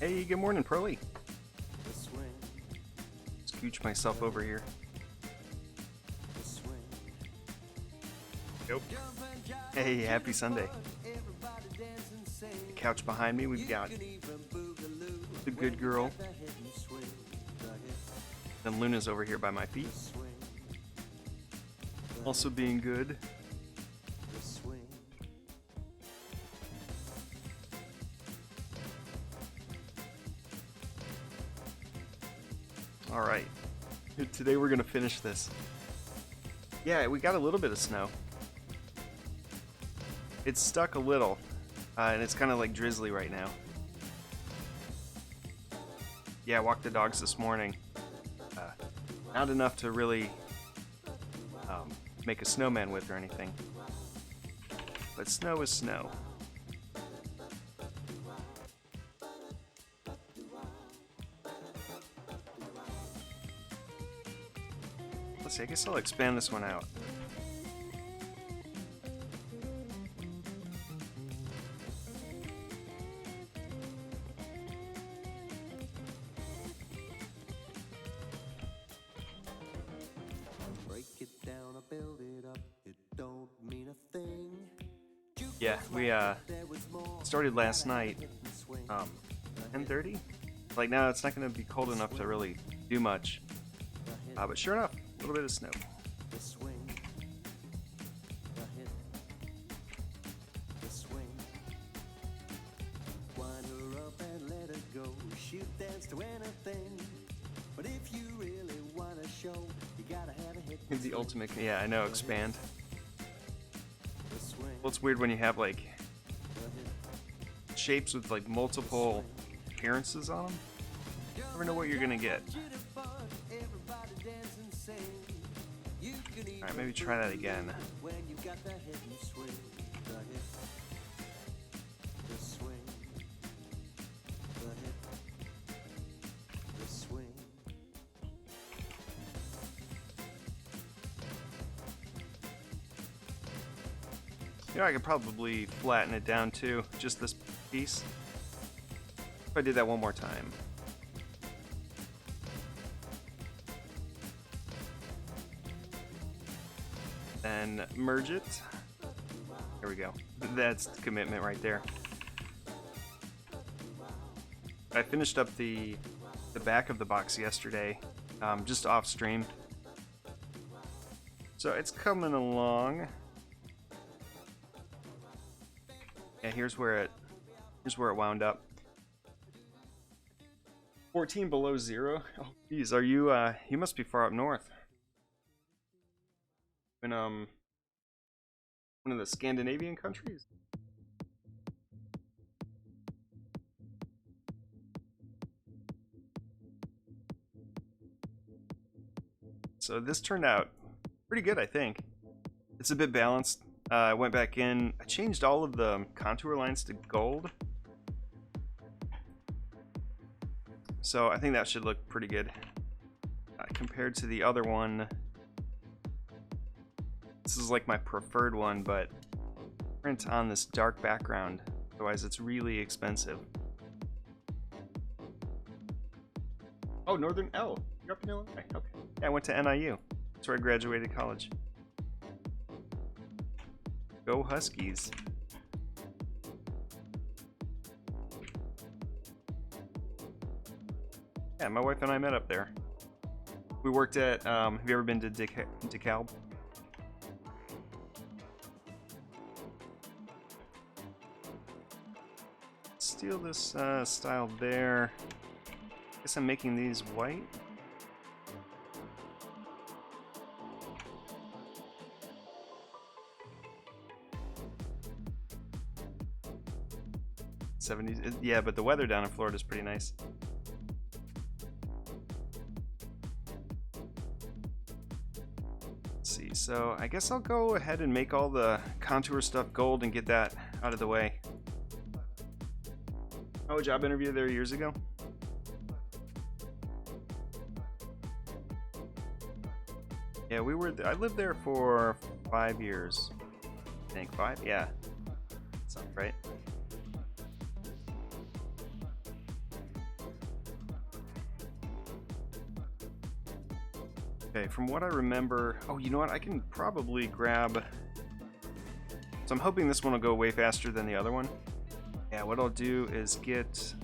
Hey, good morning, Proly. Scooch myself over here. Nope. Hey, happy Sunday. The couch behind me, we've got the good girl. Then Luna's over here by my feet. Also being good. Alright, today we're gonna finish this. Yeah, we got a little bit of snow. It's stuck a little, and it's kind of like drizzly right now. Yeah, I walked the dogs this morning. Not enough to really make a snowman with or anything. But snow is snow. Let's see, I guess I'll expand this one out. Yeah, we started last night, 10:30. Like now, it's not going to be cold enough to really do much. But sure enough, a little bit of snow. The ultimate, yeah, I know, expand. Well, it's weird when you have like shapes with like multiple appearances on them. You never know what you're gonna get. Alright, maybe try that again. You know, I could probably flatten it down too, just this piece. If I did that one more time. Then merge it. There we go. That's the commitment right there. I finished up the back of the box yesterday, just off stream. So it's coming along. Yeah, here's where it wound up. 14 below zero. Oh, geez, are you? You must be far up north. In one of the Scandinavian countries. So this turned out pretty good, I think. It's a bit balanced. I went back in, I changed all of the contour lines to gold. So I think that should look pretty good. Compared to the other one, this is like my preferred one, but print on this dark background, otherwise it's really expensive. Oh, Northern L. You're up in Illinois. Okay. Yeah, I went to NIU. That's where I graduated college. Go Huskies. Yeah, my wife and I met up there. We worked at, have you ever been to DeKalb? Steal this style there. Guess I'm making these white. '70s, yeah, but the weather down in Florida is pretty nice. Let's see, so I guess I'll go ahead and make all the contour stuff gold and get that out of the way. Oh, a job interview there years ago? Yeah, I lived there for 5 years. think 5? Yeah. Sounds right. Okay, from what I remember... Oh, you know what? I can probably grab... So I'm hoping this one will go way faster than the other one. Yeah, what I'll do is get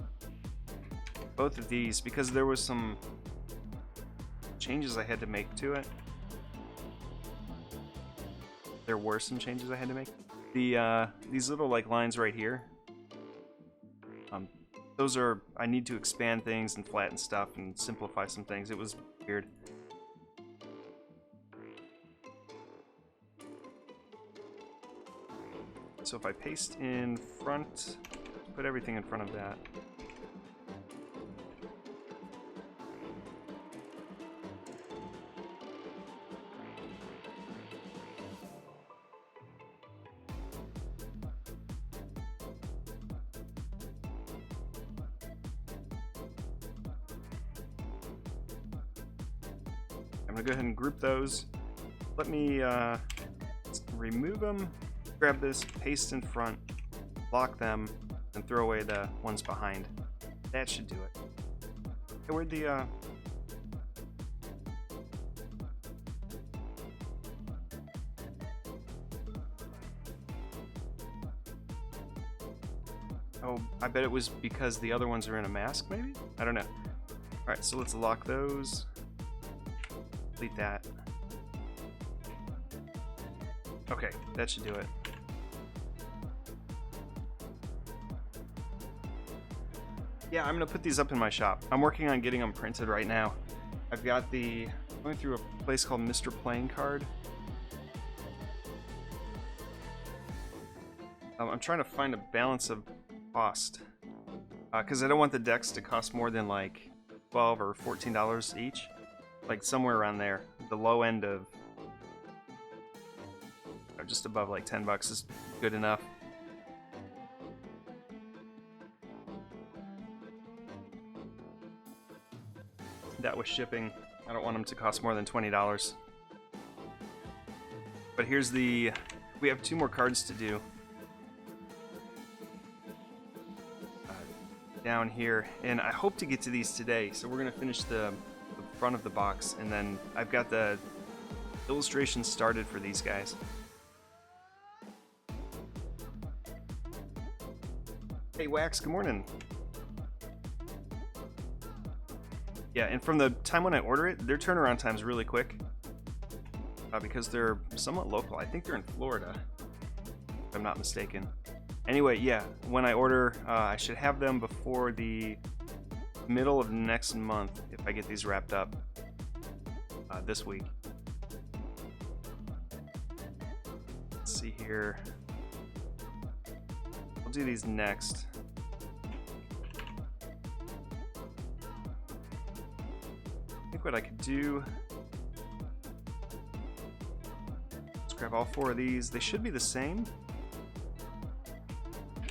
both of these, because there was some changes I had to make to it. There were some changes I had to make. These little like lines right here, those are... I need to expand things and flatten stuff and simplify some things. It was weird. So if I paste in front, put everything in front of that. I'm gonna go ahead and group those. Let me remove them. Grab this, paste in front, lock them, and throw away the ones behind. That should do it. Okay, where'd the Oh, I bet it was because the other ones are in a mask, maybe? I don't know. Alright, so let's lock those. Delete that. Okay, that should do it. Yeah, I'm gonna put these up in my shop. I'm working on getting them printed right now. I've got going through a place called Mr. Playing Card. I'm trying to find a balance of cost. Because I don't want the decks to cost more than like $12 or $14 each. Like somewhere around there. The low end of... just above like 10 bucks is good enough. That was shipping. I don't want them to cost more than $20. But here's the... We have 2 more cards to do. Down here. And I hope to get to these today. So we're going to finish the front of the box. And then I've got the illustrations started for these guys. Hey Wax, good morning. Yeah, and from the time when I order it, their turnaround time is really quick. Because they're somewhat local. I think they're in Florida, if I'm not mistaken. Anyway, yeah, when I order, I should have them before the middle of next month if I get these wrapped up this week. Let's see here. I'll do these next. I think what I could do... Let's grab all 4 of these. They should be the same.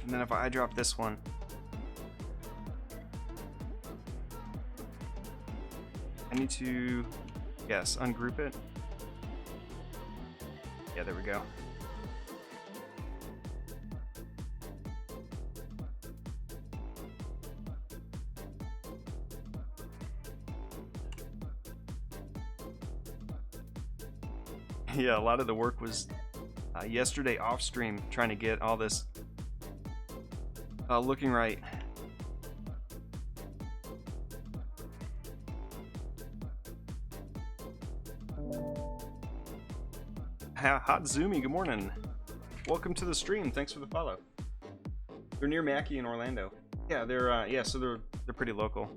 And then if I drop this one... I need to... Yes, ungroup it. Yeah, there we go. Yeah, a lot of the work was yesterday off stream, trying to get all this looking right. Hot Zoomy, good morning. Welcome to the stream. Thanks for the follow. They're near Mackey in Orlando. Yeah, they're yeah, so they're pretty local.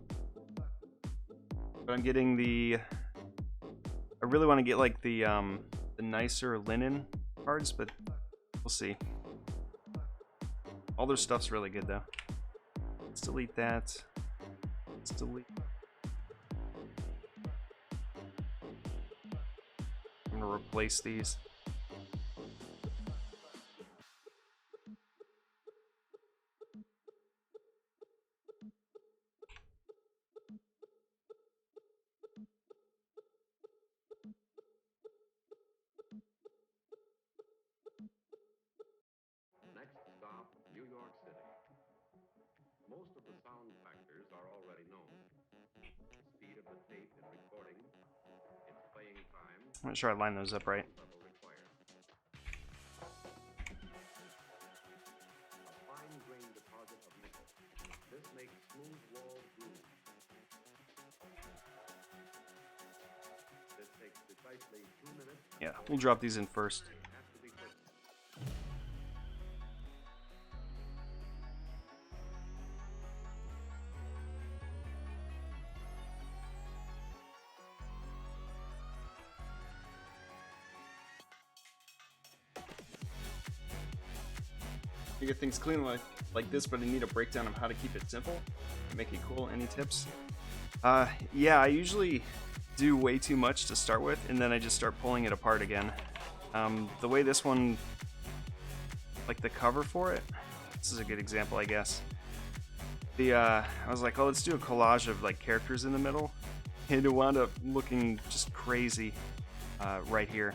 But I'm getting the... I really want to get like the nicer linen cards, but we'll see. All their stuff's really good though. Let's delete that. Let's delete. I'm gonna replace these. sound factors are already known. The speed of the tape in recording, its playing time, I'm not sure I line those up right. level required. A fine-grained deposit of nickel. This makes smooth-walled grooves. This takes precisely 2 minutes. Yeah, we'll drop these in first. They have to be quick. You get things clean like this, but I need a breakdown of how to keep it simple and make it cool. Any tips? Yeah, I usually do way too much to start with, and then I just start pulling it apart again. The way this one, like the cover for it, this is a good example, I guess. I was like, oh, let's do a collage of like characters in the middle, and it wound up looking just crazy right here.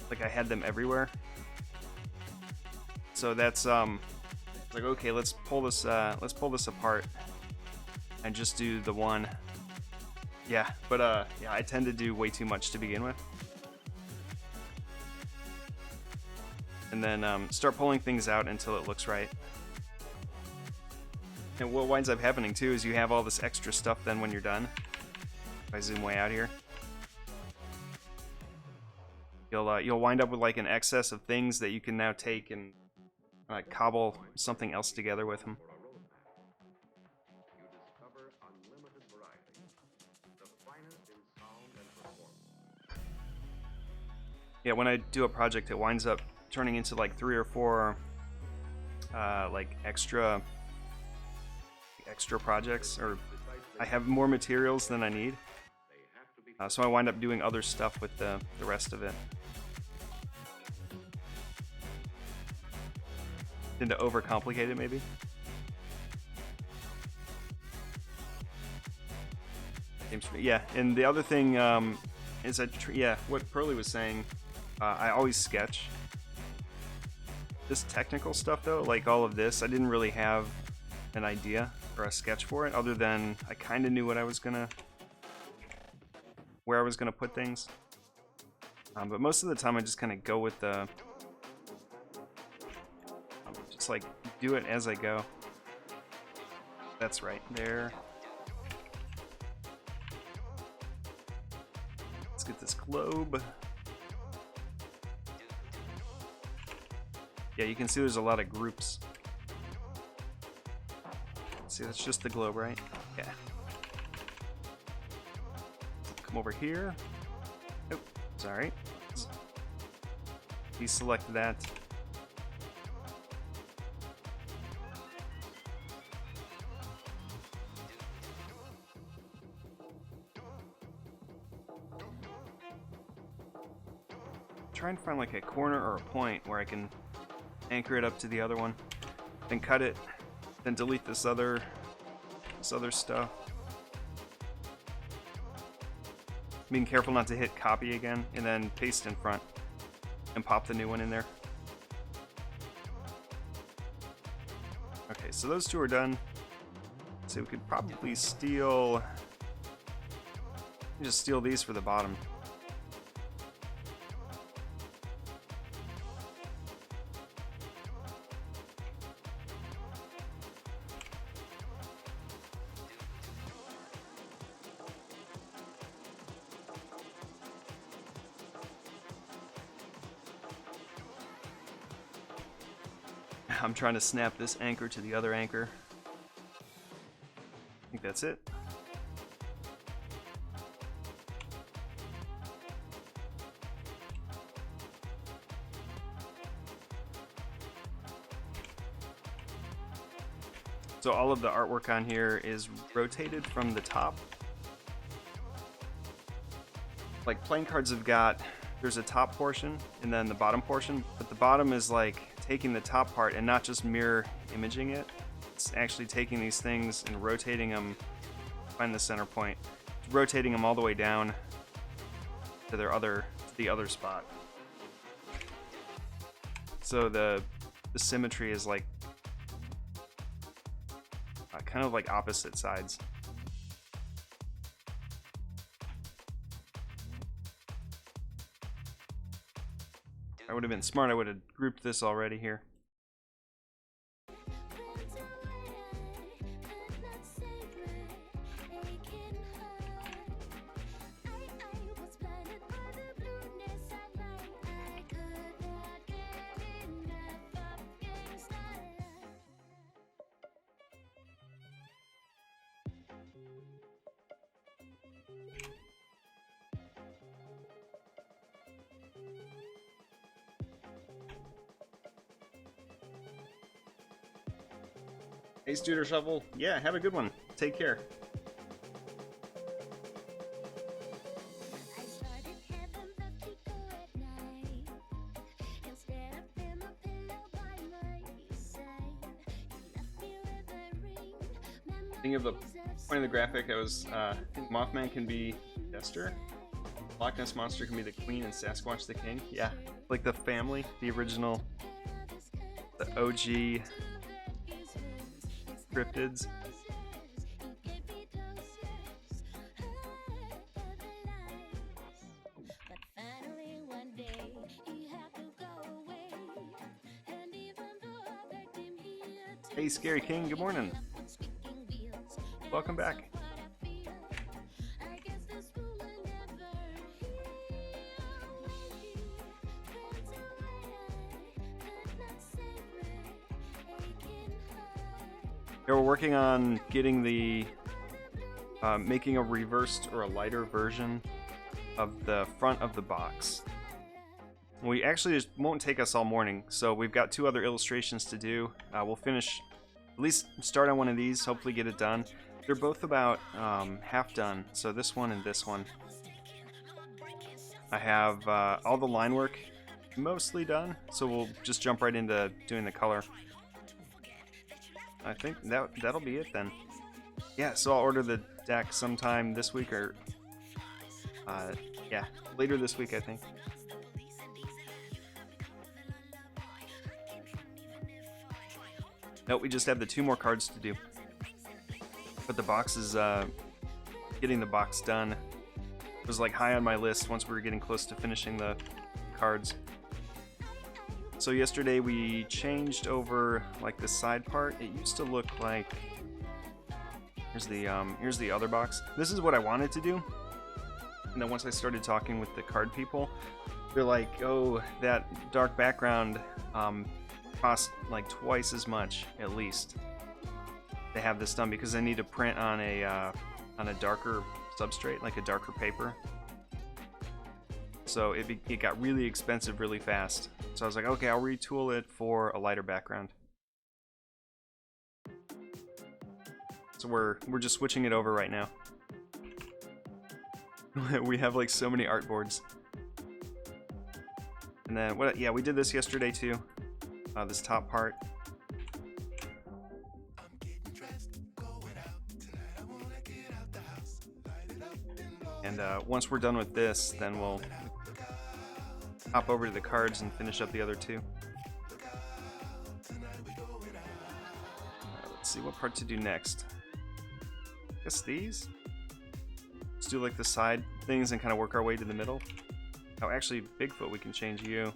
Like I had them everywhere. So that's like, okay, let's pull this apart and just do the one. Yeah, but yeah, I tend to do way too much to begin with, and then start pulling things out until it looks right. And what winds up happening too is you have all this extra stuff then when you're done. If I zoom way out here, you'll wind up with like an excess of things that you can now take and cobble something else together with them. For a roadmap, you discover unlimited variety, the finest in sound and performance. Yeah, when I do a project, it winds up turning into like 3 or 4 like extra projects, or I have more materials than I need, so I wind up doing other stuff with the rest of it. Tend to overcomplicate it, maybe. Yeah, and the other thing is that, yeah, what Pearly was saying, I always sketch. This technical stuff, though, like all of this, I didn't really have an idea or a sketch for it, other than I kind of knew what I was gonna, where I was gonna put things. But most of the time, I just kind of go with the, just like do it as I go. That's right there. Let's get this globe. Yeah, you can see there's a lot of groups. See, that's just the globe, right? Yeah. Come over here. Oh, sorry. Deselect that. Try and find like a corner or a point where I can anchor it up to the other one, then cut it, then delete this other stuff. Being careful not to hit copy again, and then paste in front and pop the new one in there. Okay, so those two are done. So we could probably just steal these for the bottom. I'm trying to snap this anchor to the other anchor. I think that's it. So all of the artwork on here is rotated from the top. Like playing cards have got, there's a top portion and then the bottom portion, but the bottom is like taking the top part and not just mirror imaging it. It's actually taking these things and rotating them, find the center point, rotating them all the way down to the other spot. So the symmetry is like kind of like opposite sides. I would have been smart, I would have grouped this already here. Hey, Studer Shovel. Yeah, have a good one. Take care. Thinking of the point of the graphic, I was I think Mothman can be Jester, Loch Ness Monster can be the Queen, and Sasquatch the King. Yeah, like the family, the original, the OG cryptids. Hey, Scary King, good morning. Welcome back. Yeah, we're working on getting the making a reversed or a lighter version of the front of the box. We actually just won't take us all morning, so we've got 2 other illustrations to do. We'll finish, at least start on one of these, hopefully get it done. They're both about half done, so this one and this one. I have all the line work mostly done, so we'll just jump right into doing the color. I think that'll be it then. Yeah, so I'll order the deck sometime this week, or yeah, later this week I think. Nope, we just have the 2 more cards to do. But the box is getting the box done. It was like high on my list once we were getting close to finishing the cards. So yesterday we changed over like the side part. It used to look like here's the other box. This is what I wanted to do. And then once I started talking with the card people, they're like, "Oh, that dark background costs like twice as much at least to have this done because I need to print on a darker substrate, like a darker paper." So it got really expensive really fast. So I was like, okay, I'll retool it for a lighter background. So we're just switching it over right now. We have like so many artboards. And then what? Yeah, we did this yesterday too. This top part. And once we're done with this, then we'll hop over to the cards and finish up the other 2. Let's see what part to do next. I guess these? Let's do like the side things and kind of work our way to the middle. Oh, actually, Bigfoot, we can change you.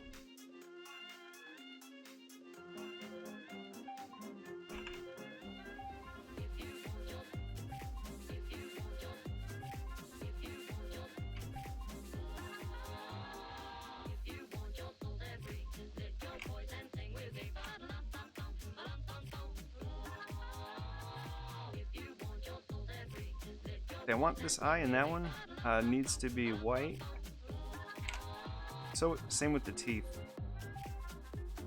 I want this eye, and that one needs to be white. So same with the teeth.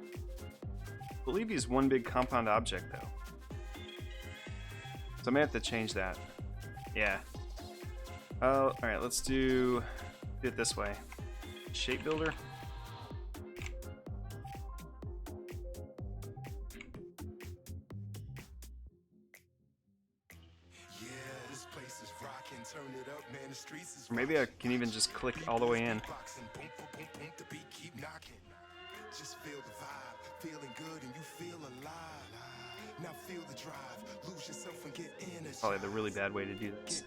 I believe he's one big compound object though, so I may have to change that. Yeah. All right, let's do it this way. Shape builder. Or maybe I can even just click all the way in. Probably the really bad way to do this.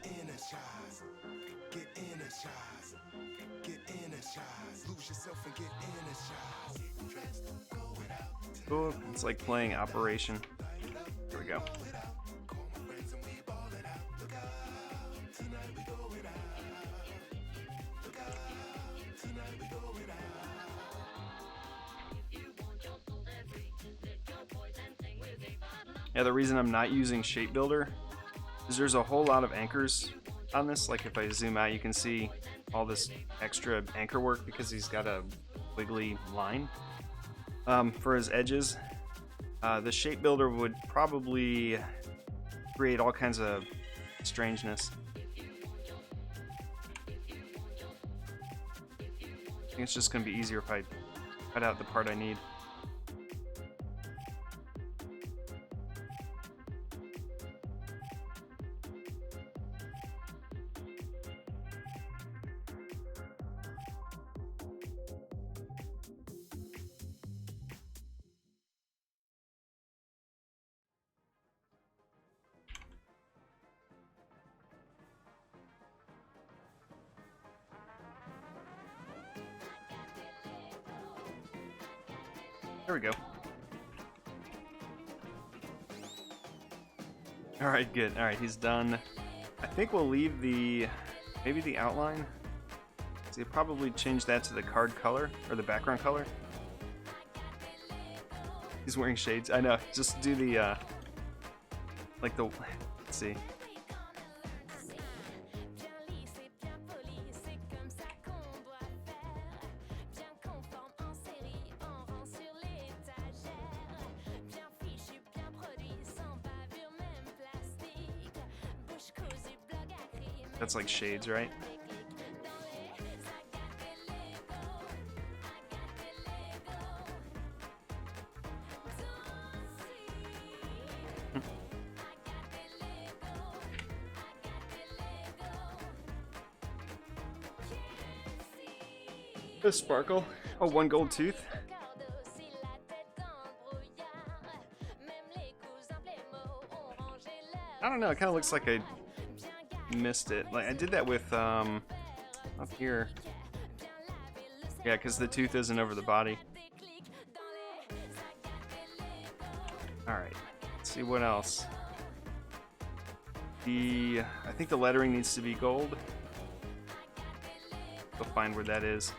Oh, it's like playing Operation. Here we go. Yeah, the reason I'm not using Shape Builder is there's a whole lot of anchors on this. Like if I zoom out, you can see all this extra anchor work because he's got a wiggly line for his edges. The Shape Builder would probably create all kinds of strangeness. I think it's just going to be easier if I cut out the part I need. There we go. Alright, good. Alright, he's done. I think we'll leave maybe the outline. So you probably change that to the card color, or the background color. He's wearing shades. I know, just do the, like the, let's see. That's like shades, right? The sparkle. Oh, one gold tooth. I don't know, it kind of looks like I missed it. Like I did that with up here. Yeah, because the tooth isn't over the body. Alright, let's see what else. I think the lettering needs to be gold. Go find where that is.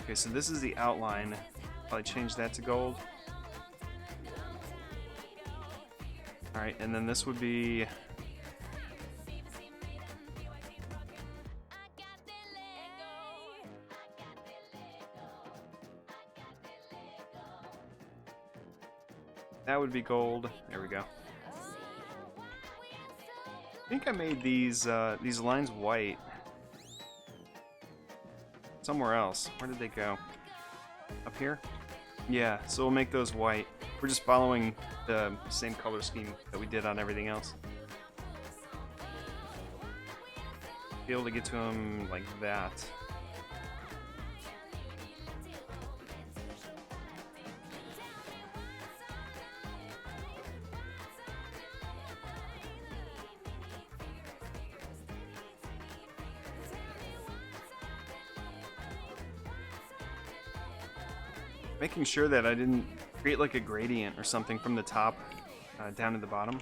Okay, so this is the outline. Probably change that to gold. Alright, and then this would be... that would be gold. There we go. I think I made these lines white. Somewhere else. Where did they go? Up here? Yeah, so we'll make those white. We're just following the same color scheme that we did on everything else. Be able to get to them like that. Making sure that I didn't create like a gradient or something from the top down to the bottom.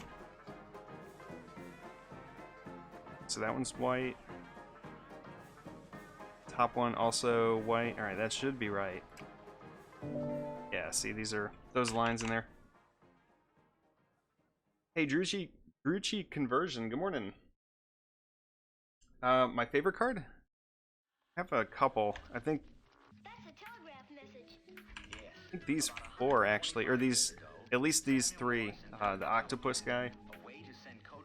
So that one's white. Top one also white. Alright, that should be right. Yeah, see, these are those lines in there. Hey, Druchi Conversion, good morning. My favorite card? I have a couple. I think these four actually, or these, at least these three. The octopus guy,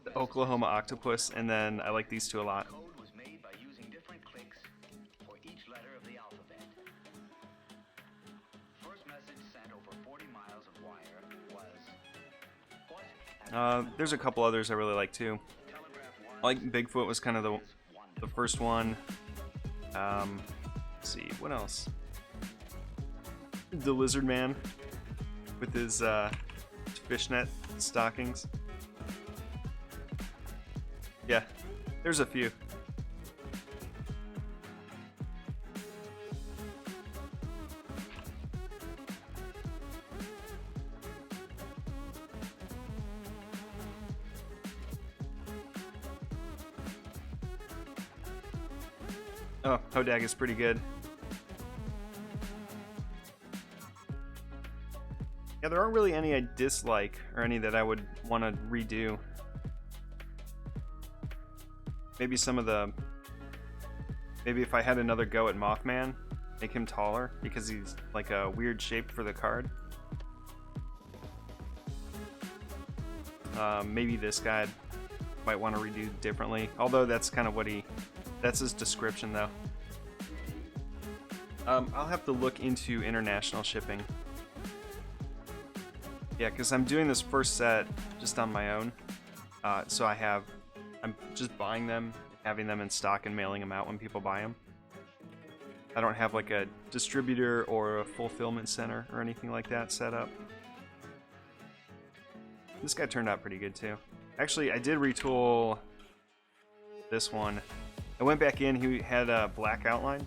the Oklahoma octopus, and then I like these two a lot. There's a couple others I really like too. I like Bigfoot was kind of the first one. Let's see, what else? The Lizard Man with his fishnet stockings. Yeah, there's a few. Oh, Hodag is pretty good. Yeah, there aren't really any I dislike or any that I would want to redo. Maybe some of the... Maybe if I had another go at Mothman, make him taller because he's like a weird shape for the card. Maybe this guy might want to redo differently. Although that's kind of what he... That's his description, though. I'll have to look into international shipping. Yeah, because I'm doing this first set just on my own. So I'm just buying them, having them in stock, and mailing them out when people buy them. I don't have like a distributor or a fulfillment center or anything like that set up. This guy turned out pretty good too. Actually, I did retool this one. I went back in, he had a black outline,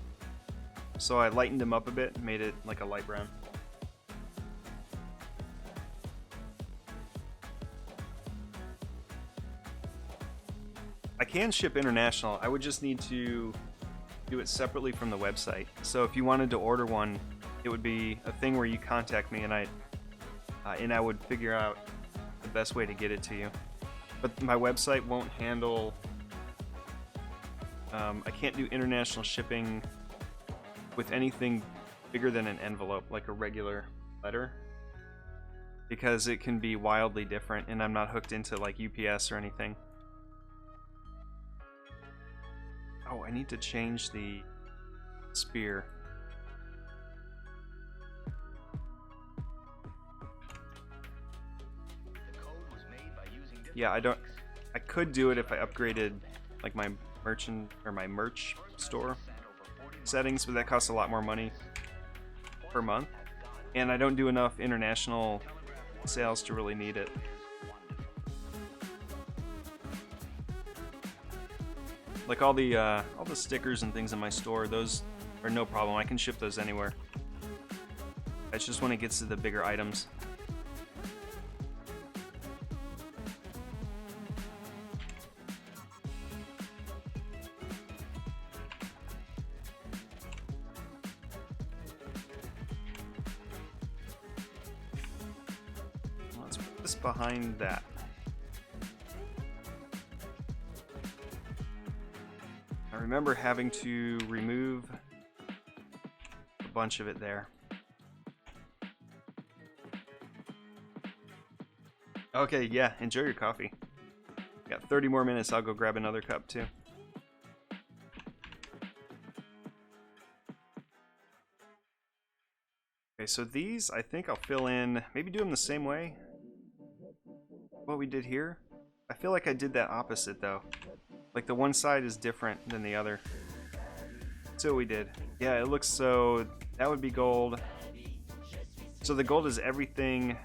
so I lightened him up a bit, made it like a light brown. I can ship international, I would just need to do it separately from the website. So if you wanted to order one, it would be a thing where you contact me and I would figure out the best way to get it to you. But my website won't handle... I can't do international shipping with anything bigger than an envelope, like a regular letter, because it can be wildly different, and I'm not hooked into like UPS or anything. Oh, I need to change the spear. Yeah, I could do it if I upgraded like my merchant or my merch store settings, but that costs a lot more money per month, and I don't do enough international sales to really need it. Like all the stickers and things in my store, those are no problem. I can ship those anywhere. That's just when it gets to the bigger items. Let's put this behind that. I remember having to remove a bunch of it there. Okay, yeah, enjoy your coffee. Got 30 more minutes, I'll go grab another cup too. Okay, so these I think I'll fill in, maybe do them the same way what we did here. I feel like I did that opposite though. Like the one side is different than the other. So what we did. Yeah, it looks so... That would be gold. So the gold is everything...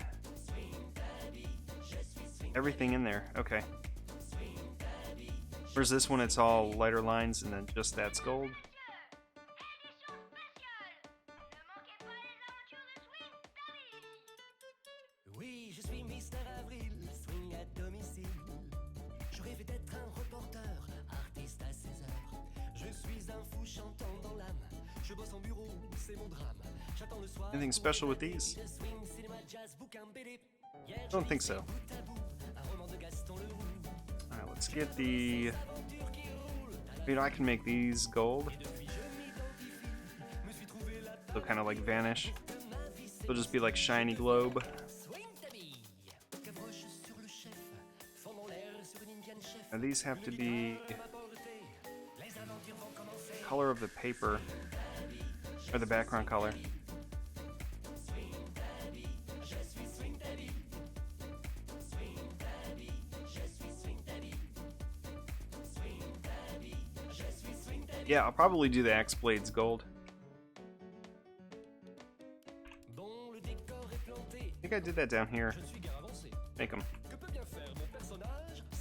Everything in there. Okay. Whereas this one, it's all lighter lines and then just that's gold. Anything special with these? I don't think so. Alright, let's get the... You know, I can make these gold. They'll kind of like vanish. They'll just be like shiny globe. Now these have to be color of the paper, or the background color. Yeah, I'll probably do the axe blades gold. I think I did that down here. Make them.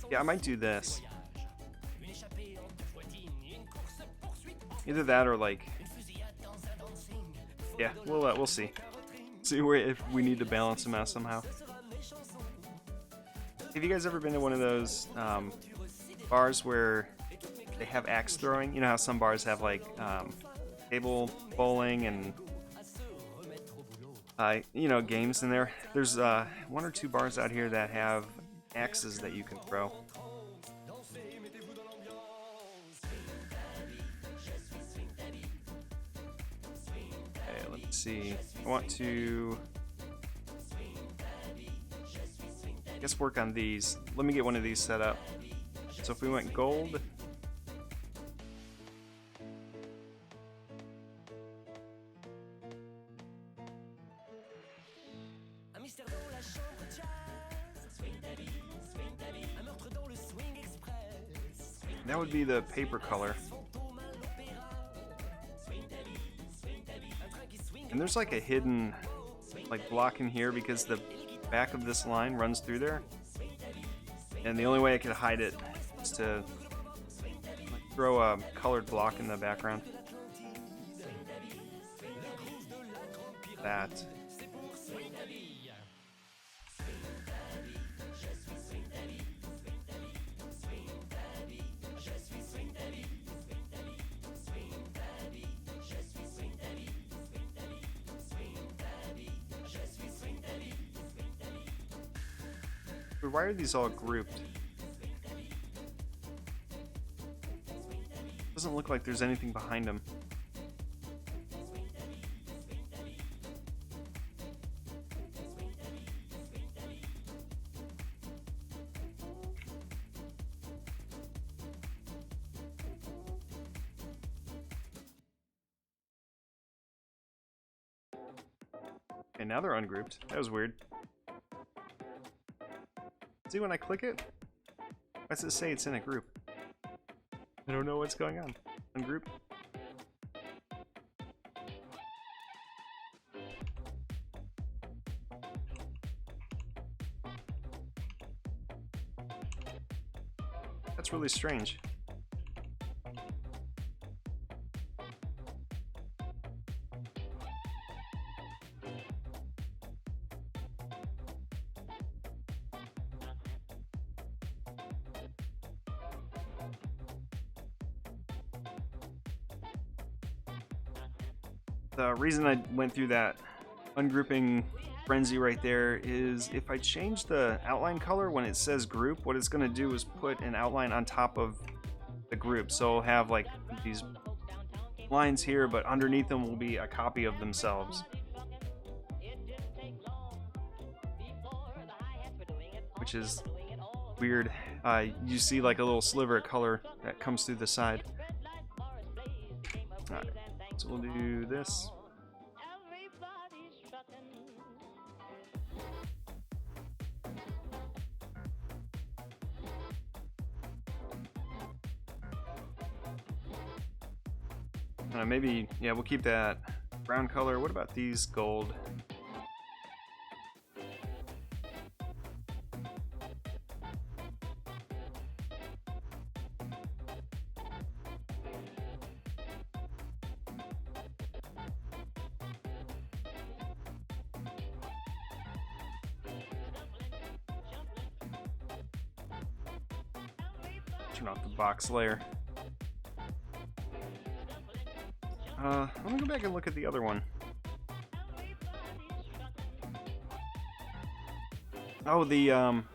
Yeah, I might do this. Either that or like, yeah, we'll see. See where if we need to balance them out somehow. Have you guys ever been to one of those bars where they have axe throwing? You know how some bars have like table bowling and you know, games in there. There's one or two bars out here that have axes that you can throw. Okay, let's see. I want to, I guess, work on these. Let me get one of these set up. So if we went gold, that would be the paper color. And there's like a hidden like block in here because the back of this line runs through there. And the only way I could hide it is to like, throw a colored block in the background. That. But why are these all grouped? Doesn't look like there's anything behind them. And now they're ungrouped. That was weird. See, when I click it, why does it say it's in a group? I don't know what's going on. Ungroup. That's really strange. The reason I went through that ungrouping frenzy right there is if I change the outline color when it says group, what it's going to do is put an outline on top of the group. So it'll have like these lines here, but underneath them will be a copy of themselves. Which is weird. You see like a little sliver of color that comes through the side. Alright, so we'll do this. Maybe, yeah, we'll keep that brown color. What about these gold? Turn off the box layer. Let me go back and look at the other one. Oh, the,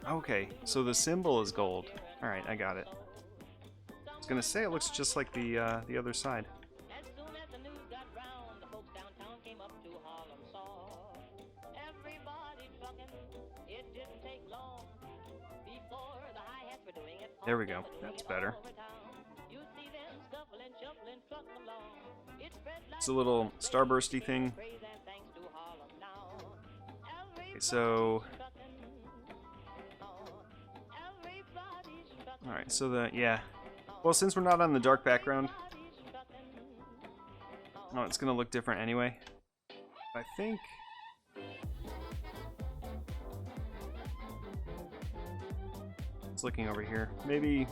okay. So the symbol is gold. Alright, I got it. I was gonna say it looks just like the other side. There we go. That's better. It's a little starbursty thing. Okay, so... Alright, so yeah. Well, since we're not on the dark background, Oh, it's gonna look different anyway. I think. It's looking over here. Maybe.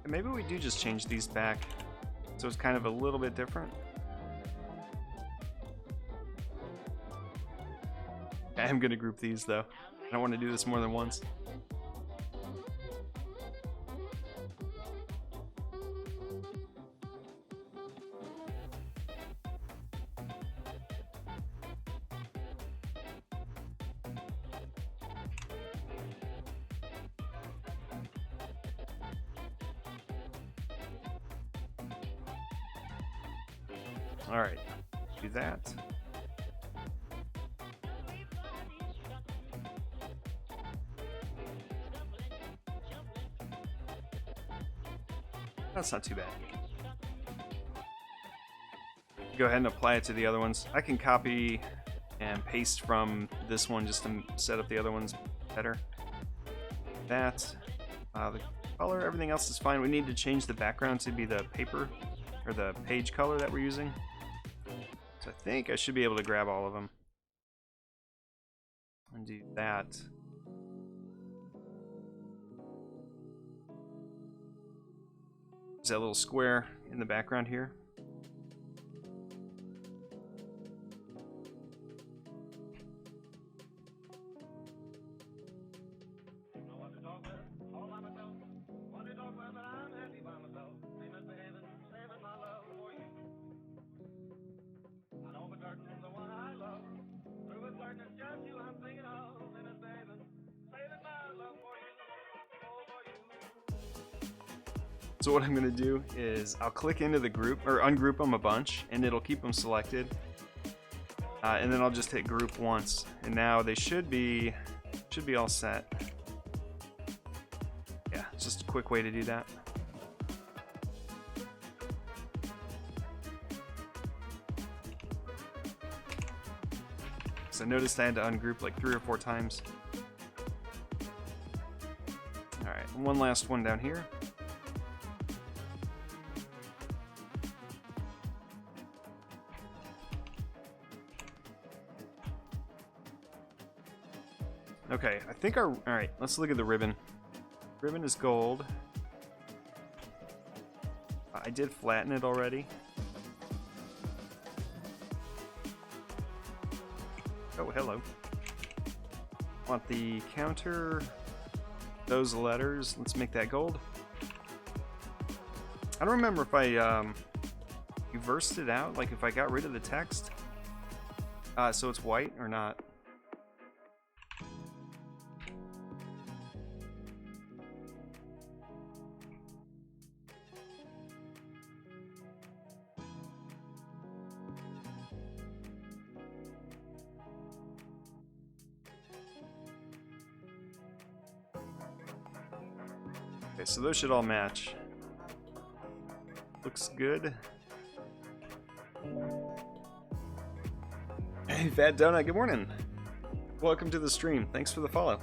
Maybe we do just change these back so it's kind of a little bit different. I am gonna group these though. I don't want to do this more than once. All right, do that. That's not too bad. Go ahead and apply it to the other ones. I can copy and paste from this one just to set up the other ones better. That, the color, everything else is fine. We need to change the background to be the paper or the page color that we're using. So I think I should be able to grab all of them and do that. There's that little square in the background here. So what I'm going to do is I'll click into the group, or ungroup them a bunch, and it'll keep them selected. And then I'll just hit group once, and now they should be all set. Yeah, it's just a quick way to do that. So I noticed I had to ungroup like 3 or 4 times. All right, one last one down here. Okay, I think our... Alright, let's look at the ribbon. Ribbon is gold. I did flatten it already. Oh, hello. Want the counter, those letters. Let's make that gold. I don't remember if I reversed it out, like if I got rid of the text. So it's white or not. Okay, so those should all match. Looks good. Hey, Fat Donut, good morning. Welcome to the stream. Thanks for the follow.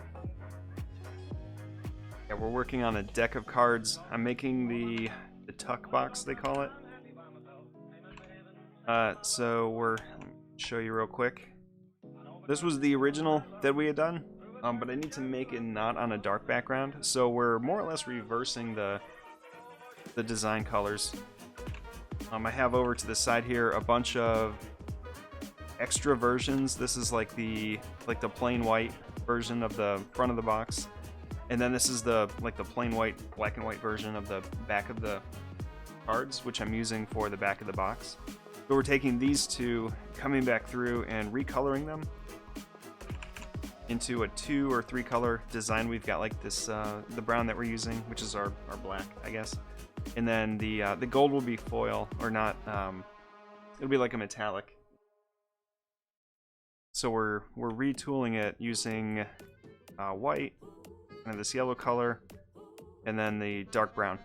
Yeah, we're working on a deck of cards. I'm making the tuck box, they call it. So let me show you real quick. This was the original that we had done. But I need to make it not on a dark background, so we're more or less reversing the design colors. I have over to the side here a bunch of extra versions. This is like the plain white version of the front of the box, and then this is the plain white, black and white version of the back of the cards, which I'm using for the back of the box. So we're taking these two, coming back through and recoloring them into a 2 or 3 color design. We've got like this the brown that we're using, which is our black, I guess, and then the gold will be foil, or not, it'll be like a metallic. So we're retooling it using white and this yellow color, and then the dark brown.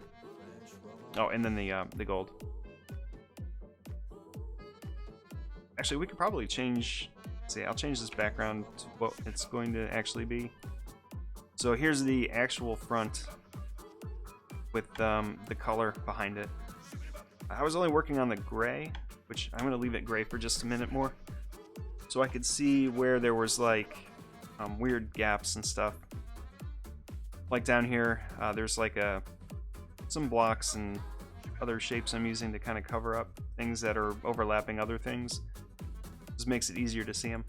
Oh, and then the gold. Actually, we could probably change. See, I'll change this background to what it's going to actually be. So here's the actual front with the color behind it. I was only working on the gray, which I'm going to leave it gray for just a minute more, so I could see where there was like weird gaps and stuff. Like down here, there's like some blocks and other shapes I'm using to kind of cover up things that are overlapping other things. Just makes it easier to see them.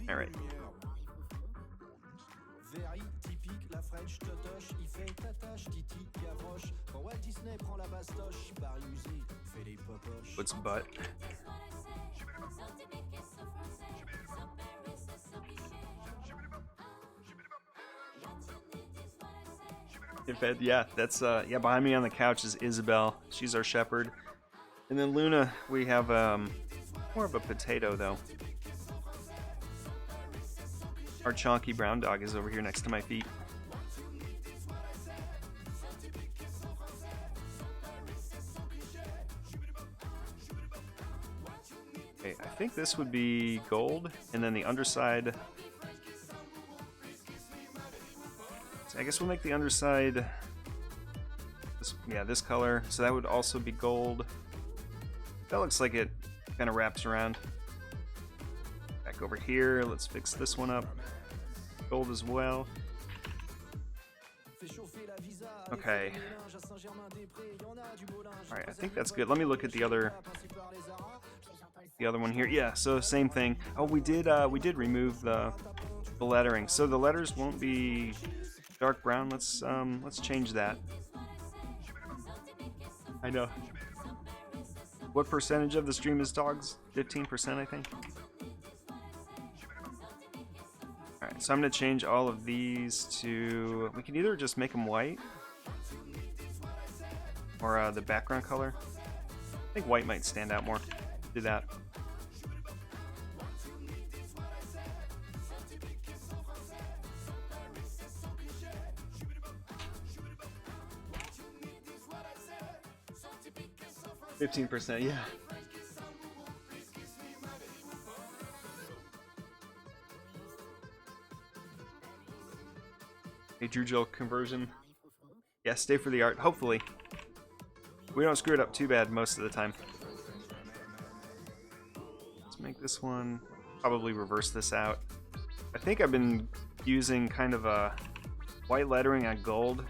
All right. What's butt? Yeah, that's yeah, behind me on the couch is Isabel. She's our shepherd. And then Luna, we have more of a potato though. Our chonky brown dog is over here next to my feet. Okay, I think this would be gold, and then the underside. So I guess we'll make the underside this color, so that would also be gold. That looks like it kind of wraps around. Back over here, let's fix this one up. Gold as well. Okay. Alright, I think that's good. Let me look at the other one here. Yeah, so same thing. Oh, we did remove the lettering. So the letters won't be dark brown. Let's change that. I know. What percentage of the stream is dogs? 15%, I think. Alright, so I'm going to change all of these to... We can either just make them white, or the background color. I think white might stand out more. Do that. %, yeah. A Drujil conversion. Yeah, stay for the art. Hopefully. We don't screw it up too bad most of the time. Let's make this one. Probably reverse this out. I think I've been using kind of a white lettering on gold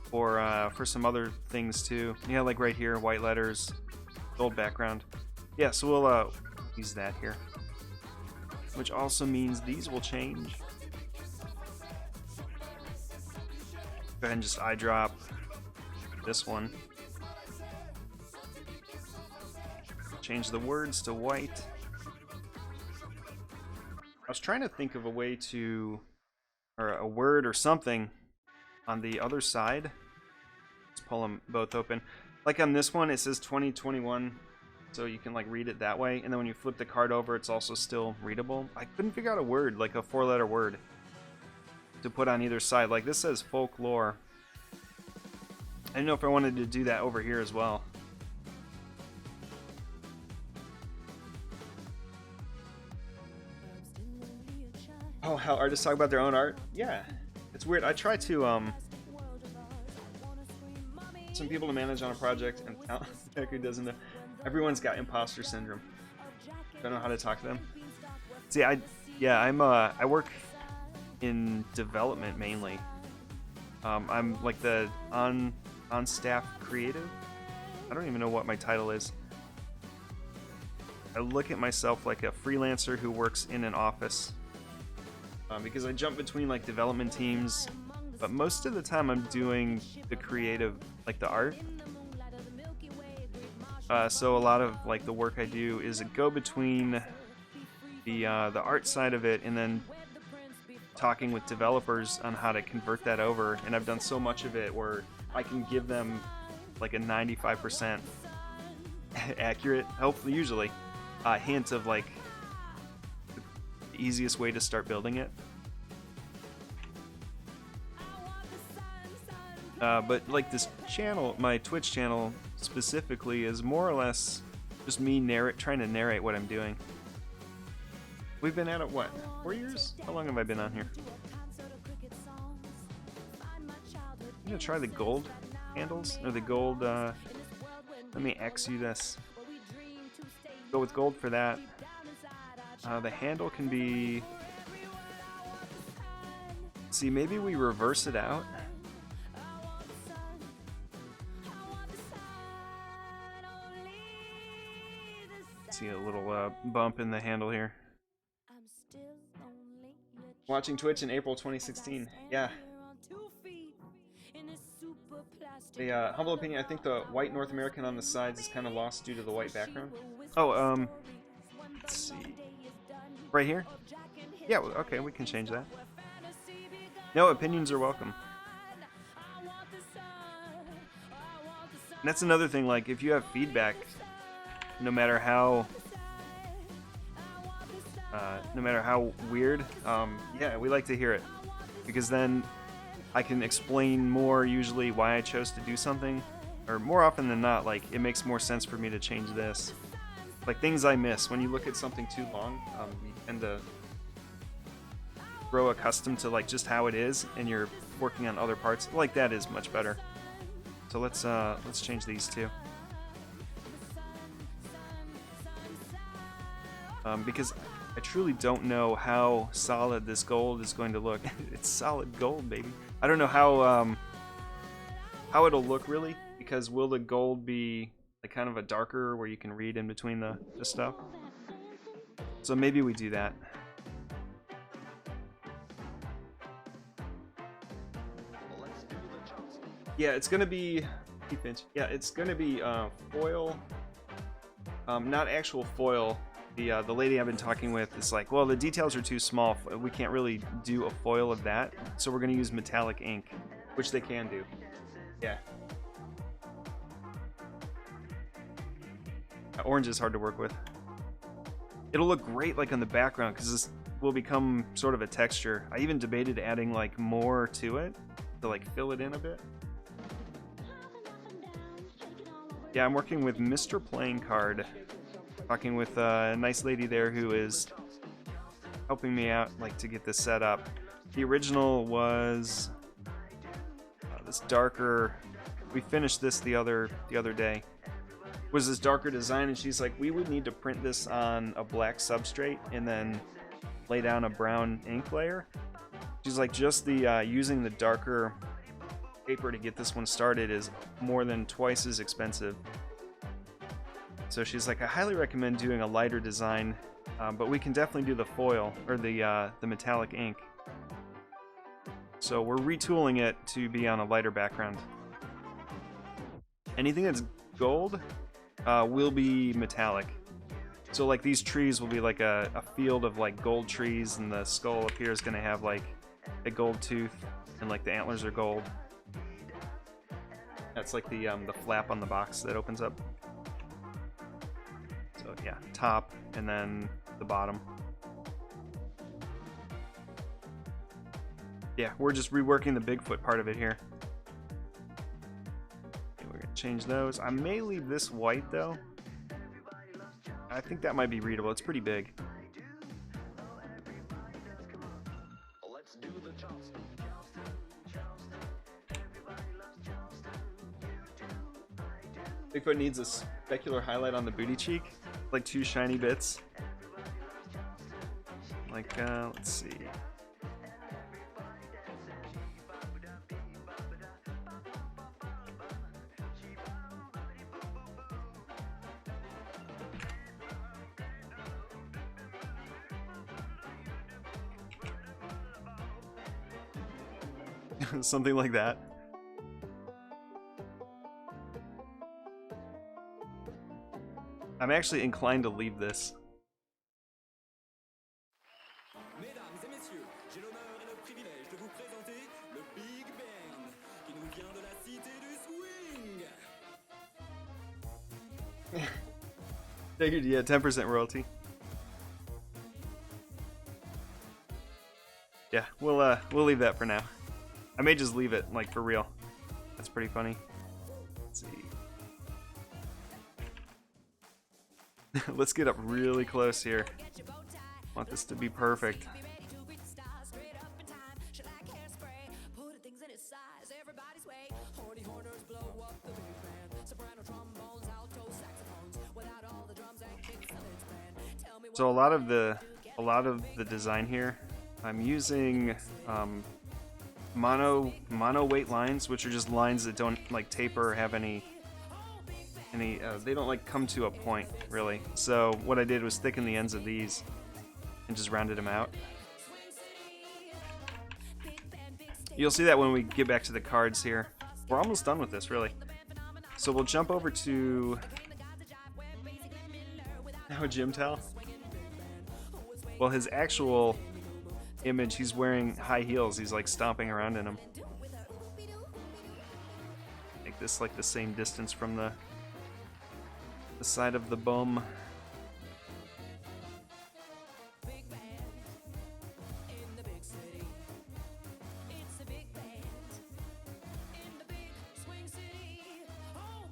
for some other things too. Yeah, like right here, white letters, gold background. Yeah, so we'll use that here. Which also means these will change. Go ahead and just eyedrop this one. Change the words to white. I was trying to think of a way to, or a word or something on the other side. Let's pull them both open. Like on this one, it says 2021, so you can like read it that way. And then when you flip the card over, it's also still readable. I couldn't figure out a word, like a 4-letter word, to put on either side. Like this says folklore. I didn't know if I wanted to do that over here as well. Oh, how artists talk about their own art? Yeah, it's weird. I try to some people to manage on a project, and who doesn't know? Everyone's got imposter syndrome. Don't know how to talk to them. See, I work in development mainly. I'm like the on staff creative. I don't even know what my title is. I look at myself like a freelancer who works in an office. Because I jump between like development teams, but most of the time I'm doing the creative, like the art. So a lot of like the work I do is a go between the art side of it and then talking with developers on how to convert that over. And I've done so much of it where I can give them like a 95% accurate, hopefully usually, hint of like the easiest way to start building it. But like this channel, my Twitch channel specifically, is more or less just me trying to narrate what I'm doing. We've been at it, what, 4 years? How long have I been on here? I'm gonna try the gold handles, or the gold, let me X you this. Go with gold for that. The handle can be... See, maybe we reverse it out. See a little bump in the handle here. Watching Twitch in April 2016. Yeah. The humble opinion, I think the white North American on the sides is kind of lost due to the white background. Oh, let's see. Right here? Yeah, okay, we can change that. No, opinions are welcome. And that's another thing, like, if you have feedback, no matter how weird, yeah, we like to hear it, because then I can explain more usually why I chose to do something, or more often than not, like, it makes more sense for me to change this. Like, things I miss. When you look at something too long, you tend to grow accustomed to, like, just how it is, and you're working on other parts. Like, that is much better. So let's change these too. Because I truly don't know how solid this gold is going to look. It's solid gold, baby. I don't know how it'll look really, because will the gold be like kind of a darker where you can read in between the stuff? So maybe we do that. Yeah, it's gonna be yeah, it's gonna be foil, not actual foil. The lady I've been talking with is like, well, the details are too small. We can't really do a foil of that, so we're gonna use metallic ink, which they can do. Yeah. Orange is hard to work with. It'll look great like on the background because this will become sort of a texture. I even debated adding like more to it to like fill it in a bit. Yeah, I'm working with Mr. Playing Card. Talking with a nice lady there who is helping me out, like, to get this set up. The original was this darker. We finished this the other day. Was this darker design, and she's like, we would need to print this on a black substrate and then lay down a brown ink layer. She's like, just the using the darker paper to get this one started is more than twice as expensive. So she's like, I highly recommend doing a lighter design, but we can definitely do the foil, or the metallic ink. So we're retooling it to be on a lighter background. Anything that's gold will be metallic. So like these trees will be like a field of like gold trees, and the skull up here is going to have like a gold tooth, and like the antlers are gold. That's like the flap on the box that opens up. So yeah, top and then the bottom. Yeah, we're just reworking the Bigfoot part of it here. Okay, we're gonna change those. I may leave this white though. I think that might be readable. It's pretty big. Bigfoot needs a specular highlight on the booty cheek, like 2 shiny bits. Like, let's see. Something like that. I'm actually inclined to leave this. Mesdames et messieurs, j'ai l'honneur et le privilège de vous présenter le Big Band, qui nous vient de la cité du swing. Figured, yeah, 10% royalty. Yeah, we'll leave that for now. I may just leave it, like, for real. That's pretty funny. Let's see. Let's get up really close here. Want this to be perfect. So a lot of the design here, I'm using mono weight lines, which are just lines that don't like taper or have any they don't like come to a point really. So what I did was thicken the ends of these and just rounded them out. You'll see that when we get back to the cards here. We're almost done with this really. So we'll jump over to now a gym towel. Well, his actual image, he's wearing high heels. He's like stomping around in them. Make this like the same distance from the side of the bum.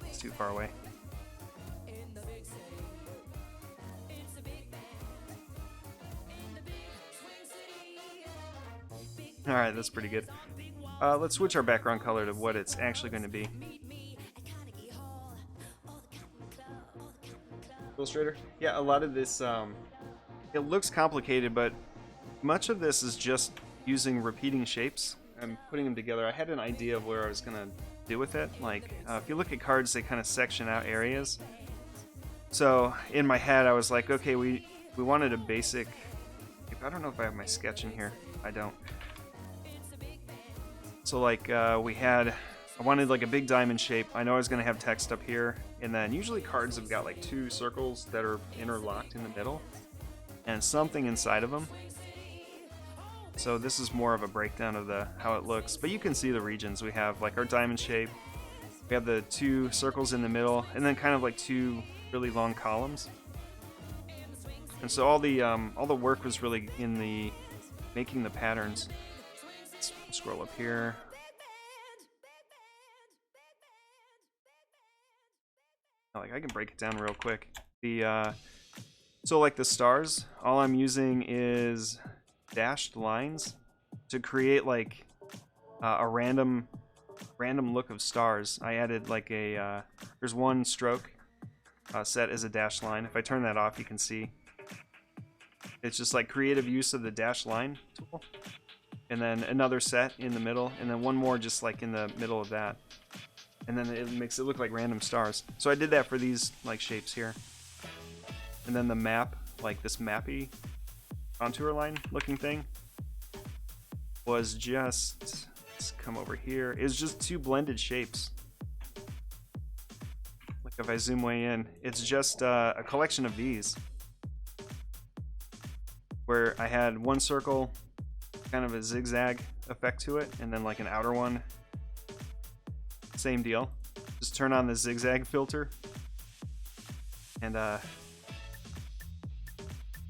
It's too far away. Alright, that's pretty good. Let's switch our background color to what it's actually going to be. Illustrator? Yeah, a lot of this, it looks complicated, but much of this is just using repeating shapes and putting them together. I had an idea of where I was going to do with it. Like, if you look at cards, they kind of section out areas. So, in my head, I was like, okay, we wanted a basic... I don't know if I have my sketch in here. I don't. So like I wanted like a big diamond shape. I know I was going to have text up here, and then usually cards have got like two circles that are interlocked in the middle and something inside of them. So this is more of a breakdown of how it looks, but you can see the regions. We have like our diamond shape, we have the two circles in the middle, and then kind of like two really long columns. And so all the work was really in the making the patterns. Scroll up here. Like I can break it down real quick. So like the stars, all I'm using is dashed lines to create like a random look of stars. I added like there's one stroke set as a dashed line. If I turn that off, you can see it's just like creative use of the dashed line tool. And then another set in the middle, and then one more just like in the middle of that. And then it makes it look like random stars. So I did that for these like shapes here. And then the map, like this mappy contour line looking thing, was just, let's come over here, is just two blended shapes. Like if I zoom way in, it's just a collection of these. Where I had one circle, kind of a zigzag effect to it, and then like an outer one, same deal. Just turn on the zigzag filter, and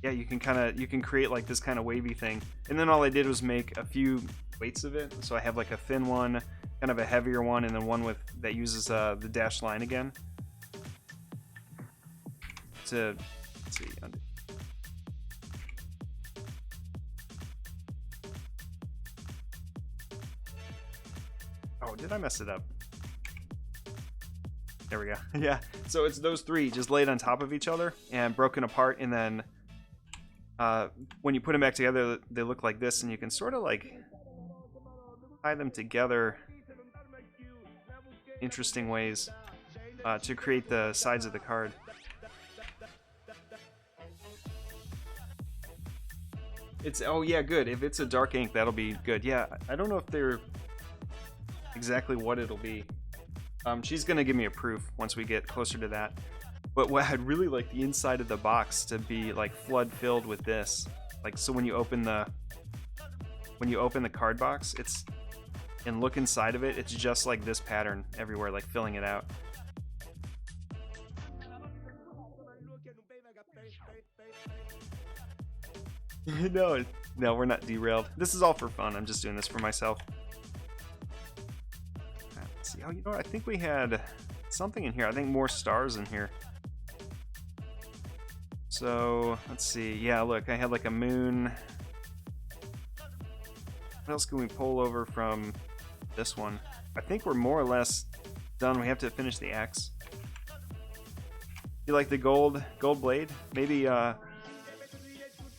yeah, you can create like this kind of wavy thing. And then all I did was make a few weights of it. So I have like a thin one, kind of a heavier one, and then one that uses the dashed line again. Let's see. Oh, did I mess it up? There we go. Yeah, so it's those three just laid on top of each other and broken apart, and then when you put them back together, they look like this, and you can sort of like tie them together interesting ways to create the sides of the card. Oh yeah, good. If it's a dark ink, that'll be good. Yeah, I don't know if they're exactly what it'll be. She's gonna give me a proof once we get closer to that. But what I'd really like the inside of the box to be like flood filled with this. Like, so when you open the card box, and look inside of it, it's just like this pattern everywhere, like filling it out. No, we're not derailed. This is all for fun. I'm just doing this for myself. Let's see. Oh, you know what? I think we had something in here. I think more stars in here. So let's see. Yeah, look, I had like a moon. What else can we pull over from this one? I think we're more or less done. We have to finish the axe. You like the gold blade? Maybe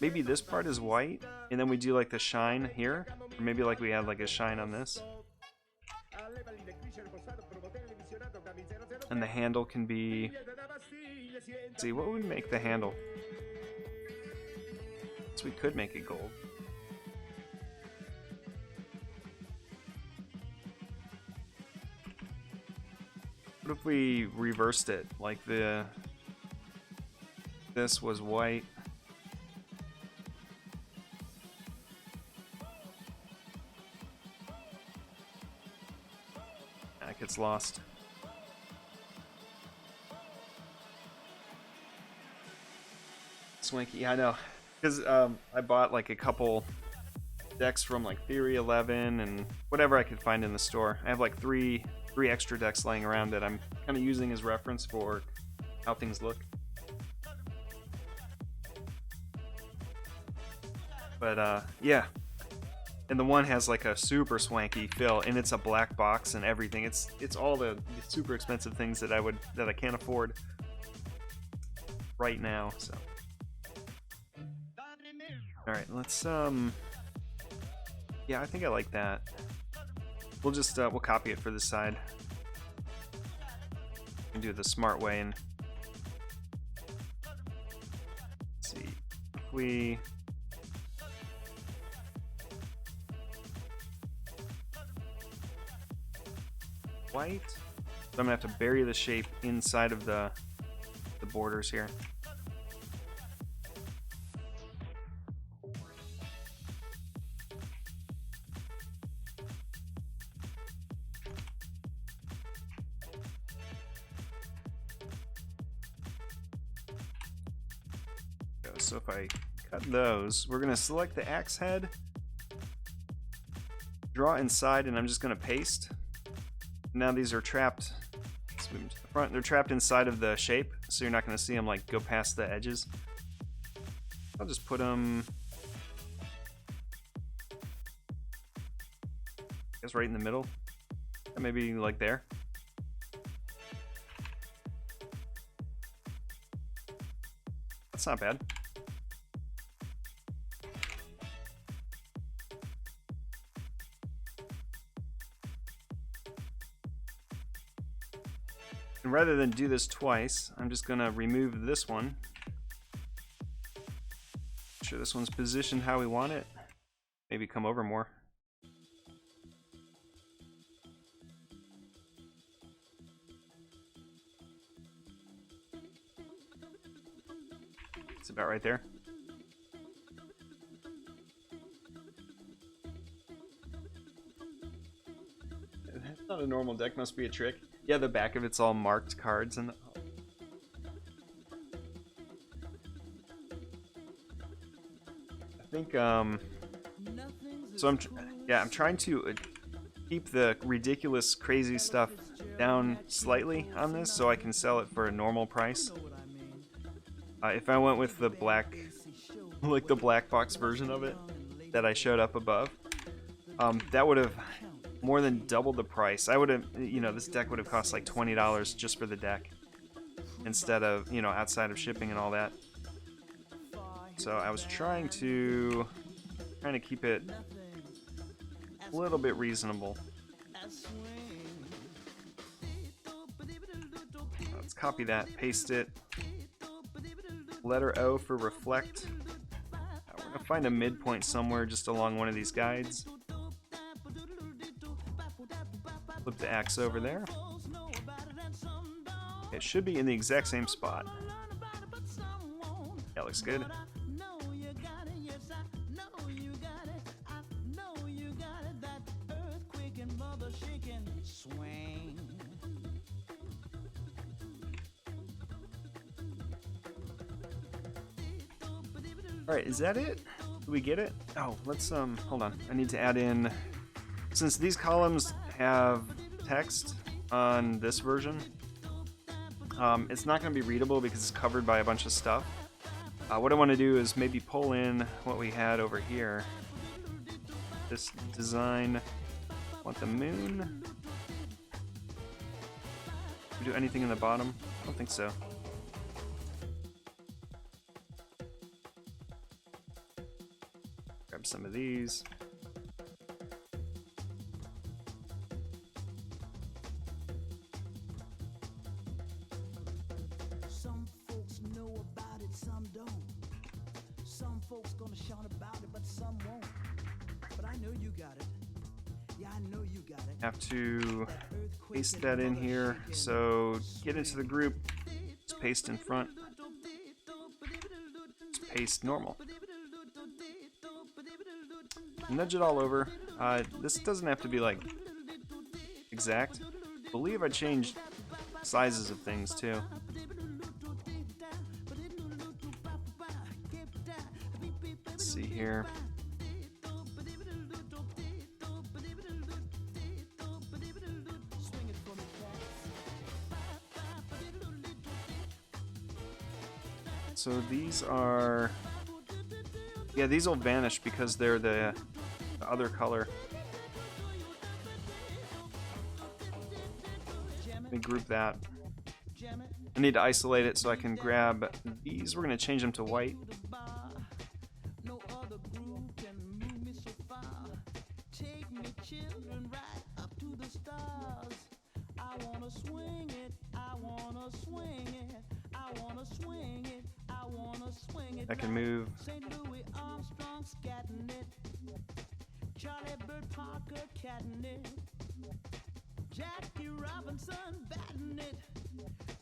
maybe this part is white, and then we do like the shine here, or maybe like we had like a shine on this. And the handle can be. Let's see, what would make the handle? So we could make it gold. What if we reversed it? Like this was white. That gets lost. Swanky, yeah, I know. Because I bought like a couple decks from like Theory 11 and whatever I could find in the store. I have like three extra decks laying around that I'm kind of using as reference for how things look. But yeah, and the one has like a super swanky fill, and it's a black box and everything. It's all the super expensive things that I can't afford right now. So, all right, let's yeah, I think I like that. We'll just we'll copy it for this side and do it the smart way. And let's see if we. White. So I'm gonna have to bury the shape inside of the borders here. So if I cut those, we're gonna select the axe head, draw inside, and I'm just gonna paste. Now these are trapped. Let's move them to the front. They're trapped inside of the shape, so you're not going to see them like go past the edges. I'll just put them, I guess, right in the middle. Maybe like there. That's not bad. And rather than do this twice, I'm just going to remove this one. Make sure this one's positioned how we want it. Maybe come over more. It's about right there. That's not a normal deck, must be a trick. Yeah, the back of it's all marked cards and I think so I'm trying to keep the ridiculous crazy stuff down slightly on this so I can sell it for a normal price. If I went with the black, like the black box version of it that I showed up above, that would have more than doubled the price. I would have, you know, this deck would have cost like $20 just for the deck instead of, you know, outside of shipping and all that. So I was trying to keep it a little bit reasonable. Let's copy that, paste it. Letter O for reflect. We're gonna find a midpoint somewhere just along one of these guides. Flip the axe over there. It should be in the exact same spot. That looks good. Alright, is that it? Did we get it? Oh, let's hold on. I need to add in, since these columns have text on this version, it's not going to be readable because it's covered by a bunch of stuff. What I want to do is maybe pull in what we had over here. This design. Want the moon? Do anything in the bottom? I don't think so. Grab some of these. Some folks know about it, some don't. Some folks gonna shout about it, but some won't. But I know you got it. Yeah, I know you got it. Have to That earthquake paste and that in mother here. shaking. So get into the group. Just paste in front. Just paste normal. Nudge it all over. This doesn't have to be like exact. I believe I changed sizes of things too. Let's see here. So these are, yeah, these will vanish because they're the other color. Let me group that. I need to isolate it so I can grab these. We're going to change them to white. No other group can move me so far. Take me, children, right up to the stars. I wanna swing it, I wanna swing it, I wanna swing it, I wanna swing it. I can move. St. Louis Armstrong scatting it. Charlie Bird Parker catting it. Jackie Robinson batting it.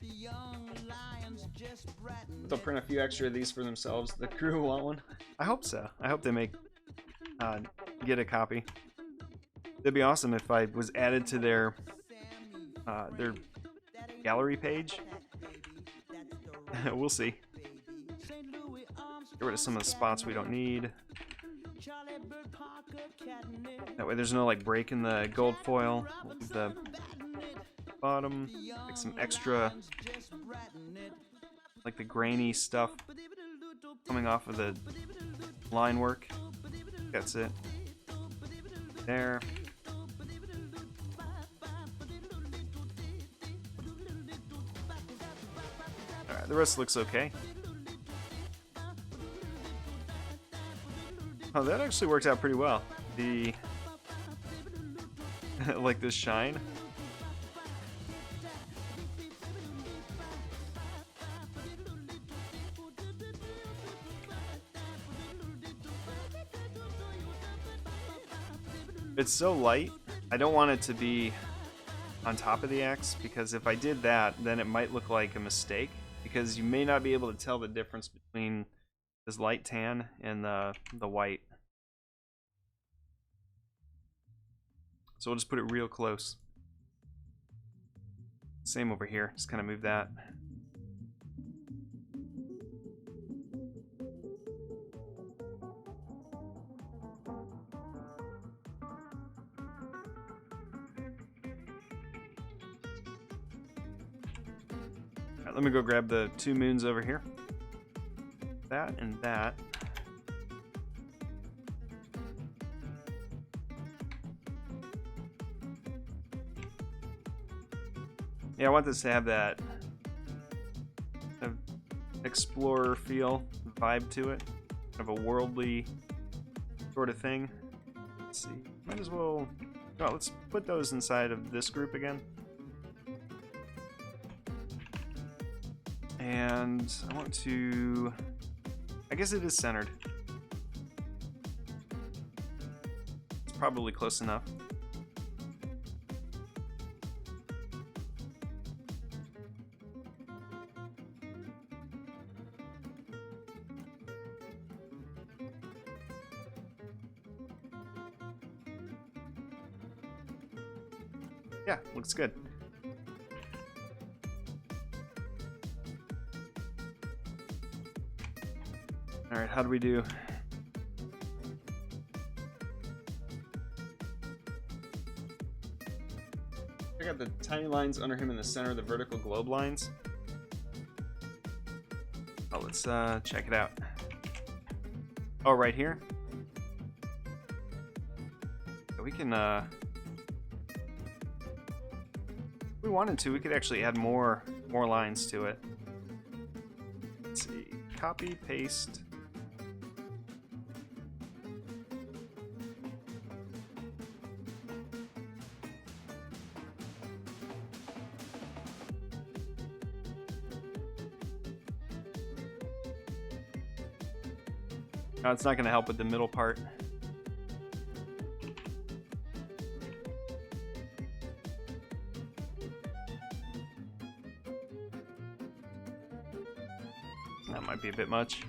The young lions just bratting They'll print a few extra of these for themselves. The crew want one? I hope so. I hope they get a copy. It'd be awesome if I was added to their gallery page. We'll see. Get rid of some of the spots we don't need. That way there's no like break in the gold foil. We'll leave the bottom, like some extra, like the grainy stuff coming off of the line work. That's it. There. Alright, the rest looks okay. Oh, that actually worked out pretty well. The like this shine. It's so light. I don't want it to be on top of the axe, because if I did that, then it might look like a mistake, because you may not be able to tell the difference between this light tan and the white. So we'll just put it real close. Same over here, just kind of move that. Alright, let me go grab the two moons over here. That and that. Yeah, I want this to have that explorer feel, vibe to it. Kind of a worldly sort of thing. Let's see. Might as well... Oh, let's put those inside of this group again. And I want to... I guess it is centered. It's probably close enough. Yeah, looks good. All right, how do we do? I got the tiny lines under him in the center of the vertical globe lines. Oh, Let's check it out. Oh, right here? We can, if we wanted to, we could actually add more lines to it. Let's see. Copy, paste. No, it's not going to help with the middle part. That might be a bit much.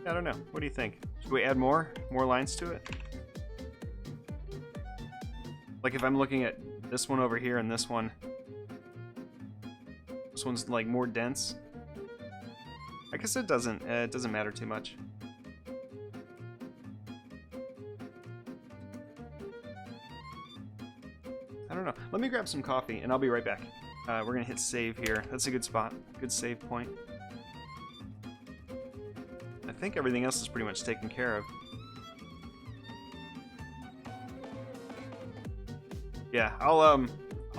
I don't know. What do you think? Should we add more lines to it? Like if I'm looking at this one over here and this one's like more dense. I guess it doesn't matter too much. I don't know. Let me grab some coffee and I'll be right back. We're gonna hit save here. That's a good spot. Good save point. I think everything else is pretty much taken care of. Yeah, I'll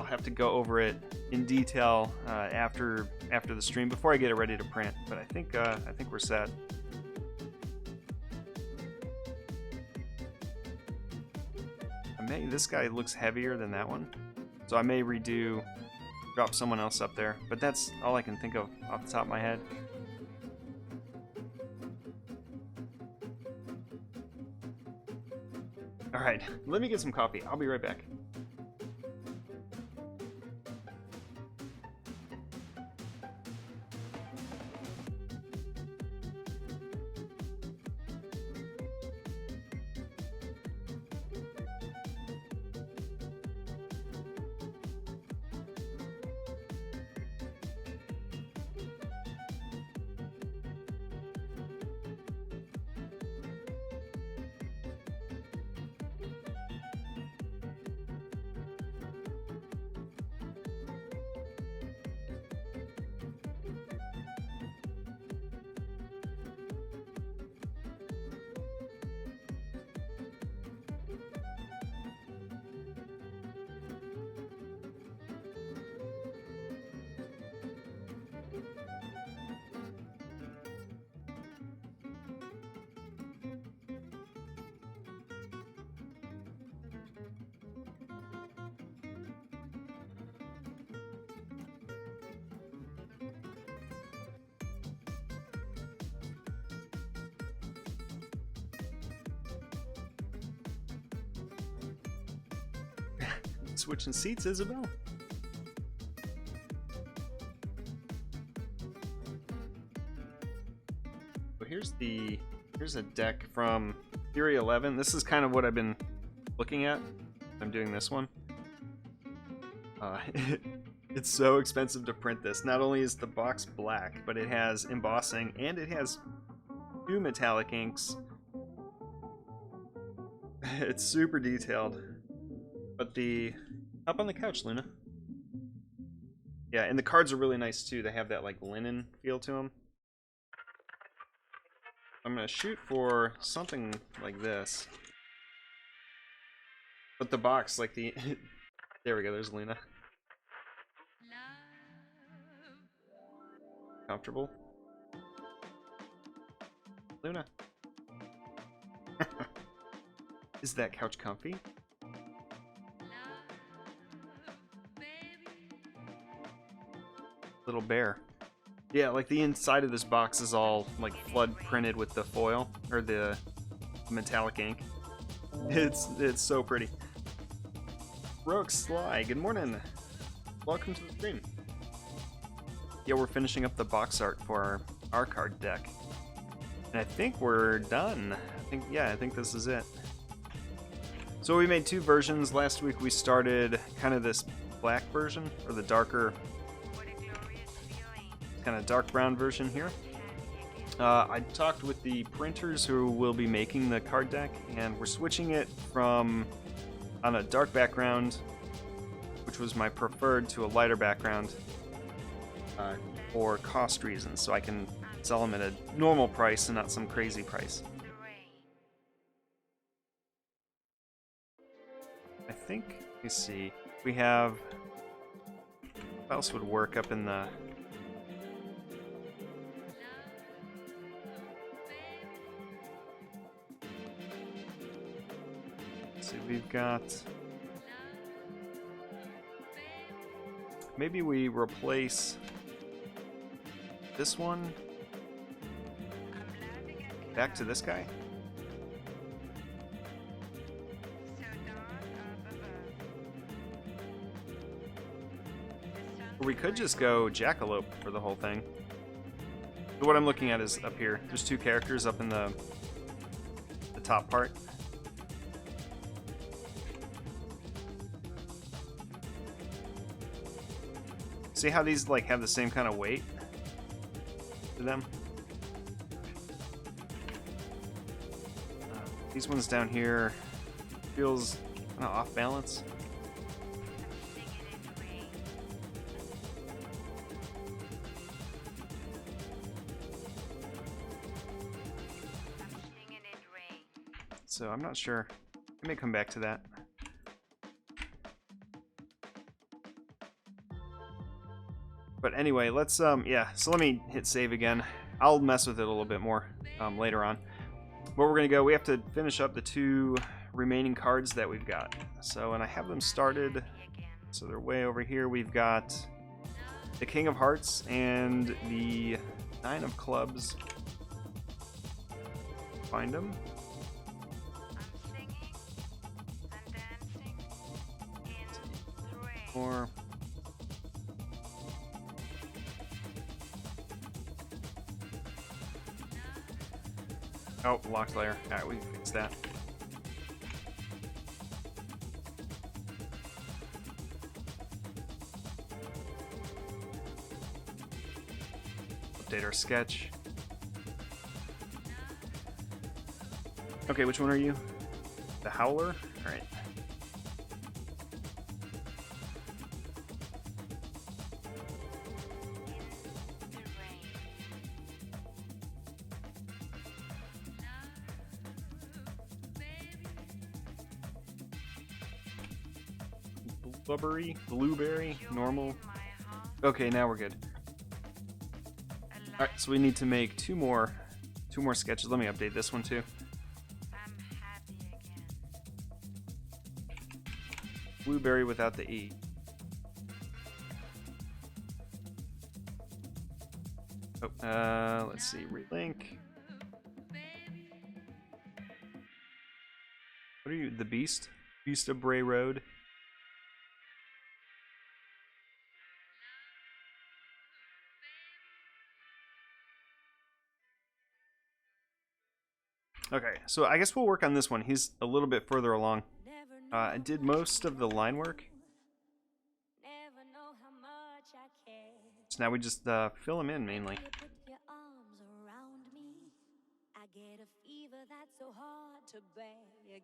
have to go over it in detail after the stream before I get it ready to print. But I think we're set. This guy looks heavier than that one, so I may drop someone else up there. But that's all I can think of off the top of my head. All right, let me get some coffee. I'll be right back. Switching seats, Isabel. So here's a deck from Theory 11. This is kind of what I've been looking at. I'm doing this one. It's so expensive to print this. Not only is the box black, but it has embossing and it has 2 metallic inks. It's super detailed. But up on the couch, Luna. Yeah, and the cards are really nice too. They have that like linen feel to them. I'm gonna shoot for something like this. But the box, like the... There we go, there's Luna. Comfortable? Luna. Is that couch comfy? Little bear. Yeah, like the inside of this box is all like flood printed with the foil or the metallic ink. It's so pretty. Rogue Sly, good morning. Welcome to the stream. Yeah, we're finishing up the box art for our card deck. And I think we're done. I think this is it. So we made 2 versions. Last week we started kind of this black version, or the darker, kind of dark brown version here. I talked with the printers who will be making the card deck, and we're switching it from on a dark background, which was my preferred, to a lighter background for cost reasons, so I can sell them at a normal price and not some crazy price. I think, let me see, we have, what else would work up in the, let's see, we've got, maybe we replace this one back to this guy. Or we could just go Jackalope for the whole thing. But what I'm looking at is up here. There's two characters up in the top part. See how these like have the same kind of weight to them? These ones down here feels kind of off balance. So I'm not sure. I may come back to that. But anyway, let's yeah, so let me hit save again. I'll mess with it a little bit more later on. But we're gonna go, we have to finish up the 2 remaining cards that we've got. So, and I have them started, so they're way over here. We've got the King of Hearts and the 9 of Clubs. Find them. Or oh, locked layer. Alright, we can fix that. Update our sketch. Okay, which one are you? The Howler? Alright. Blueberry, normal. Okay, now we're good. Alright, so we need to make two more sketches. Let me update this one too. Blueberry without the E. Oh, let's see, relink. What are you, the Beast? Beast of Bray Road. Okay, so I guess we'll work on this one. He's a little bit further along. I did most of the line work. So now we just fill him in mainly.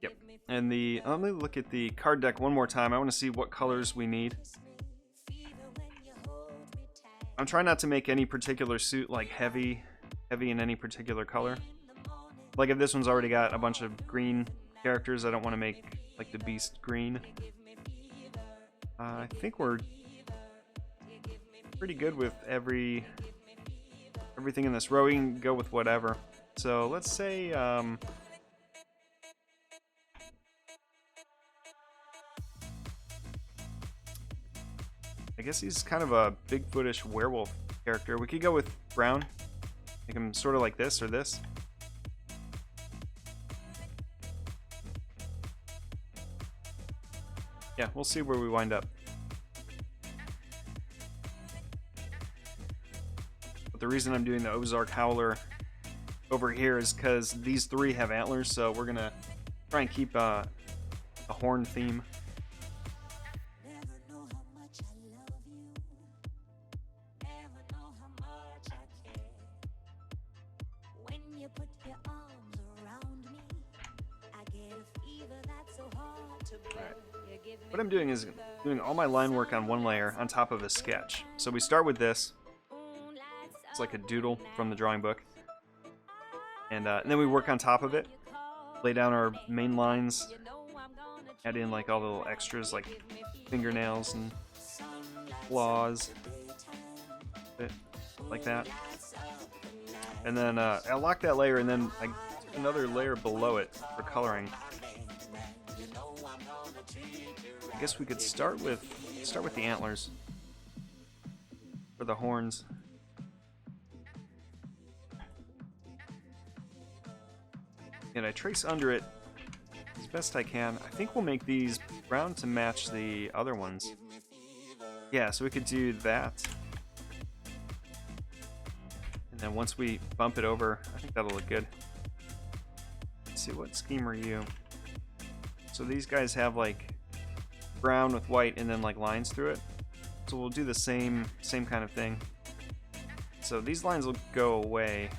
Yep. And the let me look at the card deck one more time. I want to see what colors we need. I'm trying not to make any particular suit like heavy in any particular color. Like if this one's already got a bunch of green characters, I don't want to make like the Beast green. I think we're pretty good with everything in this row. We can go with whatever. So let's say I guess he's kind of a Bigfootish werewolf character. We could go with brown. Make him sort of like this or this. Yeah, we'll see where we wind up. But the reason I'm doing the Ozark Howler over here is because these 3 have antlers, so we're gonna try and keep a horn theme. What I'm doing is doing all my line work on one layer on top of a sketch. So we start with this. It's like a doodle from the drawing book. And then we work on top of it. Lay down our main lines. Add in like all the little extras like fingernails and claws. Like that. And then I lock that layer, and then I do another layer below it for coloring. I guess we could start with the antlers for the horns. And I trace under it as best I can. I think we'll make these brown to match the other ones. Yeah, so we could do that. And then once we bump it over, I think that'll look good. Let's see, what scheme are you? So these guys have like brown with white and then like lines through it. So we'll do the same kind of thing. So these lines will go away.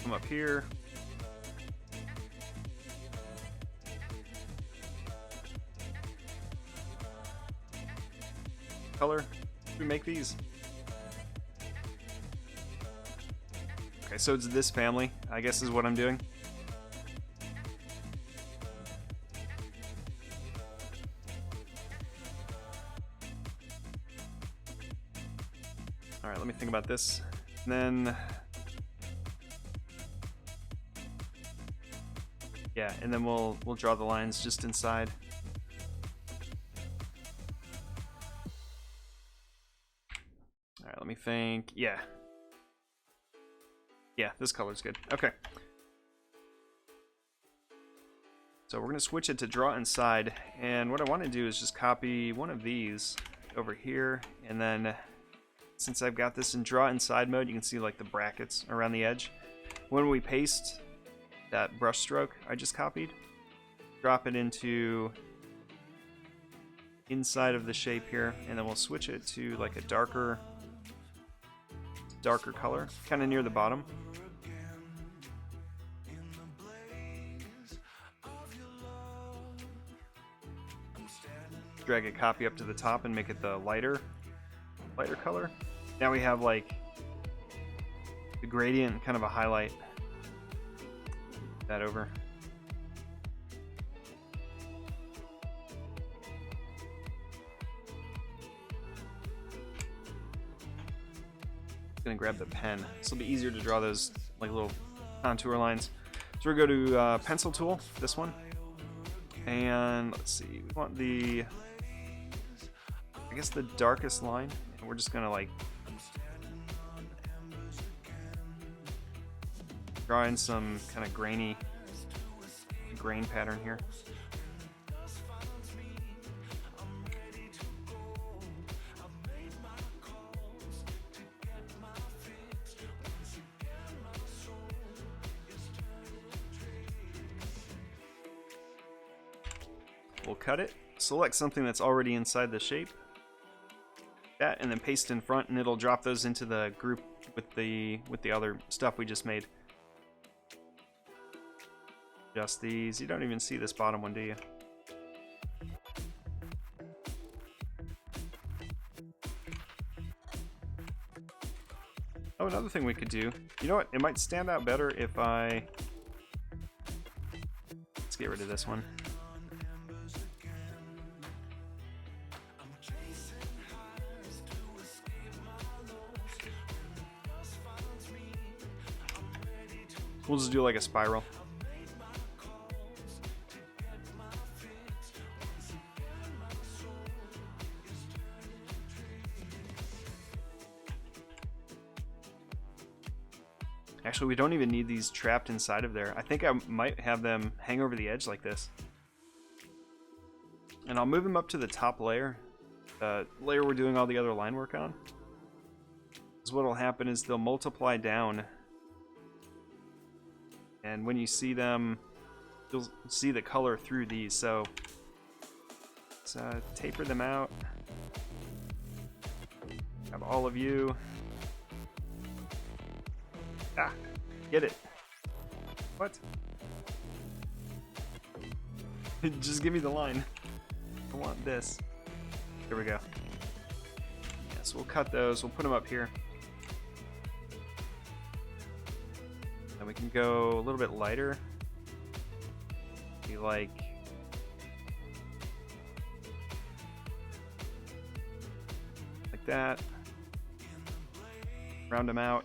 Come up here. Color. We make these. Okay, so it's this family, I guess is what I'm doing. All right, let me think about this. And then yeah, and then we'll draw the lines just inside. All right, let me think. Yeah, this color's good. Okay. So we're gonna switch it to draw inside, and what I want to do is just copy one of these over here, and then since I've got this in draw inside mode, you can see like the brackets around the edge. When we paste that brush stroke I just copied, drop it into inside of the shape here, and then we'll switch it to like a darker color, kind of near the bottom. Drag a copy up to the top and make it the lighter color. Now we have like the gradient and kind of a highlight. That over. Gonna grab the pen. This will be easier to draw those like little contour lines. So we're going to go to pencil tool, this one, and let's see. We want the, I guess the darkest line, and we're just gonna like draw in some kind of grain pattern here. We'll cut it, select something that's already inside the shape, that, and then paste in front, and it'll drop those into the group with the other stuff we just made. Just these. You don't even see this bottom one, do you? Oh, another thing we could do. You know what? It might stand out better if I... Let's get rid of this one. We'll just do like a spiral. Actually, we don't even need these trapped inside of there. I think I might have them hang over the edge like this. And I'll move them up to the top layer. The layer we're doing all the other line work on. Because what will happen is they'll multiply down. And when you see them you'll see the color through these. So let's taper them out. Have all of you. Ah, get it. What? Just give me the line. I want this. There we go. Yeah, so we'll cut those. We'll put them up here. And we can go a little bit lighter. Be like that. Round them out.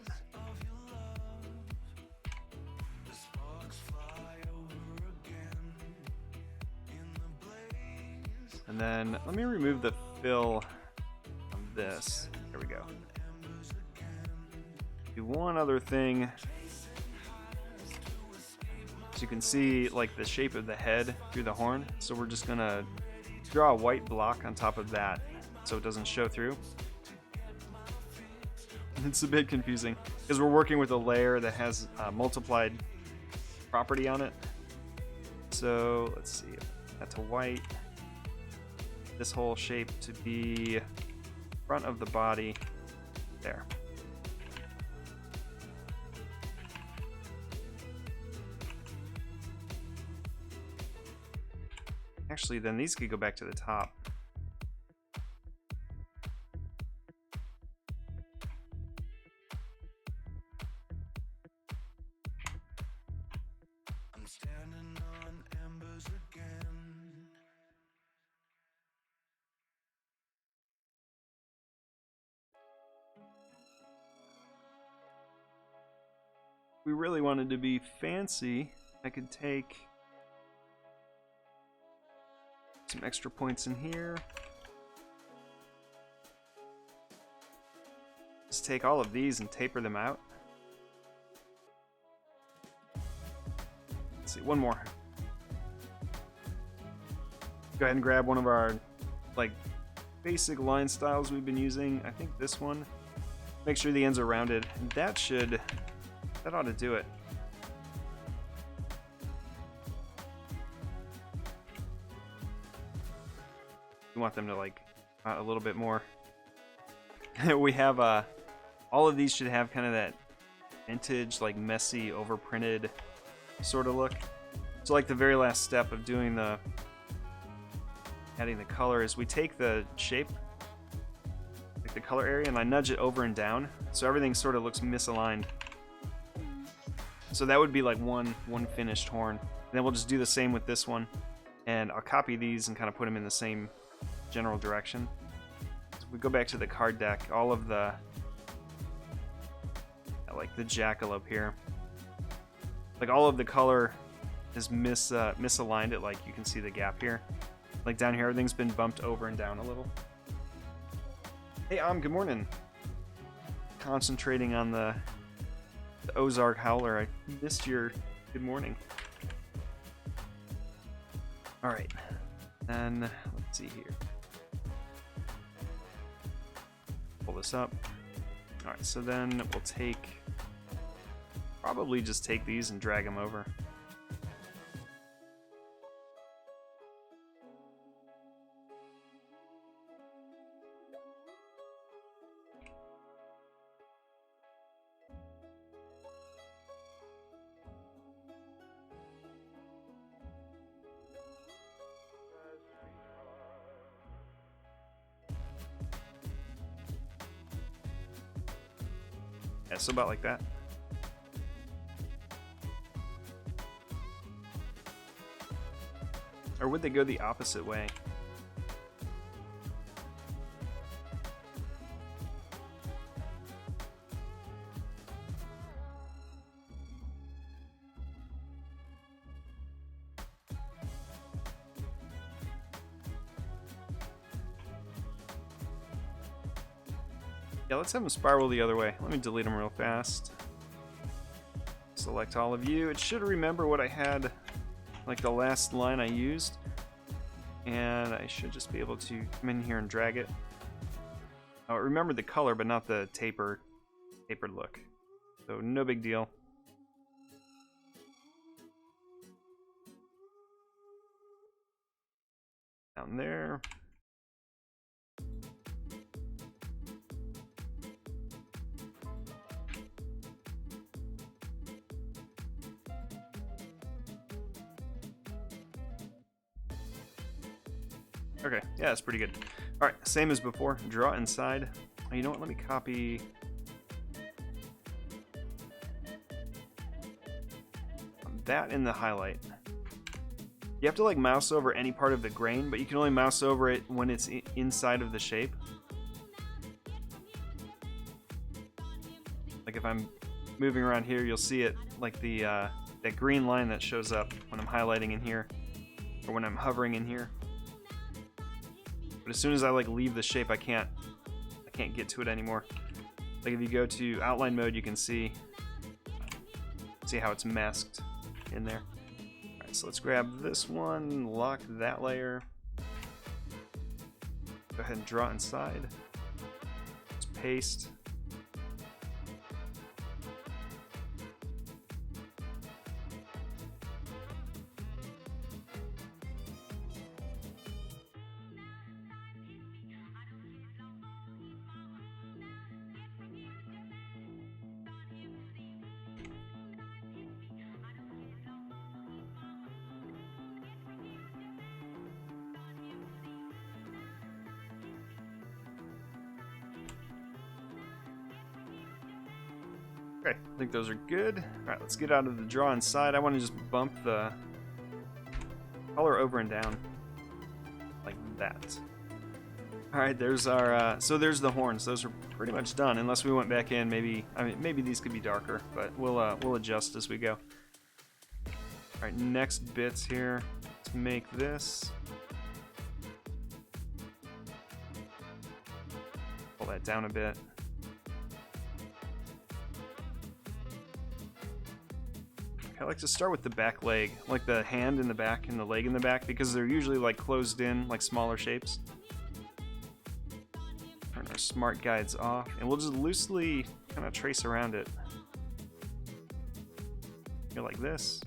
And then let me remove the fill on this. There we go. Do one other thing. So you can see like the shape of the head through the horn. So we're just gonna draw a white block on top of that so it doesn't show through. It's a bit confusing because we're working with a layer that has multiplied property on it. So let's see, that's a white. This whole shape to be front of the body there. Actually, then these could go back to the top. I'm standing on embers again. If we really wanted to be fancy, I could take some extra points in here. Just take all of these and taper them out. Let's see, one more. Go ahead and grab one of our like basic line styles we've been using. I think this one. Make sure the ends are rounded. And that ought to do it. We want them to like a little bit more. We have all of these should have kind of that vintage, like messy, overprinted sort of look. So like the very last step of doing adding the color is we take the shape, like the color area, and I nudge it over and down so everything sort of looks misaligned. So that would be like one finished horn. And then we'll just do the same with this one, and I'll copy these and kind of put them in the same general direction. So we go back to the card deck, all of the like the jackalope here, like all of the color is misaligned it, like you can see the gap here. Like down here everything's been bumped over and down a little. Hey good morning. Concentrating on the Ozark Howler. I missed your good morning. Alright, then let's see here. Pull this up. Alright, so then we'll probably just take these and drag them over. Yeah, so about like that. Or would they go the opposite way? Yeah, let's have them spiral the other way. Let me delete them real fast. Select all of you. It should remember what I had, like the last line I used. And I should just be able to come in here and drag it. Oh, it remembered the color, but not the tapered look. So no big deal. Down there. Okay, yeah, that's pretty good. Alright, same as before. Draw inside. Oh, you know what? Let me copy. That in the highlight. You have to like mouse over any part of the grain, but you can only mouse over it when it's inside of the shape. Like if I'm moving around here, you'll see it like the that green line that shows up when I'm highlighting in here, or when I'm hovering in here. But as soon as I like leave the shape, I can't get to it anymore. Like if you go to outline mode, you can see how it's masked in there. Alright, so let's grab this one, lock that layer. Go ahead and draw inside. Let's paste. Okay, I think those are good. Alright, let's get out of the draw inside. I want to just bump the color over and down. Like that. Alright, there's our, so there's the horns. Those are pretty much done, unless we went back in. Maybe these could be darker, but we'll adjust as we go. Alright, next bits here. Let's make this. Pull that down a bit. I like to start with the back leg, like the hand in the back and the leg in the back, because they're usually like closed in, like smaller shapes. Turn our smart guides off, and we'll just loosely kind of trace around it. Go like this.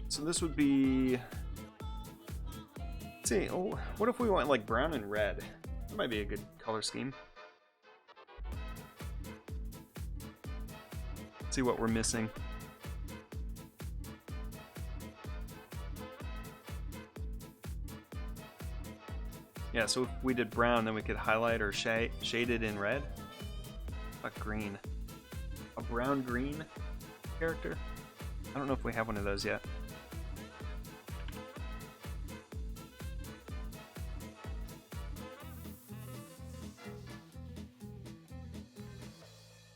So this would be... Let's see, oh, what if we went like brown and red? That might be a good color scheme. Let's see what we're missing. Yeah, so if we did brown, then we could highlight or shade it in red. What green? A brown green character? I don't know if we have one of those yet.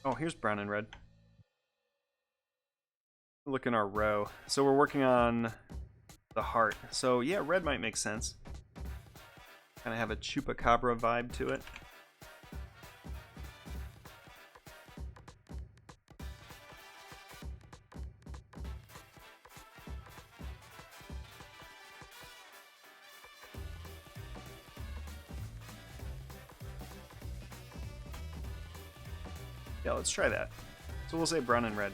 Oh, here's brown and red. Look in our row. So we're working on the heart. So yeah, red might make sense. Kind of have a chupacabra vibe to it. Yeah, let's try that. So we'll say brown and red.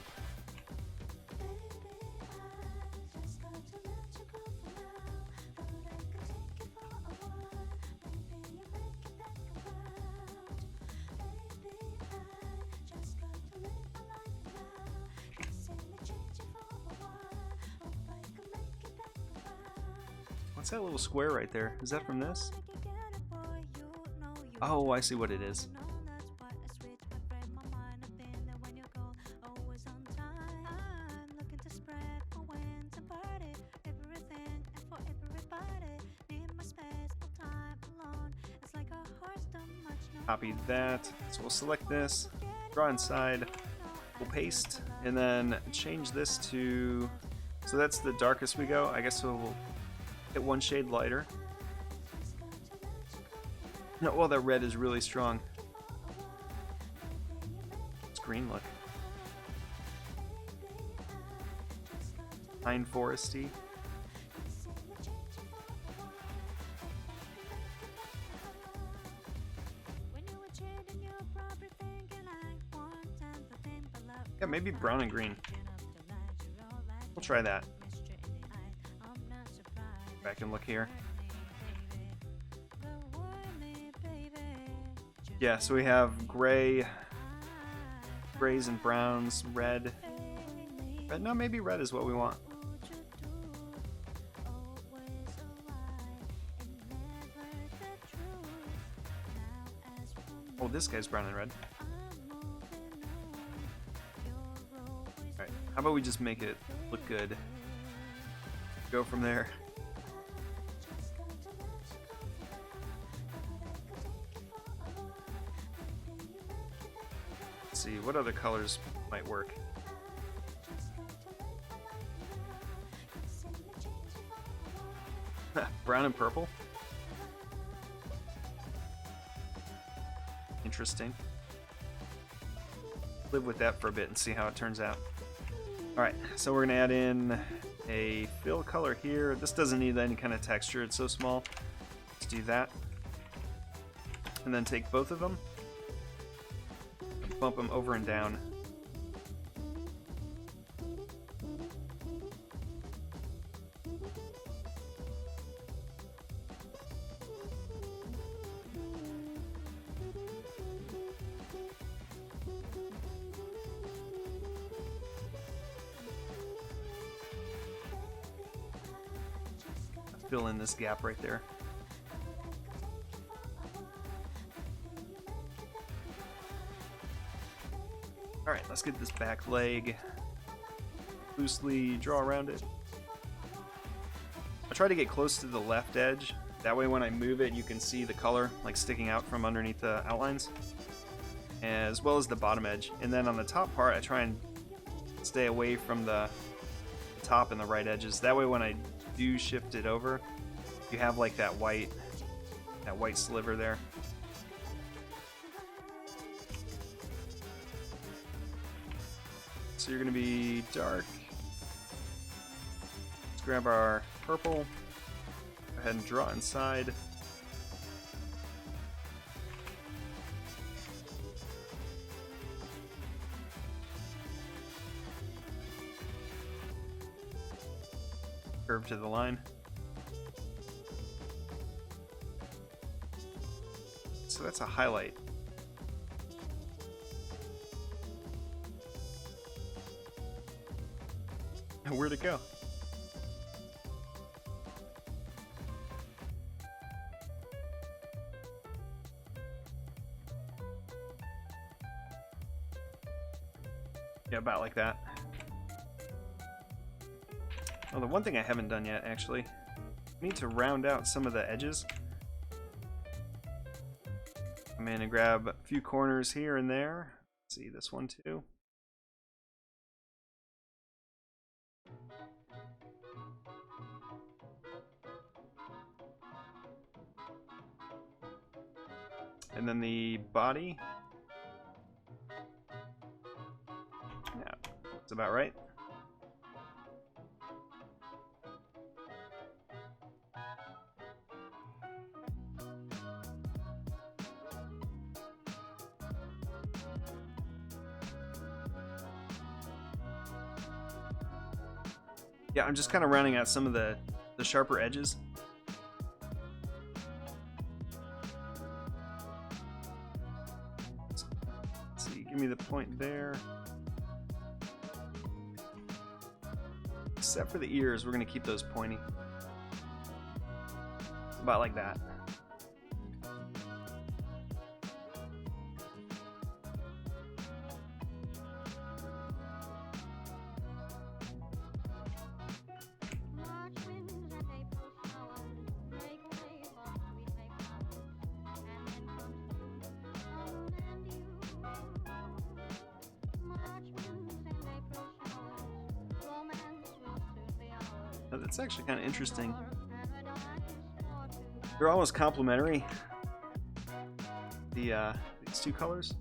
What's that little square right there? Is that from this? Oh, I see what it is. Copy that. So we'll select this, draw inside, we'll paste, and then change this to... So that's the darkest we go. I guess we'll get one shade lighter. No, well, that red is really strong. What's green look? Pine foresty. maybe brown and green. We'll try that. Back and look here. Yeah, so we have grays and browns, red. No, maybe red is what we want. Oh, this guy's brown and red. Alright, how about we just make it look good? Go from there. Let's see, what other colors might work? Brown and purple? Interesting. Live with that for a bit and see how it turns out. Alright, so we're going to add in a fill color here. This doesn't need any kind of texture, it's so small. Let's do that. And then take both of them and bump them over and down. Fill in this gap right there. Alright, let's get this back leg. Loosely draw around it. I try to get close to the left edge. That way when I move it, you can see the color like sticking out from underneath the outlines. As well as the bottom edge. And then on the top part, I try and stay away from the top and the right edges. That way when I do shift it over, you have like that white sliver there. So you're going to be dark. Let's grab our purple. Go ahead and draw inside. Curve to the line. So that's a highlight. Where'd it go? Yeah, about like that. Oh, the one thing I haven't done yet, actually, I need to round out some of the edges. I'm going to grab a few corners here and there. Let's see, this one too. And then the body. Yeah, that's about right. Yeah, I'm just kind of rounding out some of the sharper edges. Let's see, give me the point there. Except for the ears, we're going to keep those pointy. About like that. That's actually kind of interesting. They're almost complementary, these two colors.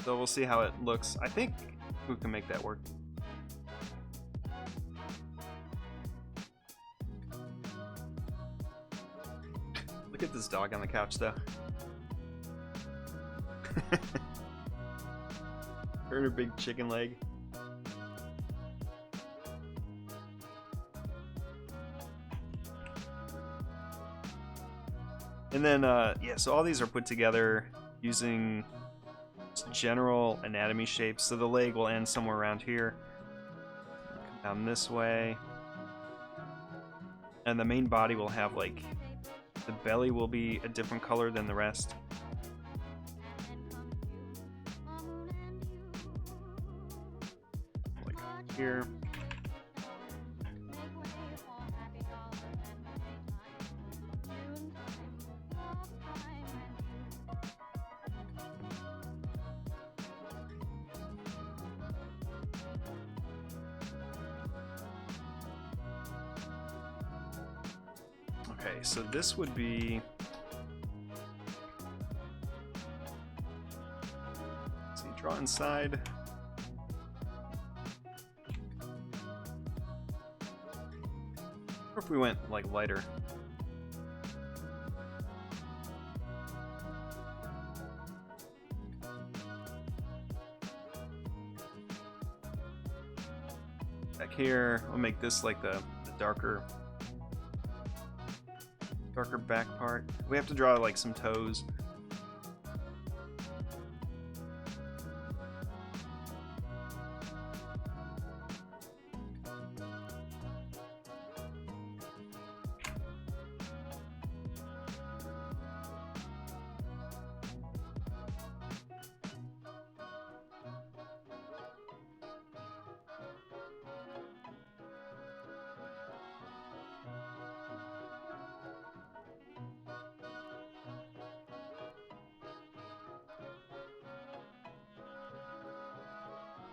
So we'll see how it looks. I think we can make that work. Look at this dog on the couch, though. Her big chicken leg. And then, yeah, so all these are put together using just general anatomy shapes. So the leg will end somewhere around here. Come down this way. And the main body will have, like, the belly will be a different color than the rest. Like here. Okay, so this would be... Let's see, draw inside. Or if we went, like, lighter. Back here, we'll make this like the darker back part. We have to draw like some toes.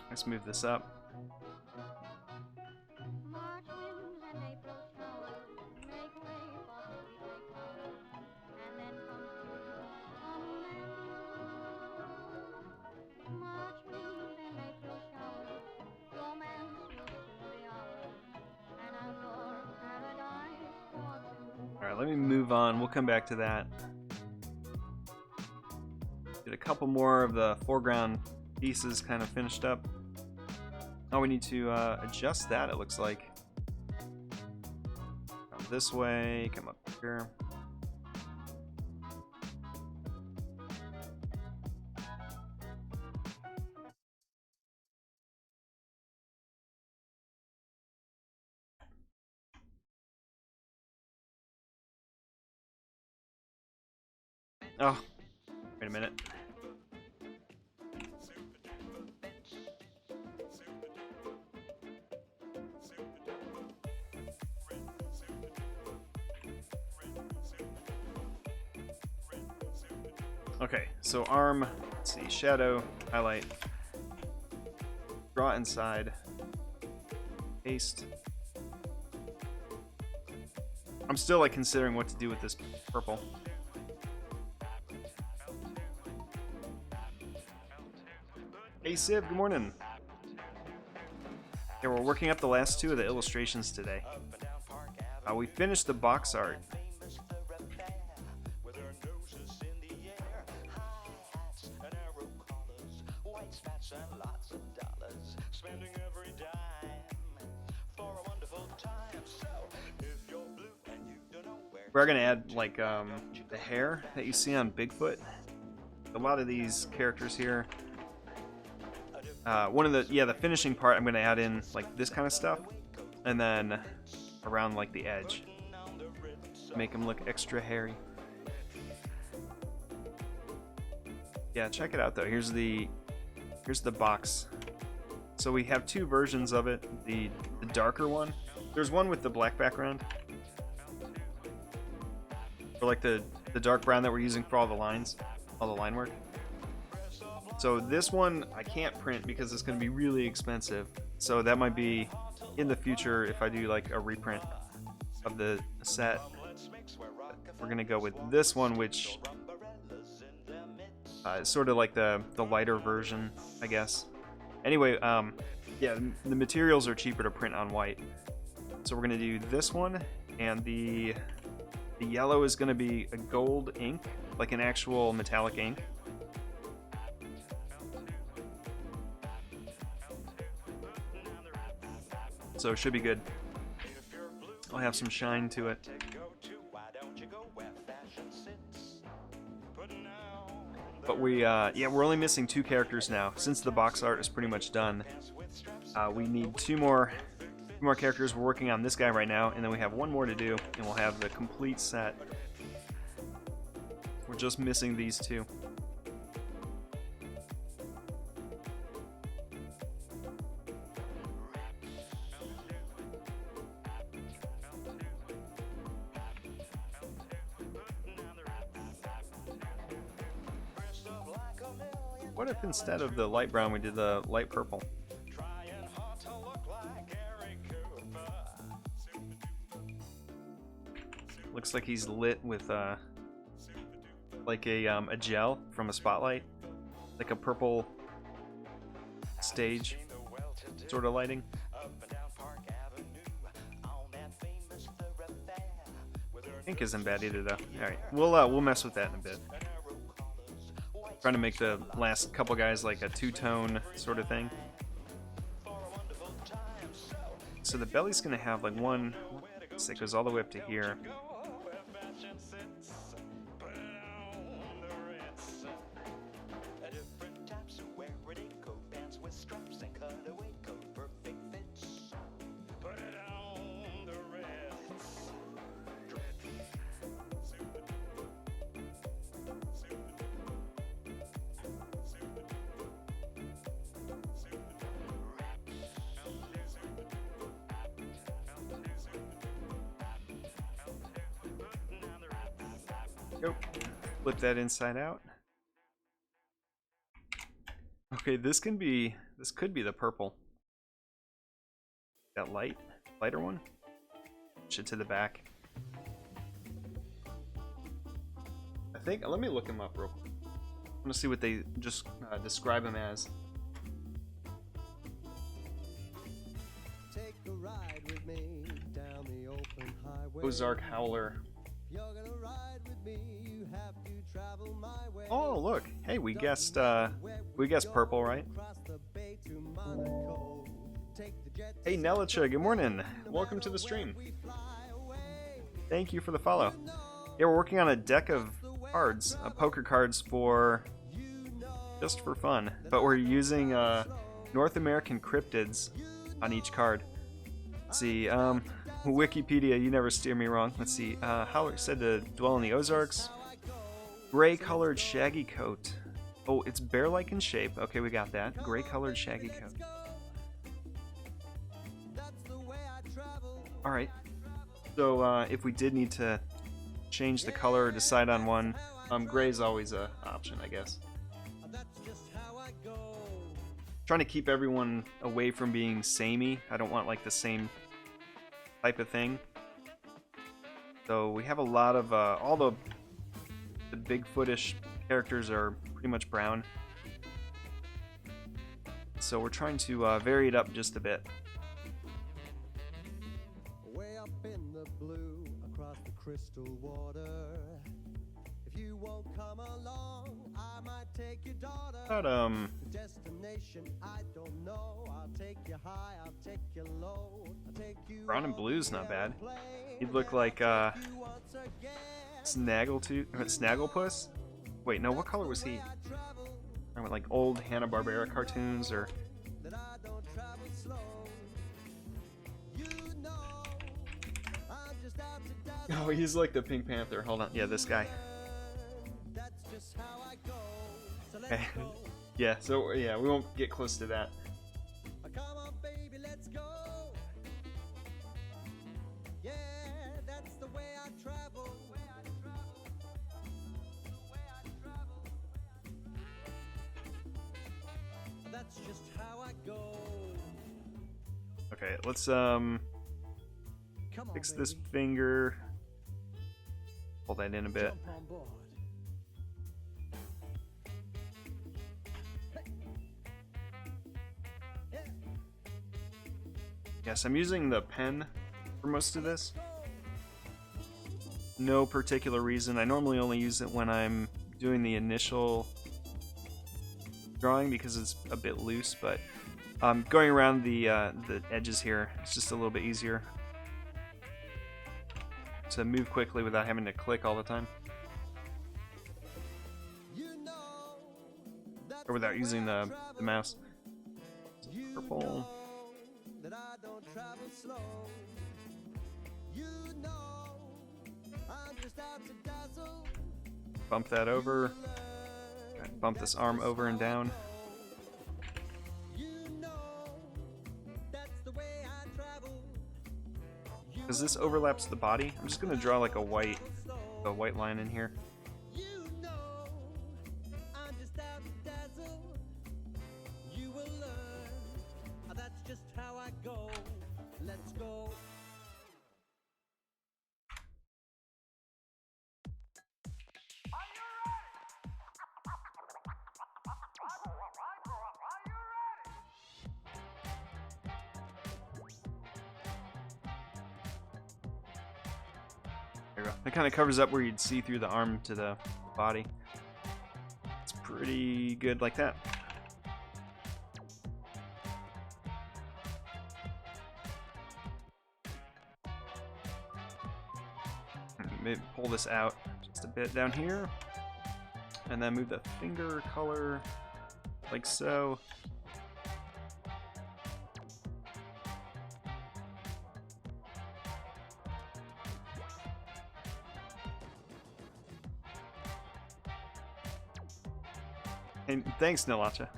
Let's move this up. Alright, let me move on. We'll come back to that. Get a couple more of the foreground pieces kind of finished up. Oh, we need to adjust that, it looks like. Come this way, come up here. Oh, wait a minute. Okay, so arm, let's see, shadow, highlight, draw inside, paste. I'm still like considering what to do with this purple. Hey Civ, good morning. Yeah, we're working up the last two of the illustrations today. We finished the box art. We're gonna add like the hair that you see on Bigfoot. A lot of these characters here. One of the finishing part, I'm gonna add in like this kind of stuff, and then around like the edge, make them look extra hairy. Yeah, check it out though. Here's the box. So we have two versions of it. The darker one. There's one with the black background. For like the dark brown that we're using for all the lines, all the line work. So this one I can't print because it's going to be really expensive. So that might be in the future if I do like a reprint of the set. We're going to go with this one, which is sort of like the lighter version, I guess. Anyway, yeah, the materials are cheaper to print on white. So we're going to do this one, and the yellow is going to be a gold ink, like an actual metallic ink. So it should be good. I'll have some shine to it. But yeah, we're only missing 2 characters now. Since the box art is pretty much done, we need 2 more characters. We're working on this guy right now, and then we have 1 more to do, and we'll have the complete set. We're just missing these 2. What if instead of the light brown we did the light purple? Looks like he's lit with like a gel from a spotlight, like a purple stage sort of lighting. Pink isn't bad either though. All right, we'll mess with that in a bit. Trying to make the last couple guys like a 2-tone sort of thing. So the belly's gonna have like one that goes all the way up to here. Go. Flip that inside out. Okay, this could be the purple. That lighter one. Push it to the back. I think. Let me look him up real quick. I want to see what they just describe him as. Take a ride with me down the open highway. Ozark Howler. You're gonna ride with me, you have to travel my way. Oh, look. Hey, we guessed purple, right? Across the bay to Monaco. Take the jet to Hey, Nelicha, good morning. Welcome to the stream. we fly away. Thank you for the follow. Yeah, we're working on a deck of cards, poker cards for just for fun, but we're using North American cryptids on each card. Let's see, Wikipedia, you never steer me wrong. Let's see, Howler said to dwell in the Ozarks. Gray-colored shaggy coat. Oh, it's bear-like in shape. Okay, we got that. Gray-colored shaggy coat. Alright. So, if we did need to change the color or decide on one, gray's always an option, I guess. Trying to keep everyone away from being samey. I don't want like the same type of thing. So we have a lot of all the Bigfootish characters are pretty much brown. So we're trying to vary it up just a bit. Way up in the blue, across the crystal water. If you won't come along, I might take your daughter. Destination, I don't know. I'll take you high, I'll take you low. I'll take you Brown and blue's not bad. He'd look like Snagglepuss. Wait, no, what color was he? I mean, like old Hanna-Barbera cartoons or. that I don't travel slow. You know, I'm just out to die. Oh, he's like the Pink Panther. Hold on, yeah, this guy. That's just how I go. So let's Okay. go. Yeah, so yeah, we won't get close to that. Come on, baby, let's go. Yeah, that's the way I travel. That's just how I go. Okay, let's Come on, fix this baby, finger. Pull that in a bit. jump on board. Hey. Yes, I'm using the pen for most of this. No particular reason. I normally only use it when I'm doing the initial drawing because it's a bit loose, but going around the edges here, it's just a little bit easier to move quickly without having to click all the time. You know or without using the mouse. Purple. That I don't travel slow. You know I'm just out to dazzle. Bump that over. Bump this arm over and down. You know that's the way I travel. Because this overlaps the body, I'm just gonna draw like a white line in here. You know I'm just out to dazzle. You will learn. That's just how I go. Let's go. There we go. That kind of covers up where you'd see through the arm to the body. It's pretty good like that. Maybe pull this out just a bit down here, and then move the finger color like so. And thanks, Nilacha.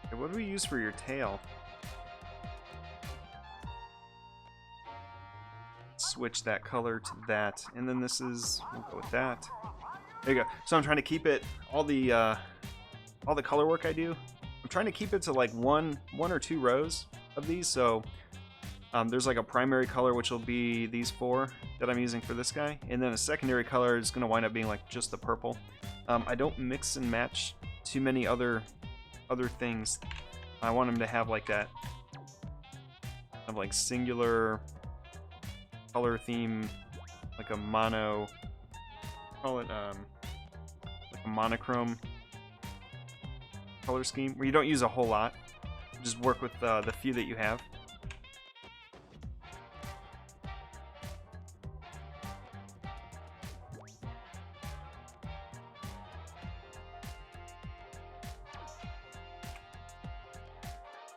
Okay, what do we use for your tail? Switch that color to that, and then this is, we'll go with that. There you go. So I'm trying to keep it, all the color work I do, I'm trying to keep it to like one or two rows of these. So there's like a primary color, which will be these four that I'm using for this guy, and then a secondary color is going to wind up being like just the purple. I don't mix and match too many other things. I want them to have like that, kind of like singular color theme, like a mono, call it like a monochrome color scheme, where you don't use a whole lot, just work with the few that you have.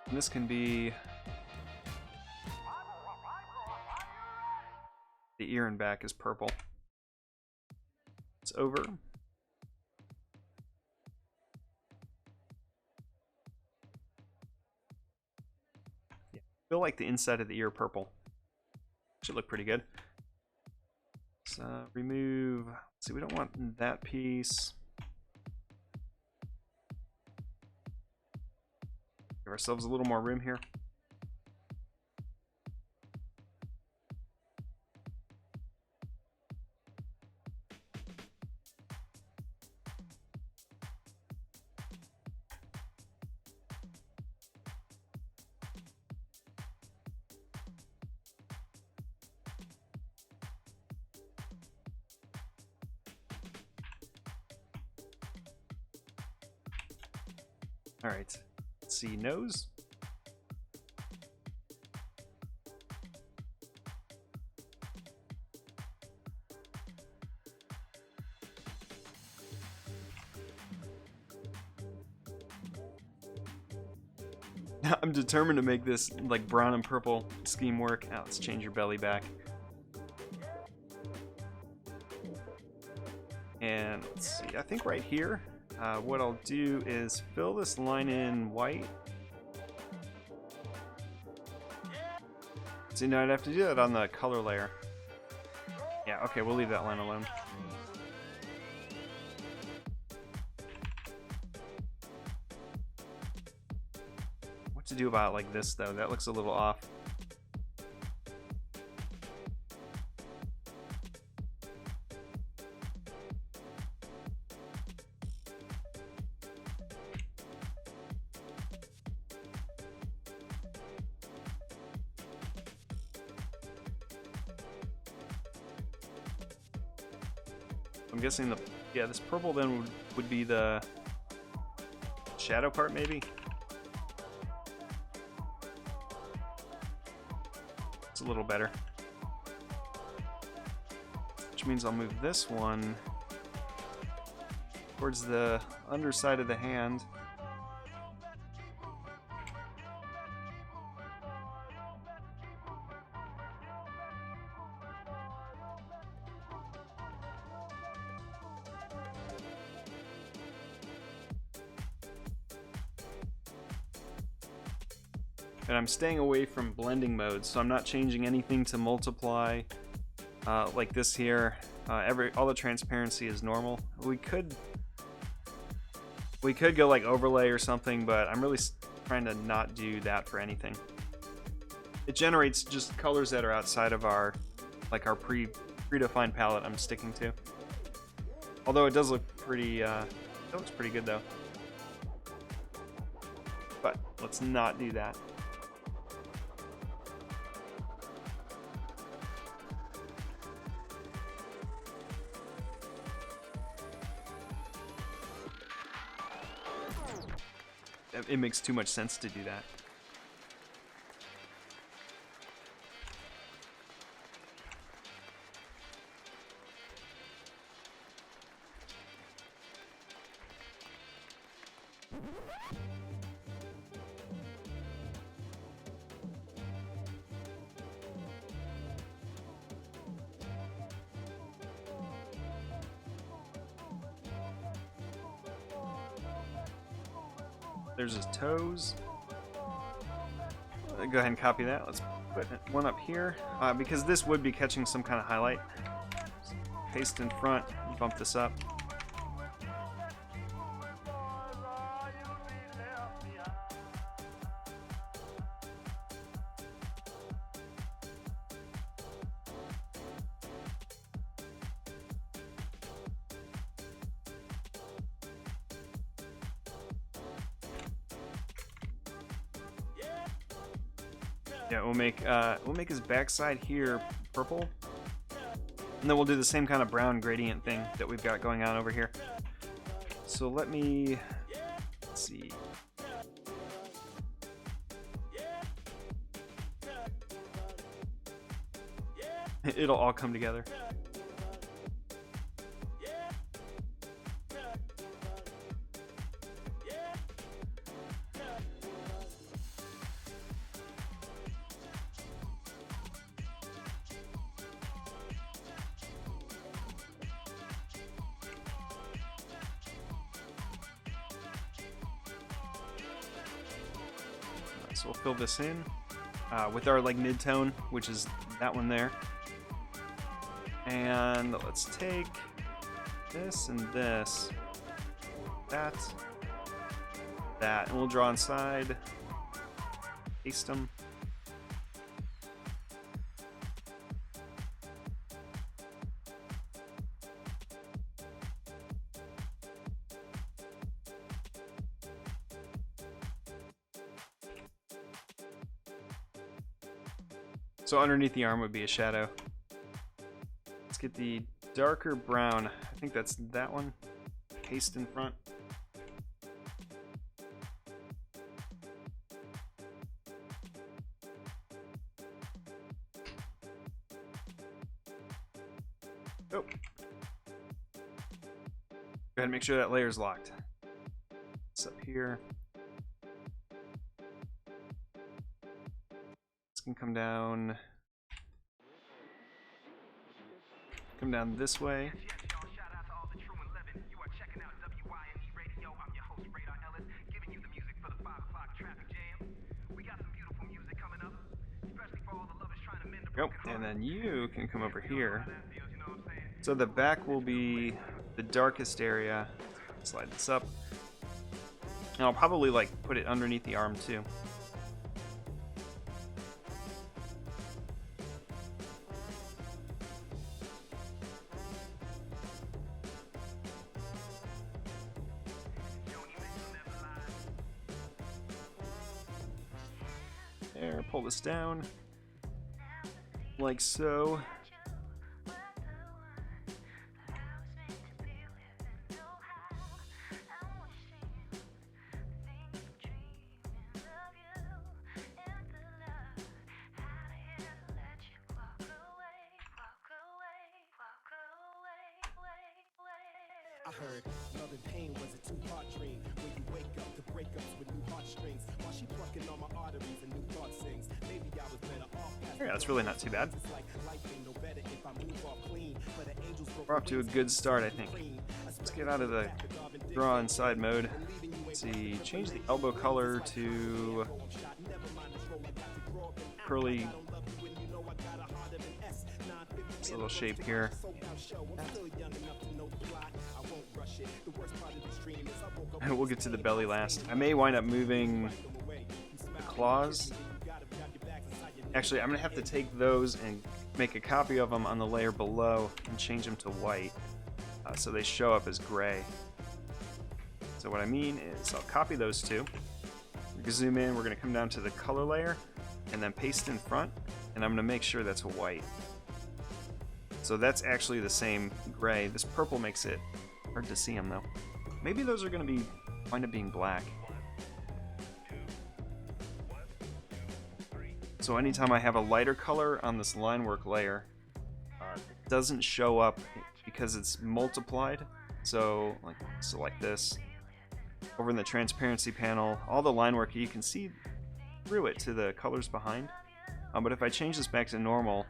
And this can be the ear and back is purple. It's over. Yeah, I feel like the inside of the ear purple. Should look pretty good. So remove, let's see, we don't want that piece. Give ourselves a little more room here. All right, let's see, nose. I'm determined to make this like brown and purple scheme work. Now let's change your belly back. And let's see, I think right here, what I'll do is fill this line in white. So now I'd have to do that on the color layer. Yeah, okay, we'll leave that line alone. What to do about like this though? That looks a little off. I'm guessing this purple then would be the shadow part maybe. It's a little better. means I'll move this one towards the underside of the hand. And I'm staying away from blending mode, so I'm not changing anything to multiply like this here. All the transparency is normal. We could go like overlay or something, but I'm really trying to not do that for anything. It generates just colors that are outside of our predefined palette I'm sticking to. Although it does look pretty, it looks pretty good though. But let's not do that. It makes too much sense to do that. There's his toes. Go ahead and copy that. Let's put one up here. Because this would be catching some kind of highlight. Paste in front, bump this up. Yeah, we'll make his backside here purple, and then we'll do the same kind of brown gradient thing that we've got going on over here. So let's see. It'll all come together. So we'll fill this in with our like mid-tone, which is that one there. And let's take this and this, that, and we'll draw inside, paste them. So underneath the arm would be a shadow. Let's get the darker brown. I think that's that one. Paste in front. Oh. Go ahead and make sure that layer's locked. It's up here. Can come down this way. Yep, and then you can come over here. So the back will be the darkest area. Slide this up. And I'll probably like put it underneath the arm too. There, pull this down, like so. I heard love and pain was a two-part dream. When you wake up to breakups with new heartstrings. While she plucking on my arteries and new thought sings. Maybe I was better off. Yeah, that's really not too bad. It's like life ain't no better if I move off clean. But the angels broke We're off to a good start, I think. Let's get out of the draw inside mode. Let's see, change the elbow color to curly. This little shape here. We'll get to the belly last. I may wind up moving the claws. Actually, I'm gonna have to take those and make a copy of them on the layer below and change them to white, so they show up as gray. So what I mean is I'll copy those two. We're gonna zoom in, we're gonna come down to the color layer and then paste in front, and I'm gonna make sure that's white. So that's actually the same gray. This purple makes it hard to see them though. Maybe those are gonna wind up being black. So anytime I have a lighter color on this line work layer, it doesn't show up because it's multiplied. So like this. Over in the transparency panel, all the line work, you can see through it to the colors behind. But if I change this back to normal,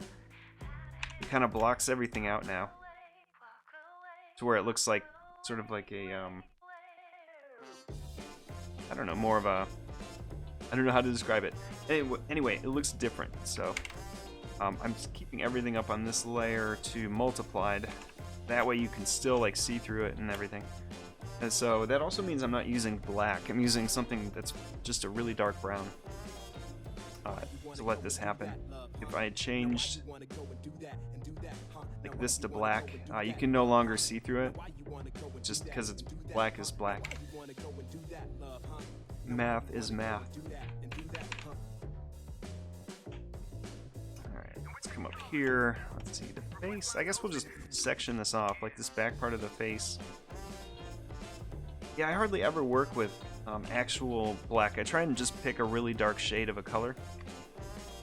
it kind of blocks everything out now. To where it looks like, sort of like a, I don't know, more of a, I don't know how to describe it. Anyway, it looks different, so I'm just keeping everything up on this layer to multiplied. That way you can still like see through it and everything. And so that also means I'm not using black. I'm using something that's just a really dark brown to let this happen. If I had changed like this to black, you can no longer see through it, just because it's black is black. Math is math. Alright, let's come up here. Let's see the face. I guess we'll just section this off, like this back part of the face. Yeah, I hardly ever work with actual black. I try and just pick a really dark shade of a color,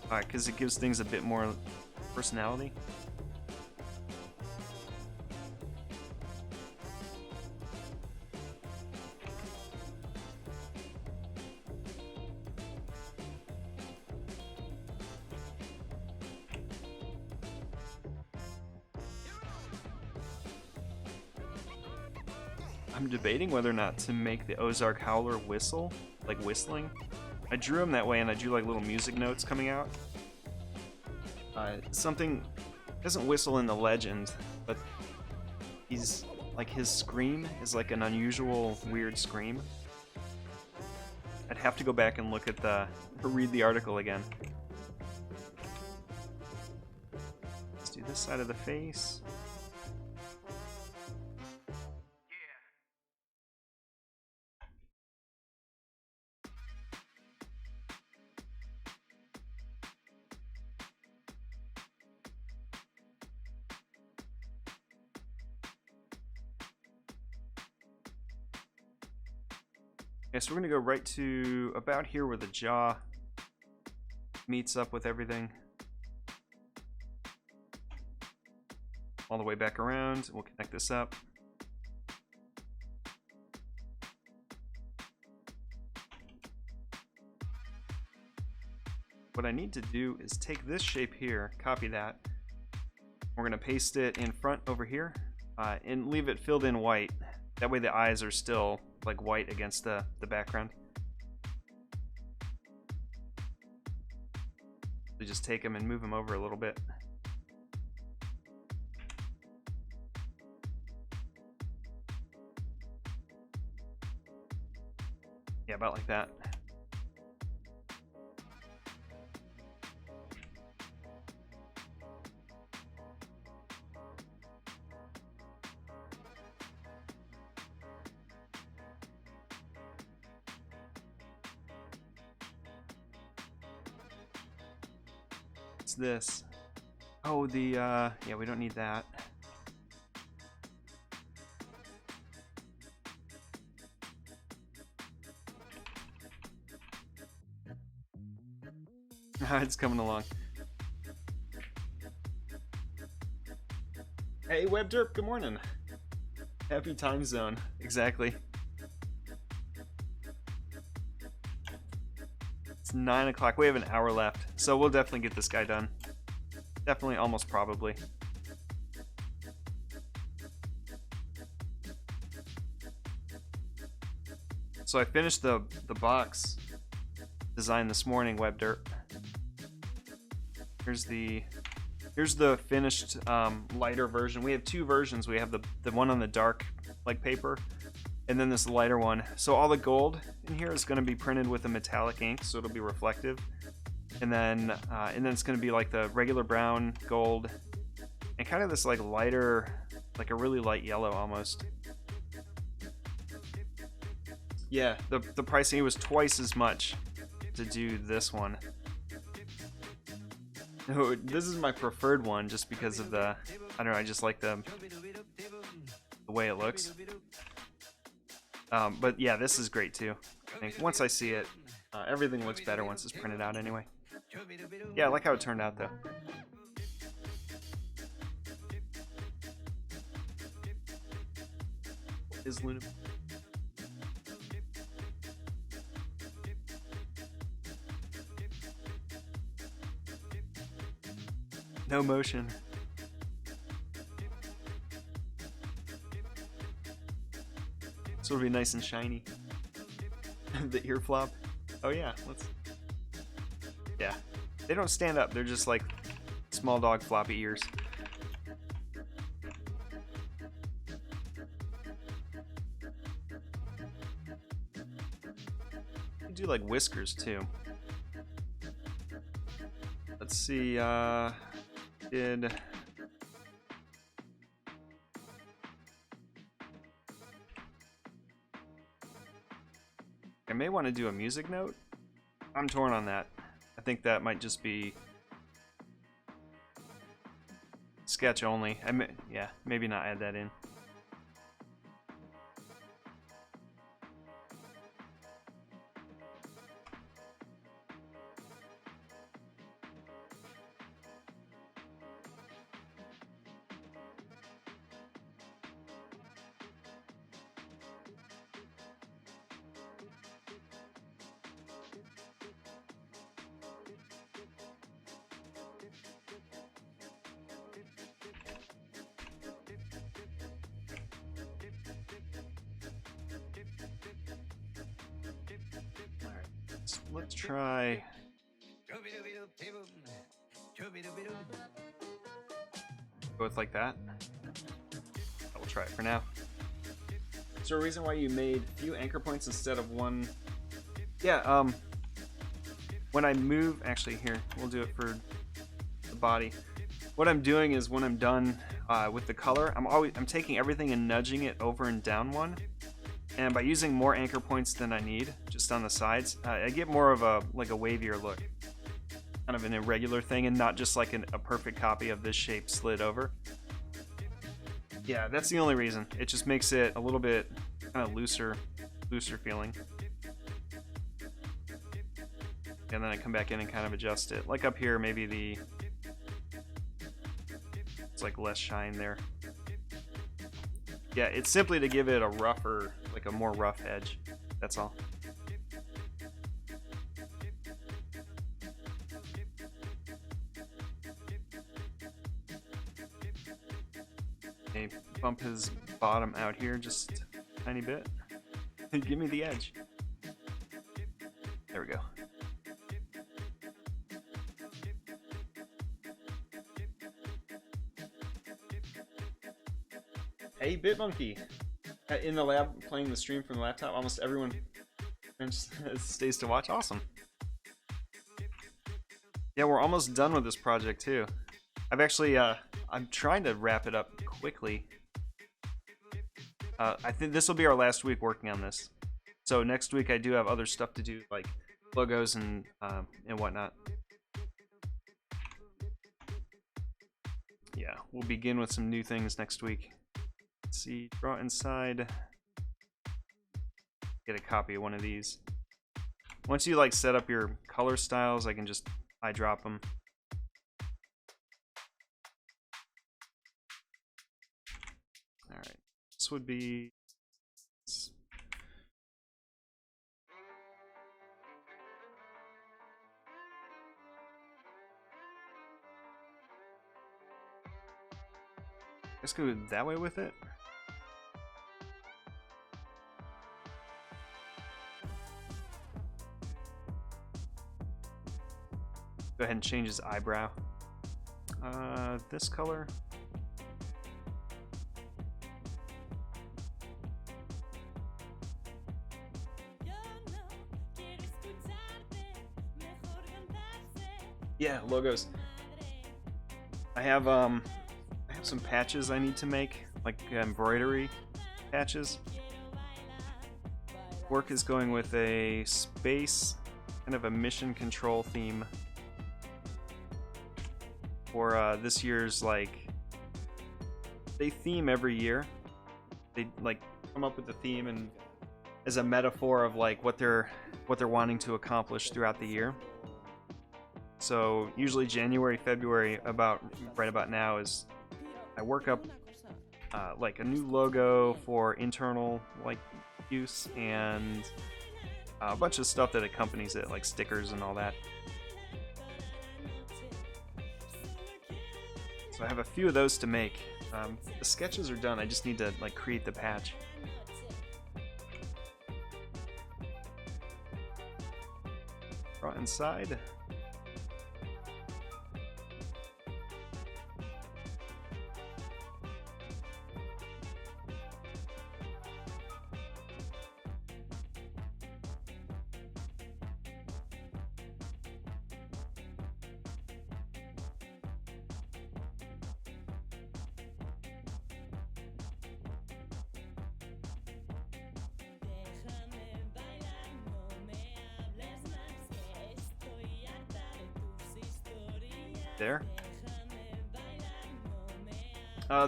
because it gives things a bit more personality. I'm debating whether or not to make the Ozark Howler whistle, like whistling. I drew him that way, and I drew like little music notes coming out. Something doesn't whistle in the legend, but he's like his scream is like an unusual, weird scream. I'd have to go back and look at read the article again. Let's do this side of the face. Okay, so we're gonna go right to about here where the jaw meets up with everything. All the way back around, we'll connect this up. What I need to do is take this shape here, copy that. We're gonna paste it in front over here, and leave it filled in white. That way the eyes are still like white against the background. We just take them and move them over a little bit. Yeah, about like that. This. Oh, yeah, we don't need that. It's coming along. Hey, WebDerp, good morning. Happy time zone. Exactly. It's 9 o'clock. We have an hour left, so we'll definitely get this guy done. Definitely, almost probably. So I finished the box design this morning, WebDirt. Here's the finished lighter version. We have two versions. We have the one on the dark like paper, and then this lighter one. So all the gold in here is going to be printed with a metallic ink, so it'll be reflective. And then it's going to be like the regular brown, gold, and kind of this like lighter, like a really light yellow almost. Yeah, the pricing, it was twice as much to do this one. No, this is my preferred one just because of the, I don't know, I just like the way it looks. But yeah, this is great too. I think once I see it, everything looks better once it's printed out anyway. Yeah, I like how it turned out though. Is Luna? No motion. So it'll be nice and shiny. The ear flop. Oh yeah, yeah. They don't stand up, they're just like small dog floppy ears. You do like whiskers too. Let's see, I may want to do a music note. I'm torn on that. I think that might just be sketch only. Yeah, maybe not add that in. Let's try. Go with like that. I will try it for now. Is there a reason why you made a few anchor points instead of one? Yeah, when I move, actually here, we'll do it for the body. What I'm doing is when I'm done with the color, I'm taking everything and nudging it over and down one. And by using more anchor points than I need, just on the sides, I get more of a wavier look. Kind of an irregular thing and not just like a perfect copy of this shape slid over. Yeah, that's the only reason. It just makes it a little bit kind of looser feeling. And then I come back in and kind of adjust it. Like up here, maybe it's like less shine there. Yeah, it's simply to give it a rougher, like a more rough edge. That's all. Okay, bump his bottom out here just a tiny bit. Give me the edge. There we go. Hey, BitMonkey! In the lab, playing the stream from the laptop, almost everyone stays to watch. Awesome. Yeah, we're almost done with this project too. I've actually, I'm trying to wrap it up quickly. I think this will be our last week working on this. So next week I do have other stuff to do, like logos and whatnot. Yeah, we'll begin with some new things next week. Let's see, draw inside. Get a copy of one of these. Once you like set up your color styles, I can just eyedrop them. All right. This would be... Let's go that way with it. Go ahead and change his eyebrow. This color. Yeah, logos. I have some patches I need to make, like embroidery patches. Work is going with a space, kind of a mission control theme for this year's, like, they theme every year. They like come up with the theme and as a metaphor of like what they're wanting to accomplish throughout the year. So usually January, February, right about now is I work up like a new logo for internal like use and a bunch of stuff that accompanies it, like stickers and all that. So I have a few of those to make. The sketches are done. I just need to like create the patch. Draw inside. There.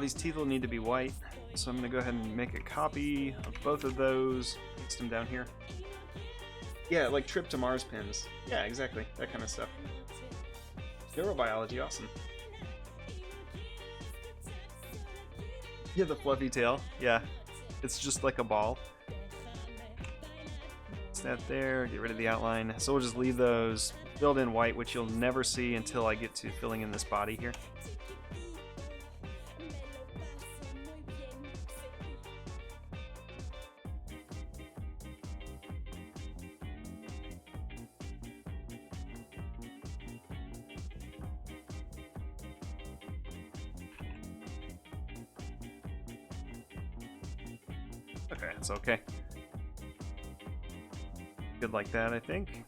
These teeth will need to be white, so I'm gonna go ahead and make a copy of both of those, paste them down here. Yeah, like trip to Mars pins. Yeah, exactly, that kind of stuff. Neurobiology, awesome. Yeah, the fluffy tail. Yeah, it's just like a ball. It's that there, get rid of the outline. So we'll just leave those filled in white, which you'll never see until I get to filling in this body here. Okay, that's okay. Good like that, I think.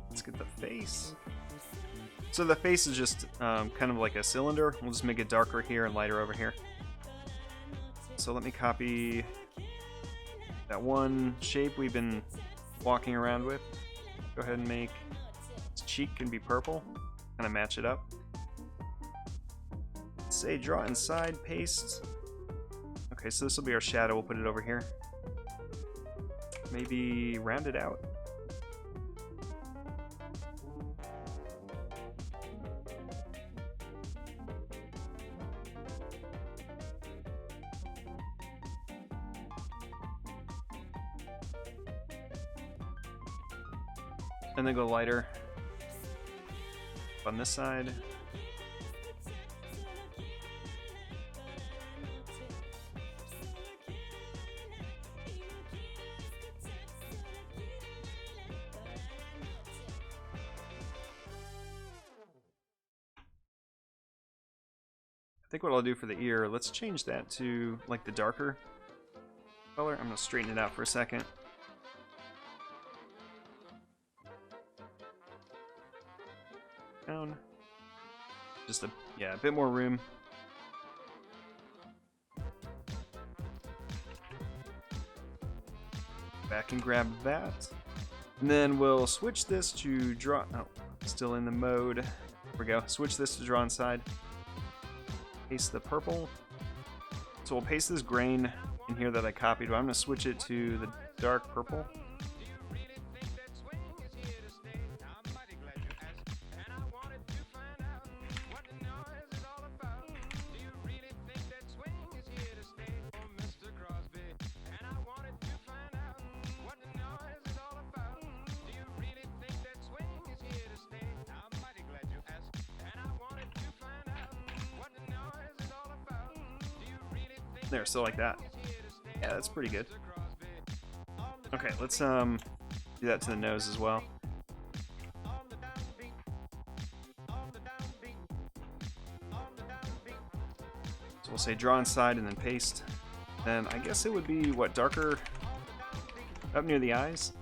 Let's get the face. So the face is just kind of like a cylinder. We'll just make it darker here and lighter over here. So let me copy that one shape we've been walking around with. Go ahead and make its cheek can be purple. Kind of match it up. Say draw inside, paste. Okay, so this will be our shadow. We'll put it over here. Maybe round it out. And then go lighter on this side. I think what I'll do for the ear, let's change that to like the darker color. I'm gonna straighten it out for a second. Down. Just a bit more room. Back and grab that. And then we'll switch this to draw. Oh, still in the mode. There we go. Switch this to draw inside. Paste the purple. So we'll paste this grain in here that I copied, but I'm going to switch it to the dark purple. There, so like that. Yeah, that's pretty good. Okay, let's do that to the nose as well. So we'll say draw inside and then paste. Then I guess it would be, what, darker up near the eyes?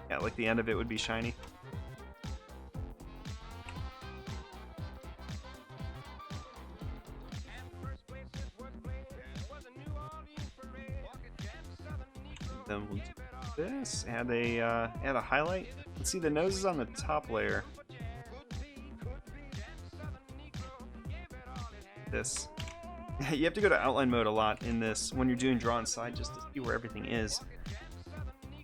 Yeah, like the end of it would be shiny. Then we'll do this, add a highlight. Let's see, the nose is on the top layer. This. You have to go to outline mode a lot in this when you're doing draw inside just to see where everything is.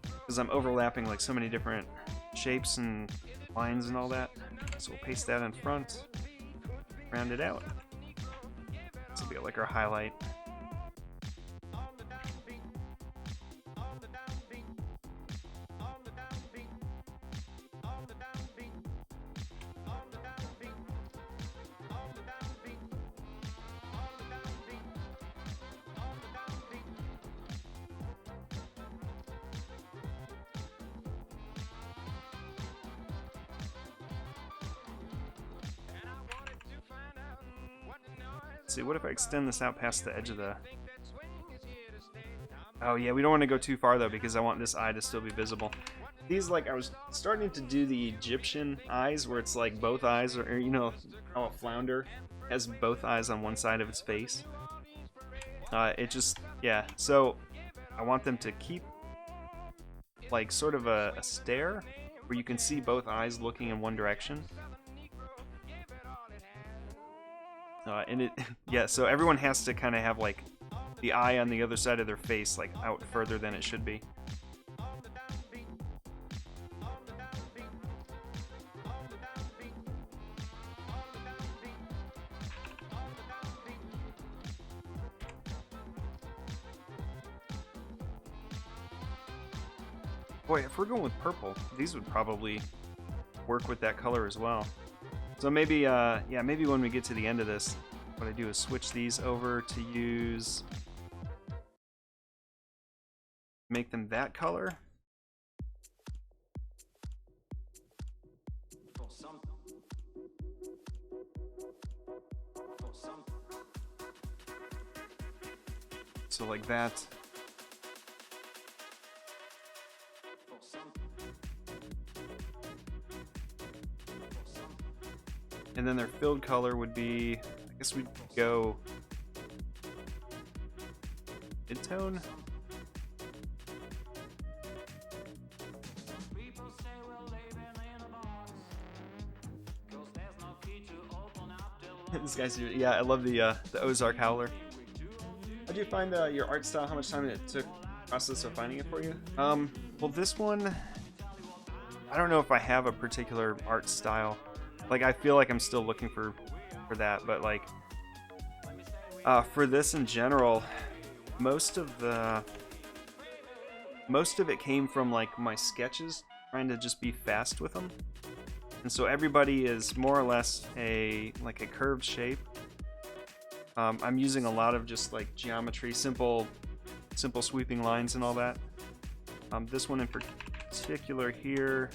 Because I'm overlapping like so many different shapes and lines and all that. So we'll paste that in front, round it out. This will be like our highlight. Let's see, what if I extend this out past the edge of the... Oh yeah, we don't want to go too far though because I want this eye to still be visible. These, like, I was starting to do the Egyptian eyes where it's like both eyes are, you know, how a flounder has both eyes on one side of its face. It just, yeah, so I want them to keep like sort of a stare where you can see both eyes looking in one direction. And it, yeah, so everyone has to kind of have like the eye on the other side of their face, like out further than it should be. Boy, if we're going with purple, these would probably work with that color as well. So maybe, yeah, maybe when we get to the end of this, what I do is switch these over to use, make them that color. So like that. And then their filled color would be, I guess we'd go mid-tone. This guy's, yeah, I love the Ozark Howler. How do you find your art style? How much time it took process of finding it for you? Well, this one, I don't know if I have a particular art style. Like, I feel like I'm still looking for that, but like, for this in general, most of it came from like my sketches, trying to just be fast with them. And so everybody is more or less like a curved shape. I'm using a lot of just like geometry, simple sweeping lines and all that. This one in particular here,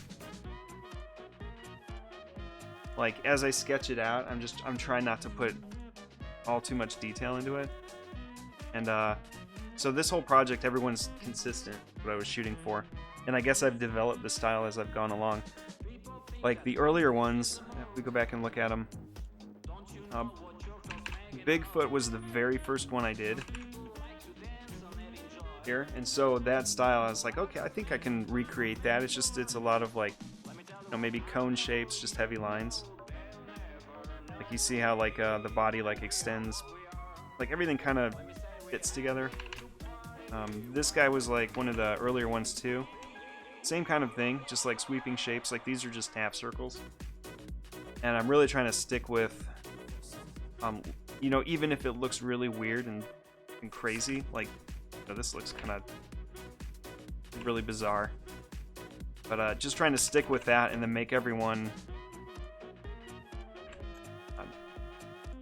like as I sketch it out, I'm trying not to put all too much detail into it. And so this whole project, everyone's consistent, what I was shooting for. And I guess I've developed the style as I've gone along. Like the earlier ones, if we go back and look at them, Bigfoot was the very first one I did here. And so that style, I was like, okay, I think I can recreate that. It's a lot of like, maybe cone shapes, just heavy lines. Like you see how like the body like extends, like everything kind of fits together. This guy was like one of the earlier ones too. Same kind of thing, just like sweeping shapes. Like these are just half circles. And I'm really trying to stick with, even if it looks really weird and crazy, like this looks kind of really bizarre. But just trying to stick with that and then make everyone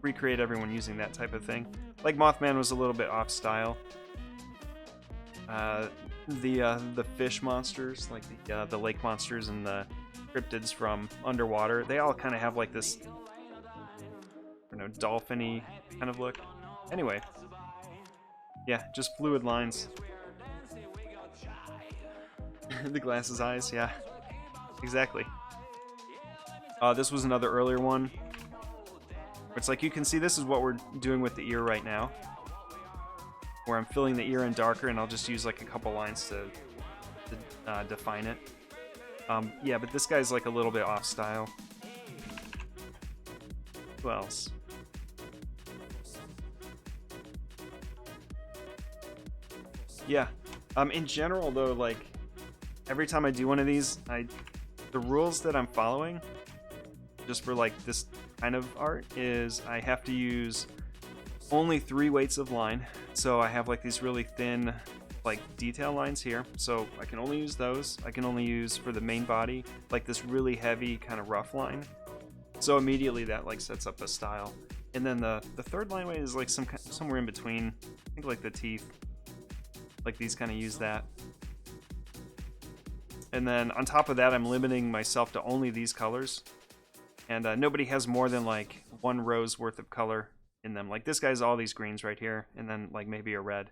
recreate everyone using that type of thing. Like Mothman was a little bit off style. The fish monsters, like the lake monsters and the cryptids from underwater, they all kind of have like this, I don't know, dolphin-y kind of look. Anyway, yeah, just fluid lines. The glasses eyes, yeah, exactly. This was another earlier one. It's like you can see this is what we're doing with the ear right now, where I'm filling the ear in darker, and I'll just use like a couple lines to define it. Yeah, but this guy's like a little bit off style. Who else? Yeah. In general, though, like every time I do one of these, the rules that I'm following, just for like this kind of art, is I have to use only 3 weights of line. So I have like these really thin like detail lines here, so I can only use those. I can only use for the main body like this really heavy kind of rough line, so immediately that like sets up a style. And then the third line weight is like somewhere in between. I think like the teeth, like these kind of use that. And then on top of that, I'm limiting myself to only these colors, and nobody has more than like 1 row's worth of color in them. Like this guy's all these greens right here, and then like maybe a red.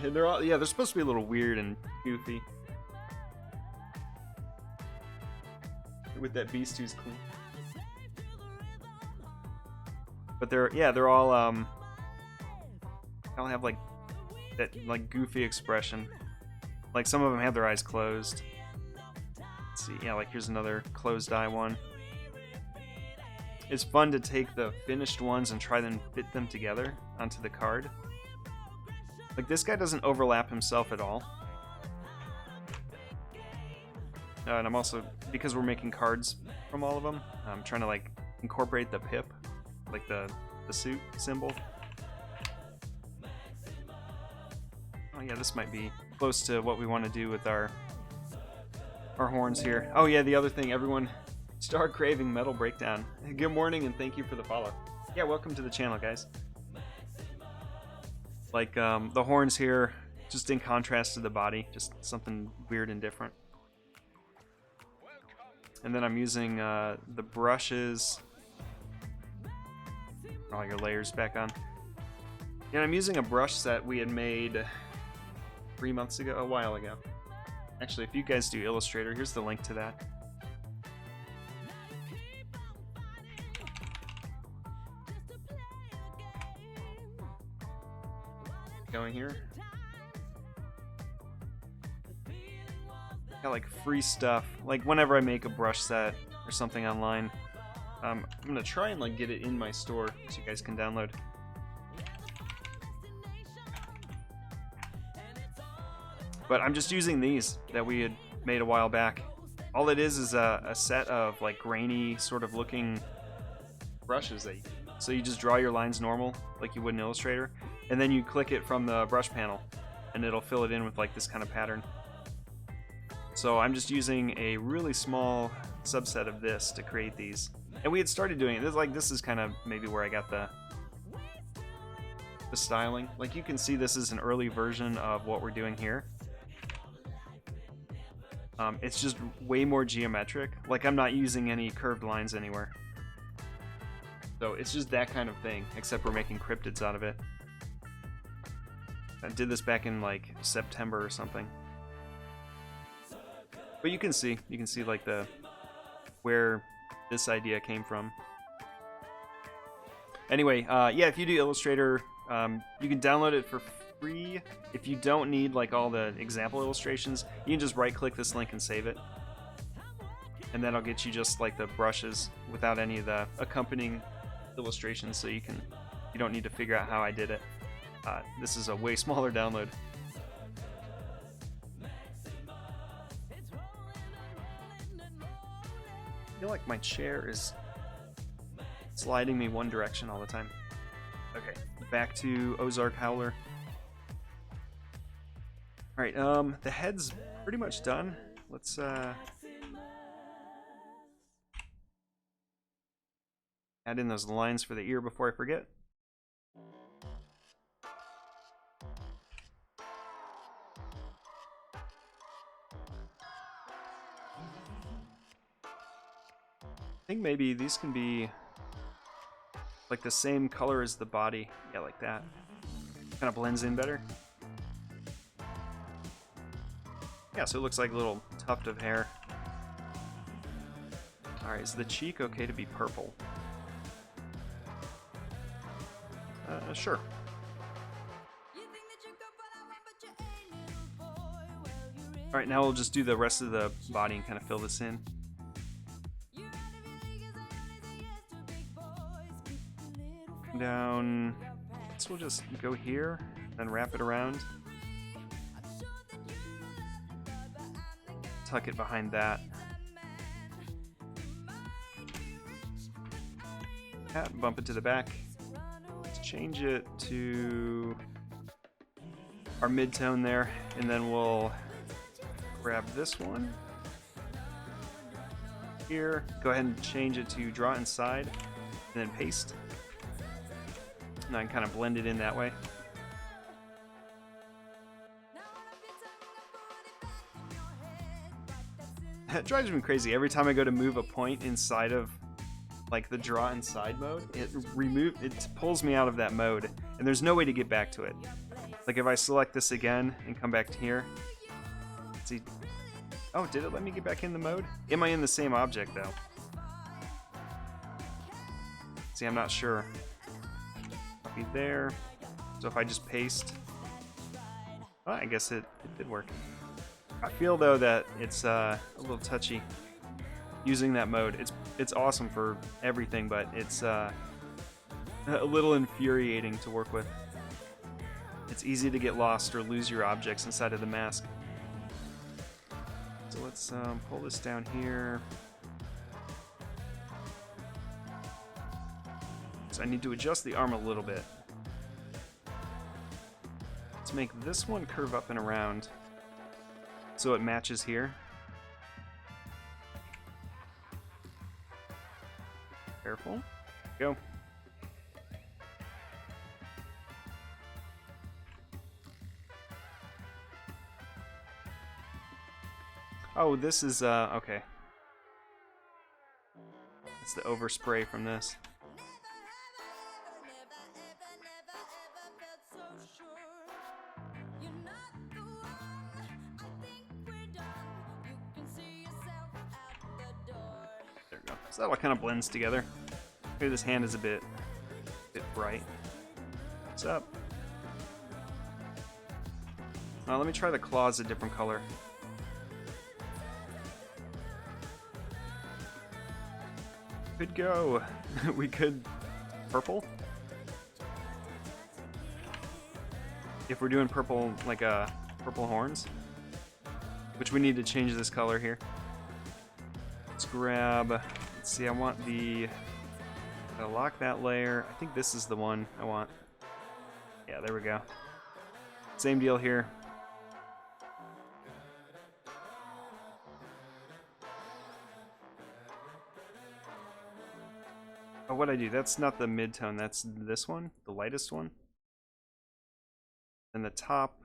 And they're all, yeah, they're supposed to be a little weird and goofy. With that beast who's clean. But they're all have like that like goofy expression. Like some of them have their eyes closed. Let's see, yeah, like here's another closed eye one. It's fun to take the finished ones and try and fit them together onto the card. Like this guy doesn't overlap himself at all. And I'm also, because we're making cards from all of them, I'm trying to like incorporate the pip, like the suit symbol. Oh yeah, this might be close to what we want to do with our horns here. Oh yeah, the other thing, everyone, start craving Metal Breakdown. Good morning and thank you for the follow. Yeah, welcome to the channel, guys. Like the horns here, just in contrast to the body, just something weird and different. And then I'm using the brushes. All your layers back on. And I'm using a brush set we had made 3 months ago, a while ago. Actually, if you guys do Illustrator, here's the link to that. Going here. Got like free stuff. Like whenever I make a brush set or something online, I'm gonna try and like get it in my store so you guys can download. But I'm just using these that we had made a while back. All it is a set of like grainy sort of looking brushes that so you just draw your lines normal like you would in Illustrator, and then you click it from the brush panel and it'll fill it in with like this kind of pattern. So I'm just using a really small subset of this to create these. And we had started doing it. This is kind of maybe where I got the styling. Like you can see this is an early version of what we're doing here. It's just way more geometric. Like I'm not using any curved lines anywhere. So it's just that kind of thing, except we're making cryptids out of it. I did this back in like September or something. But you can see like where this idea came from. Anyway, yeah, if you do Illustrator, you can download it for free. If you don't need like all the example illustrations, you can just right-click this link and save it. And that'll get you just like the brushes without any of the accompanying illustrations, so you don't need to figure out how I did it. This is a way smaller download. I feel like my chair is sliding me one direction all the time. Okay, back to Ozark Howler. Alright, the head's pretty much done. Let's Add in those lines for the ear before I forget. I think maybe these can be like the same color as the body. Yeah, like that. Kind of blends in better. Yeah, so it looks like a little tuft of hair. Alright, is the cheek okay to be purple? Sure. Alright, now we'll just do the rest of the body and kind of fill this in. Come down. So we'll just go here, then wrap it around. Tuck it behind that. Bump it to the back. Let's change it to our mid-tone there, and then we'll grab this one here. Go ahead and change it to draw inside, and then paste. And I can kind of blend it in that way. That drives me crazy. Every time I go to move a point inside of like the draw inside mode, it pulls me out of that mode, and there's no way to get back to it. Like if I select this again and come back to here, see, oh, did it let me get back in the mode? Am I in the same object though? See, I'm not sure. Copy there. So if I just paste, oh, I guess it did work. I feel though that it's a little touchy using that mode. It's awesome for everything, but it's a little infuriating to work with. It's easy to get lost or lose your objects inside of the mask. So let's pull this down here. So I need to adjust the arm a little bit. Let's make this one curve up and around so it matches here. Careful. Go. Oh, this is, okay. It's the overspray from this. There we go. So that all kind of blends together. Maybe this hand is a bit bright. What's up? Let me try the claws a different color. Could go. We could purple. If we're doing purple, like purple horns, which we need to change this color here. Let's grab. Let's see. I want the. Gotta lock that layer. I think this is the one I want. Yeah, there we go. Same deal here. Oh, what'd I do? That's not the mid-tone, that's this one, the lightest one. And the top.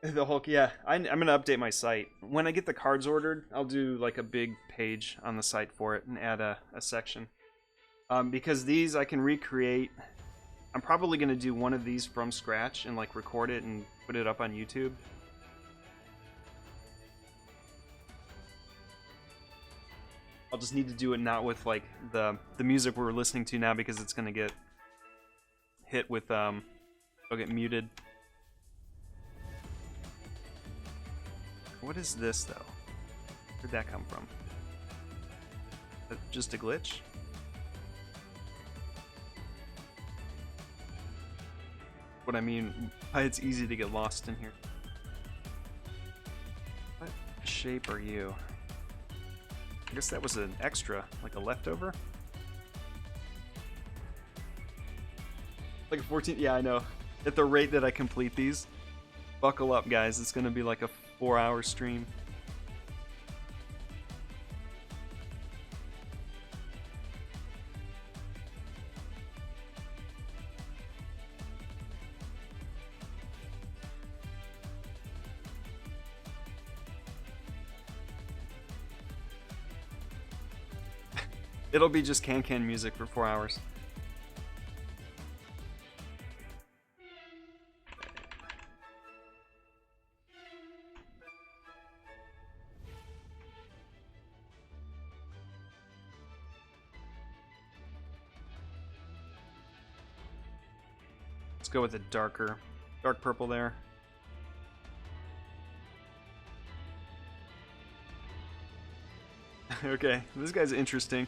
The Hulk, yeah. I'm gonna update my site. When I get the cards ordered, I'll do like a big page on the site for it and add a section. Because these I can recreate. I'm probably gonna do one of these from scratch and like record it and put it up on YouTube. I'll just need to do it not with like the music we're listening to now, because it's gonna get hit with it'll get muted. What is this though? Where'd that come from? Just a glitch? What I mean, it's easy to get lost in here. What shape are you? I guess that was an extra, like a leftover? Like a 14, yeah, I know. At the rate that I complete these, buckle up guys, it's gonna be like a 4-hour stream. It'll be just can music for 4 hours. Let's go with a dark purple there. Okay, this guy's interesting.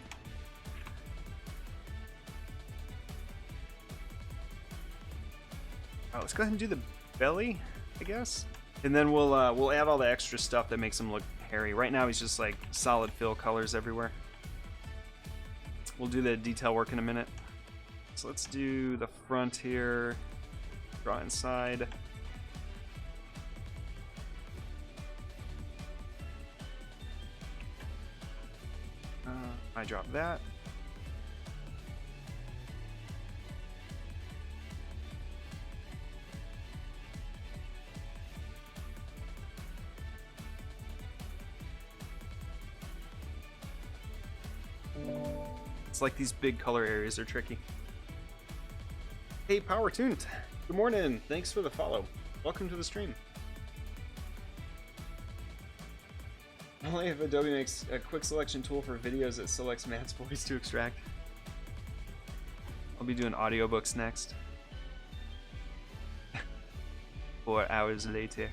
Oh, let's go ahead and do the belly, I guess, and then we'll add all the extra stuff that makes him look hairy. Right now he's just like solid fill colors everywhere. We'll do the detail work in a minute. So let's do the front here. Draw inside. I drop that. It's like these big color areas are tricky. Hey, Power Tuned. Good morning. Thanks for the follow. Welcome to the stream. Only if Adobe makes a quick selection tool for videos that selects Matt's voice to extract. I'll be doing audiobooks next. 4 hours later.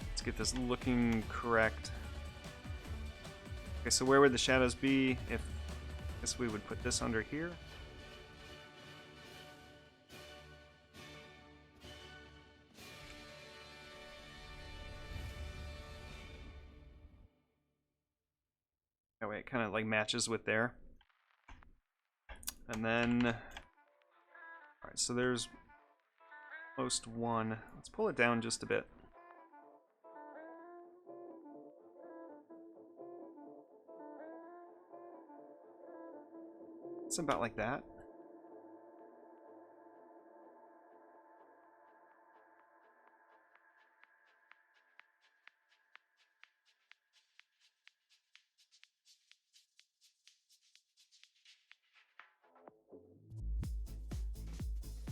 Let's get this looking correct. Okay, so where would the shadows be if, I guess we would put this under here. That way it kind of like matches with there. And then, all right, so there's most one. Let's pull it down just a bit. It's about like that.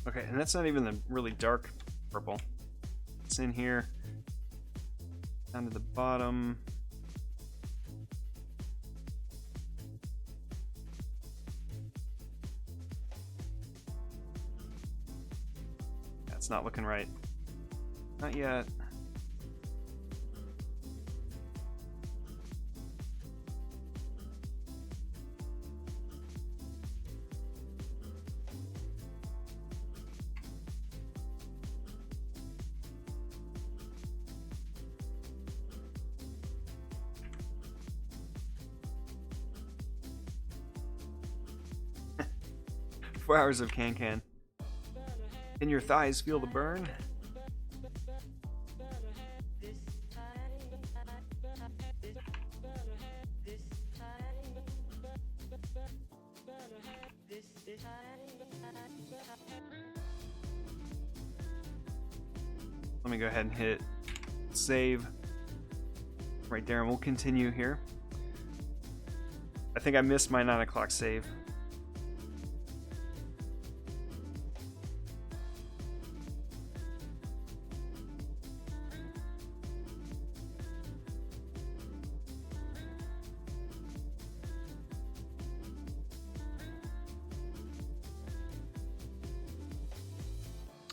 Okay, and that's not even the really dark purple. It's in here, down to the bottom. That's not looking right. Not yet. Four hours of can. In your thighs, feel the burn. Let me go ahead and hit save right there, and we'll continue here. I think I missed my 9 o'clock save.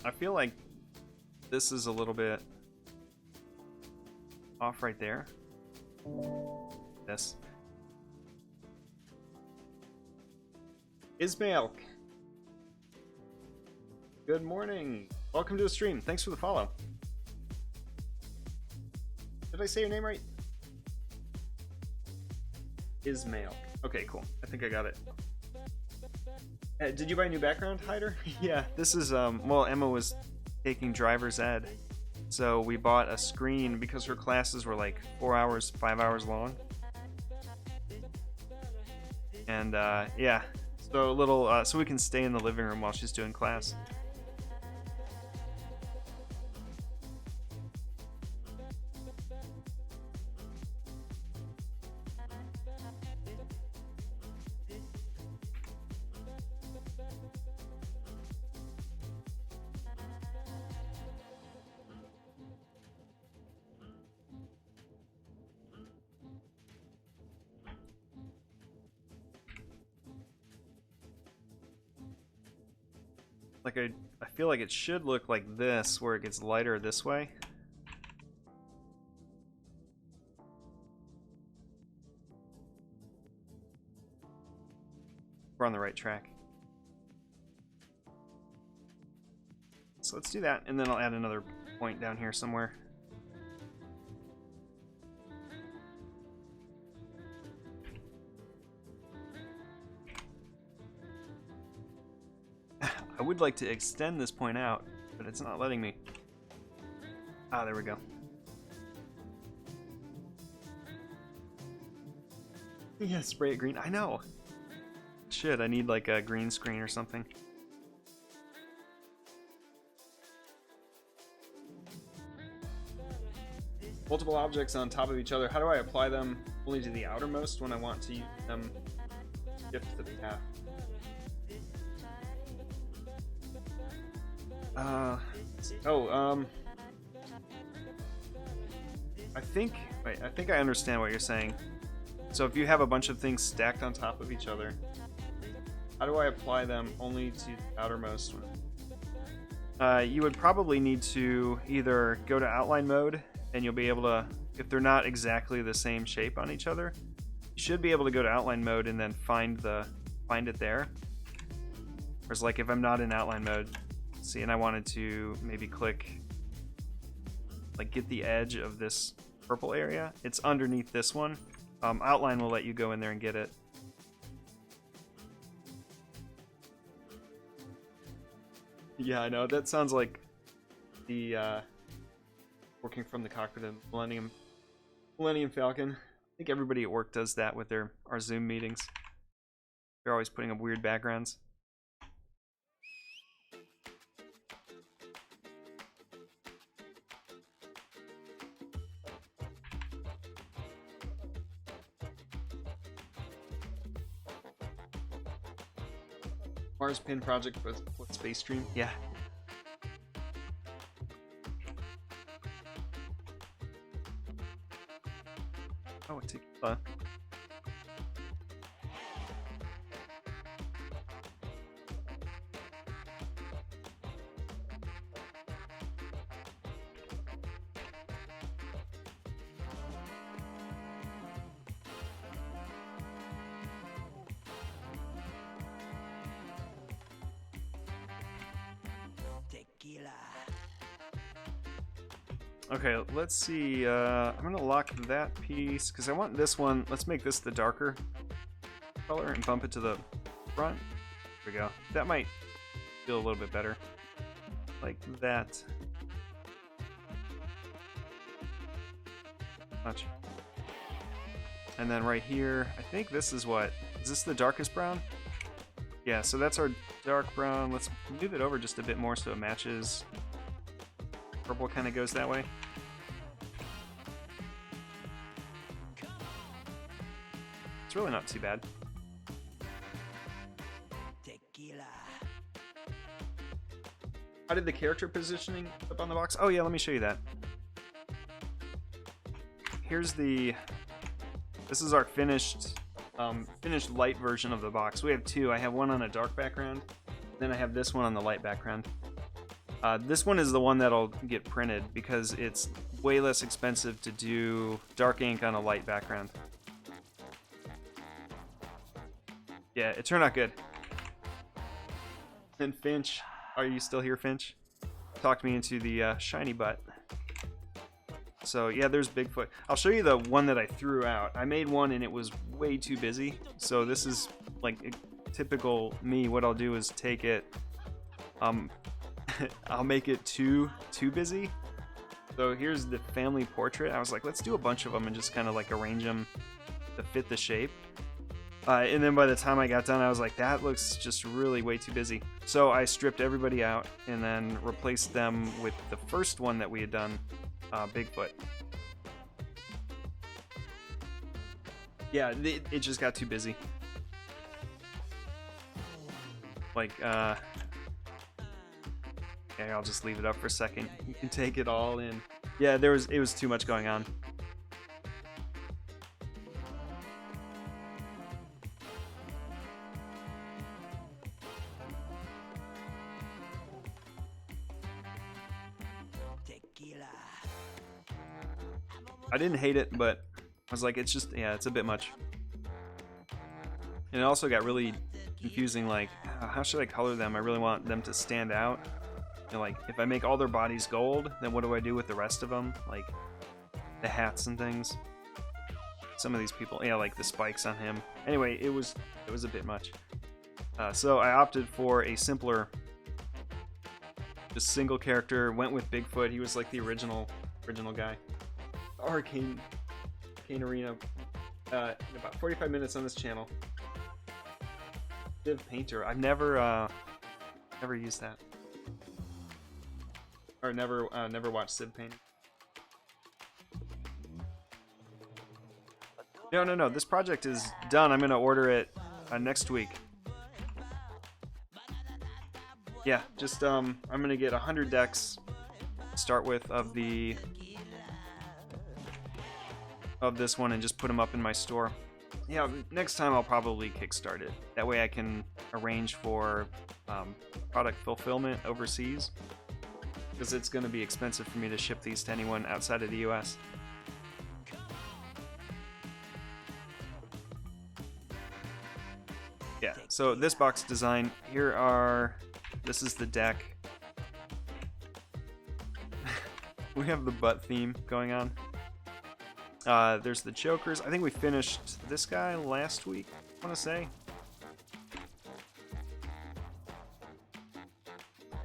I feel like this is a little bit off right there. This. Ismail. Good morning. Welcome to the stream. Thanks for the follow. Did I say your name right? Ismail. Okay, cool. I think I got it. Did you buy a new background hider? Yeah, this is, well, Emma was taking driver's ed, so we bought a screen because her classes were like 4 hours, 5 hours long. And, yeah, so a little, so we can stay in the living room while she's doing class. Like I feel like it should look like this, where it gets lighter this way. We're on the right track. So let's do that, and then I'll add another point down here somewhere. I would like to extend this point out, but it's not letting me. Ah, there we go. Yeah, spray it green. I know. Shit, I need like a green screen or something. Multiple objects on top of each other. How do I apply them only to the outermost when I want to use them shift to the path? I think I understand what you're saying. So if you have a bunch of things stacked on top of each other, how do I apply them only to the outermost one? You would probably need to either go to outline mode, and you'll be able to, if they're not exactly the same shape on each other, you should be able to go to outline mode and then find it there. Whereas like if I'm not in outline mode, see, and I wanted to maybe click, like get the edge of this purple area, it's underneath this one. Outline will let you go in there and get it. Yeah, I know, that sounds like the working from the cockpit of Millennium Falcon. I think everybody at work does that with our Zoom meetings. They're always putting up weird backgrounds. Mars Pin project with Space Stream. Yeah. Oh, tequila. Okay, let's see. I'm gonna lock that piece because I want this one. Let's make this the darker color and bump it to the front. There we go. That might feel a little bit better. Like that. Much. And then right here, I think this is what? Is this the darkest brown? Yeah, so that's our dark brown. Let's move it over just a bit more so it matches. Purple kind of goes that way. It's really not too bad. Tequila. How did the character positioning up on the box? Oh yeah, let me show you that. Here's the. This is our finished light version of the box. We have two. I have one on a dark background, then I have this one on the light background. This one is the one that'll get printed because it's way less expensive to do dark ink on a light background. Yeah, it turned out good. And Finch, are you still here, Finch? Talked me into the shiny butt. So yeah, there's Bigfoot. I'll show you the one that I threw out. I made one and it was way too busy. So this is like typical me. What I'll do is take it, I'll make it too busy. So here's the family portrait. I was like, let's do a bunch of them and just kind of like arrange them to fit the shape. And then by the time I got done, I was like, that looks just really way too busy. So I stripped everybody out and then replaced them with the first one that we had done, Bigfoot. Yeah, it just got too busy. Like, okay, I'll just leave it up for a second. You can take it all in. Yeah, it was too much going on. I didn't hate it, but I was like, it's just, yeah, it's a bit much. And it also got really confusing, like, how should I color them? I really want them to stand out. You know, like, if I make all their bodies gold, then what do I do with the rest of them? Like, the hats and things. Some of these people, yeah, like the spikes on him. Anyway, it was a bit much. So I opted for a simpler, just single character. Went with Bigfoot. He was like the original guy. Arcane Arena. In about 45 minutes on this channel. Civ Painter. I've never used that. Or never watched Civ Painter. No. This project is done. I'm gonna order it next week. Yeah, just I'm gonna get 100 decks. Start with of this one and just put them up in my store. Yeah, next time I'll probably kickstart it. That way I can arrange for product fulfillment overseas, because it's going to be expensive for me to ship these to anyone outside of the US. Yeah, so this box design, this is the deck. We have the butt theme going on. There's the chokers. I think we finished this guy last week, I want to say.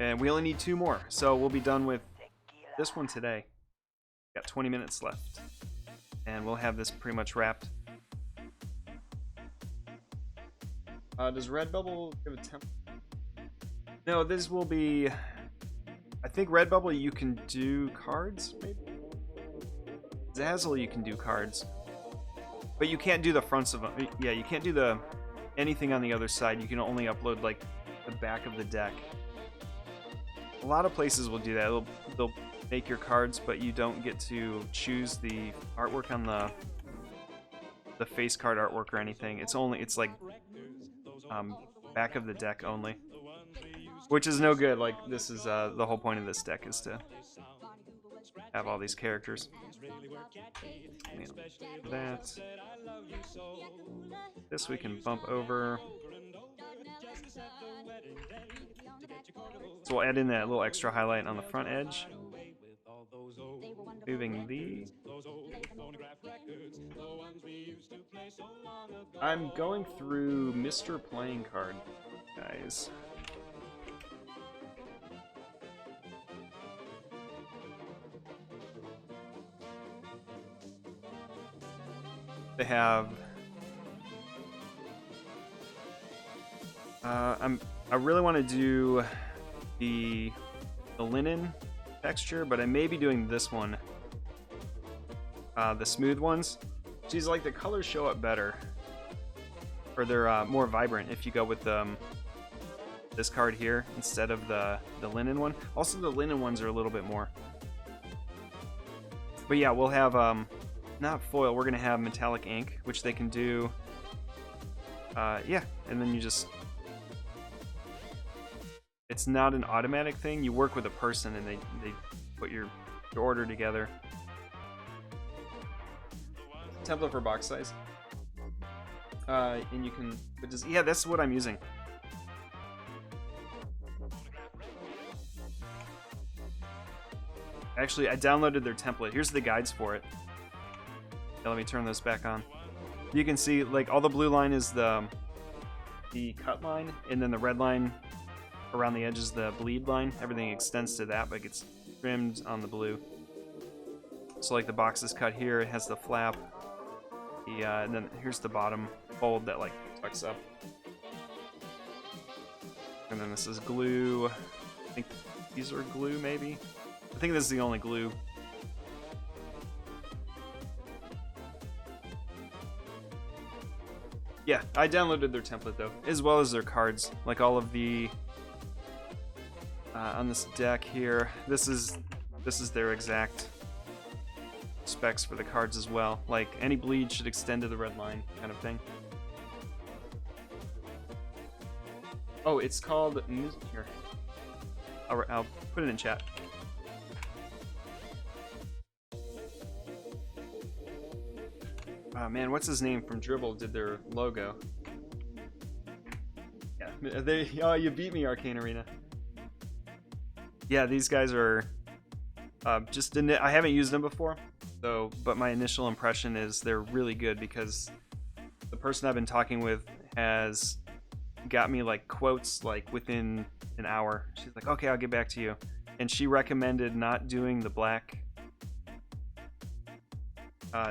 And we only need 2 more, so we'll be done with this one today. Got 20 minutes left, and we'll have this pretty much wrapped. Does Redbubble give a temp? No, this will be... I think Redbubble you can do cards, maybe? Zazzle you can do cards, but you can't do the fronts of them. Yeah, you can't do anything on the other side. You can only upload like the back of the deck. A lot of places will do that. They'll make your cards, but you don't get to choose the artwork on the face card artwork or anything. It's like back of the deck only, which is no good. Like, this is the whole point of this deck is to have all these characters. That. This we can bump over. So we'll add in that little extra highlight on the front edge. Moving these. I'm going through Mr. Playing Card, guys. They have I really want to do the linen texture, but I may be doing this one, the smooth ones. She's like, the colors show up better, or they're more vibrant if you go with this card here instead of the linen one. Also, the linen ones are a little bit more. But yeah, we'll have not foil, we're gonna have metallic ink, which they can do. Yeah, and then you just, it's not an automatic thing. You work with a person and they put your order together. Template for box size. And you can, yeah, that's what I'm using. Actually, I downloaded their template. Here's the guides for it. Yeah, let me turn those back on. You can see, like, all the blue line is the cut line, and then the red line around the edge is the bleed line. Everything extends to that, but gets trimmed on the blue. So, like, the box is cut here. It has the flap. And then here's the bottom fold that, like, tucks up. And then this is glue. I think these are glue, maybe? I think this is the only glue. Yeah, I downloaded their template though, as well as their cards. Like all of the on this deck here, this is their exact specs for the cards as well. Like, any bleed should extend to the red line, kind of thing. Oh, it's called, here. I'll put it in chat. Man, what's his name from Dribble did their logo. Yeah, oh, you beat me, Arcane Arena. Yeah, these guys are I haven't used them before, though, but my initial impression is they're really good because the person I've been talking with has got me like quotes like within an hour. She's like, okay, I'll get back to you. And she recommended not doing the black.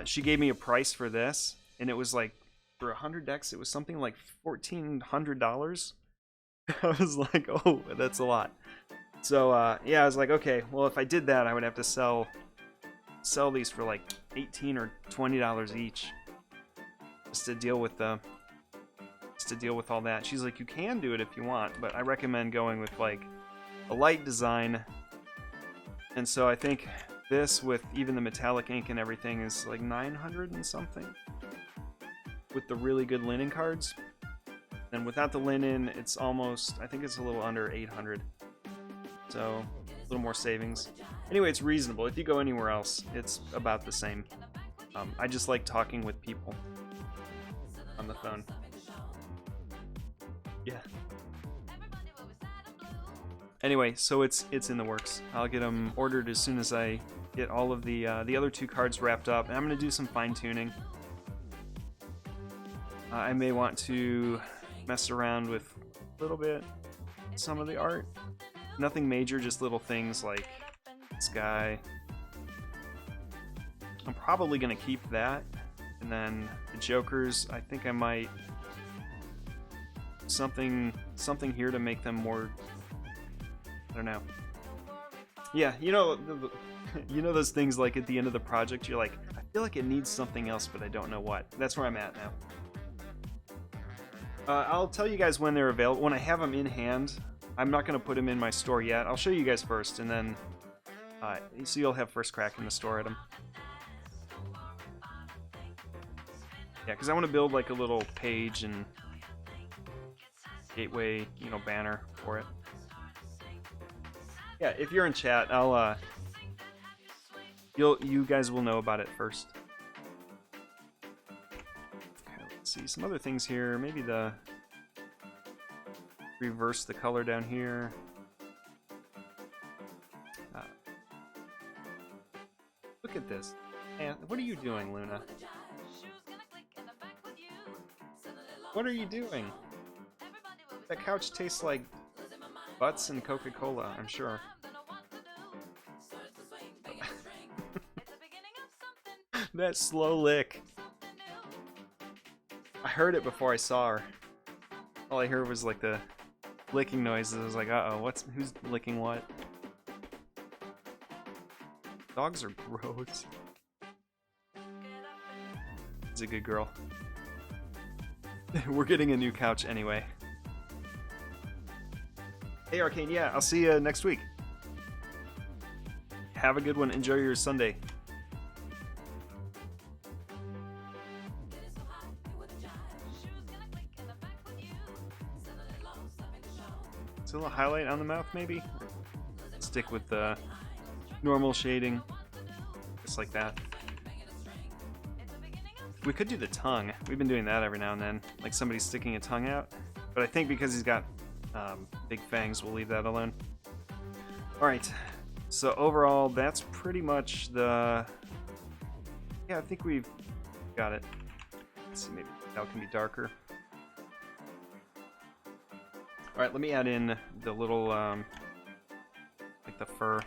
She gave me a price for this, and it was like, for 100 decks, it was something like $1,400. I was like, oh, that's a lot. So, yeah, I was like, okay, well, if I did that, I would have to sell these for like $18 or $20 each. Just to deal with all that. She's like, you can do it if you want, but I recommend going with like a light design. And so I think this, with even the metallic ink and everything, is like 900 and something with the really good linen cards. And without the linen, it's almost, I think it's a little under 800. So a little more savings. Anyway, it's reasonable. If you go anywhere else, it's about the same. I just like talking with people on the phone. Yeah. Anyway, so it's in the works. I'll get them ordered as soon as I get all of the other two cards wrapped up, and I'm gonna do some fine tuning. I may want to mess around with a little bit some of the art. Nothing major, just little things like this guy. I'm probably gonna keep that, and then the Jokers. I think I might something here to make them more. I don't know. Yeah, you know, you know those things like at the end of the project, you're like, I feel like it needs something else, but I don't know what. That's where I'm at now. I'll tell you guys when they're available. When I have them in hand, I'm not going to put them in my store yet. I'll show you guys first, and then so you'll have first crack in the store at them. Yeah, because I want to build like a little page and gateway, you know, banner for it. Yeah, if you're in chat, I'll you guys will know about it first. Okay, let's see some other things here. Maybe the reverse the color down here. Look at this. Man, what are you doing, Luna? What are you doing? That couch tastes like butts and Coca-Cola, I'm sure. That slow lick. I heard it before I saw her. All I heard was like the licking noises. I was like, uh-oh, who's licking what? Dogs are gross. She's a good girl. We're getting a new couch anyway. Hey Arcane, yeah, I'll see you next week. Have a good one. Enjoy your Sunday. Is a little highlight on the mouth, maybe? Stick with the normal shading, just like that. We could do the tongue. We've been doing that every now and then, like somebody sticking a tongue out. But I think because he's got big fangs, we'll leave that alone. Alright, so overall, that's pretty much the... Yeah, I think we've got it. Let's see, maybe that can be darker. Alright, let me add in the little, like the fur.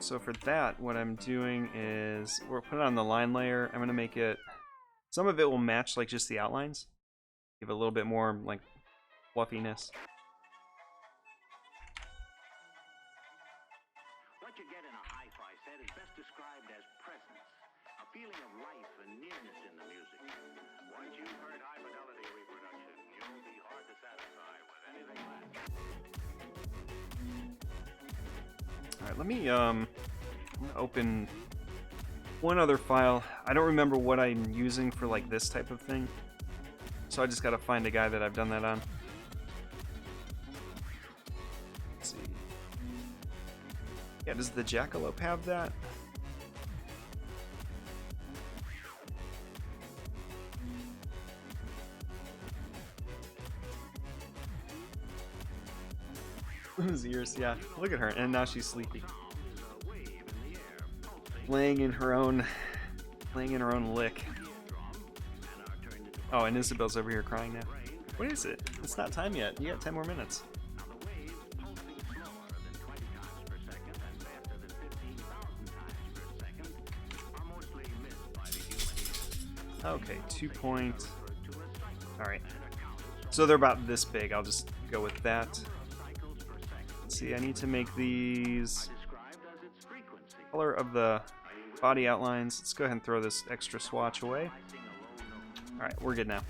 So for that, what I'm doing is, we'll put it on the line layer. I'm going to make it, some of it will match like just the outlines. Give it a little bit more like fluffiness. What you get in a hi-fi set is best described as presence, a feeling of life and nearness in the music. Once you've heard high-fidelity reproduction, you'll be hard to satisfy with anything less. Alright, let me open one other file. I don't remember what I'm using for like this type of thing, so I just gotta find a guy that I've done that on. Let's see. Yeah, does the Jackalope have that? His ears, yeah. Look at her, and now she's sleepy. Laying in her own lick. Oh, and Isabel's over here crying now. What is it? It's not time yet. You got 10 more minutes. Okay, 2 points. Alright. So they're about this big. I'll just go with that. Let's see, I need to make these color of the body outlines. Let's go ahead and throw this extra swatch away. Alright, we're good now.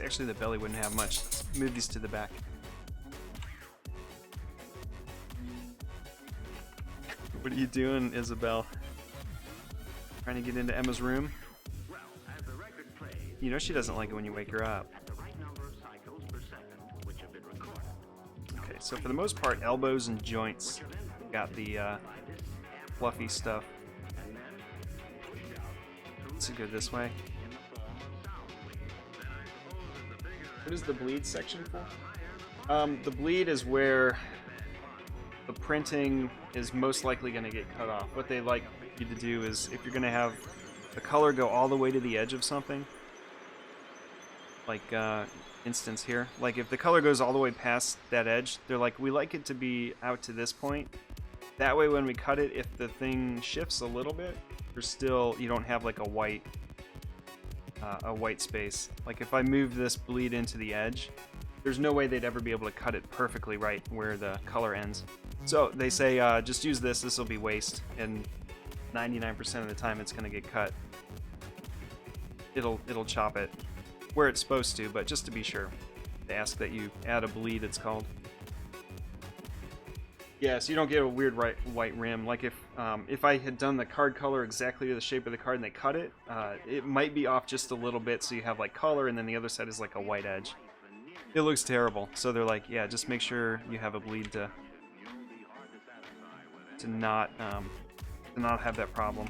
Actually, the belly wouldn't have much. Let's move these to the back. What are you doing, Isabel? Trying to get into Emma's room? You know she doesn't like it when you wake her up. Okay, so for the most part, elbows and joints got the fluffy stuff. Let's go this way. What is the bleed section for? The bleed is where the printing is most likely going to get cut off. What they like you to do is, if you're going to have the color go all the way to the edge of something, like instance here, like if the color goes all the way past that edge, they're like, we like it to be out to this point. That way when we cut it, if the thing shifts a little bit, there's still, you don't have like a white space. Like if I move this bleed into the edge, there's no way they'd ever be able to cut it perfectly right where the color ends. So they say just use this, this will be waste, and 99% of the time it's going to get cut. It'll chop it where it's supposed to, but just to be sure, they ask that you add a bleed, it's called. Yeah, so you don't get a weird white rim. Like if I had done the card color exactly to the shape of the card and they cut it, it might be off just a little bit, so you have like color and then the other side is like a white edge. It looks terrible. So they're like, yeah, just make sure you have a bleed to not have that problem.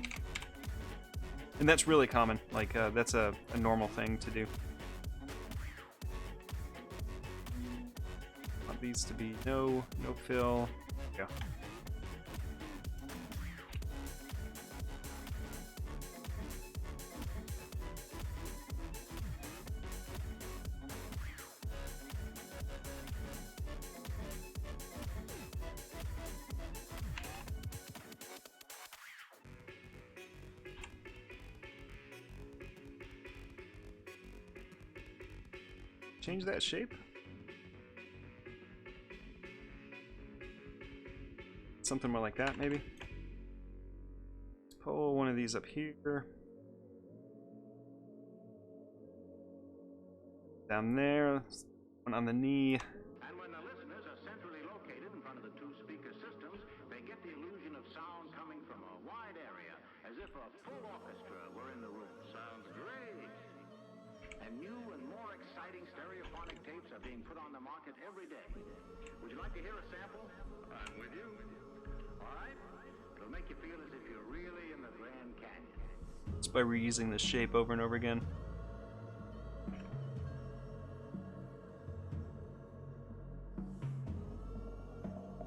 And that's really common. Like that's a normal thing to do. Want these to be no fill. Yeah. Change that shape. Something more like that, maybe. Let's pull one of these up here. Down there. One on the knee. And when the listeners are centrally located in front of the two speaker systems, they get the illusion of sound coming from a wide area, as if a full orchestra were in the room. Sounds great! And new and more exciting stereophonic tapes are being put on the market every day. Would you like to hear a sample? I'm with you. All right? It'll make you feel as if you're really in the Grand Canyon. Just by reusing this shape over and over again.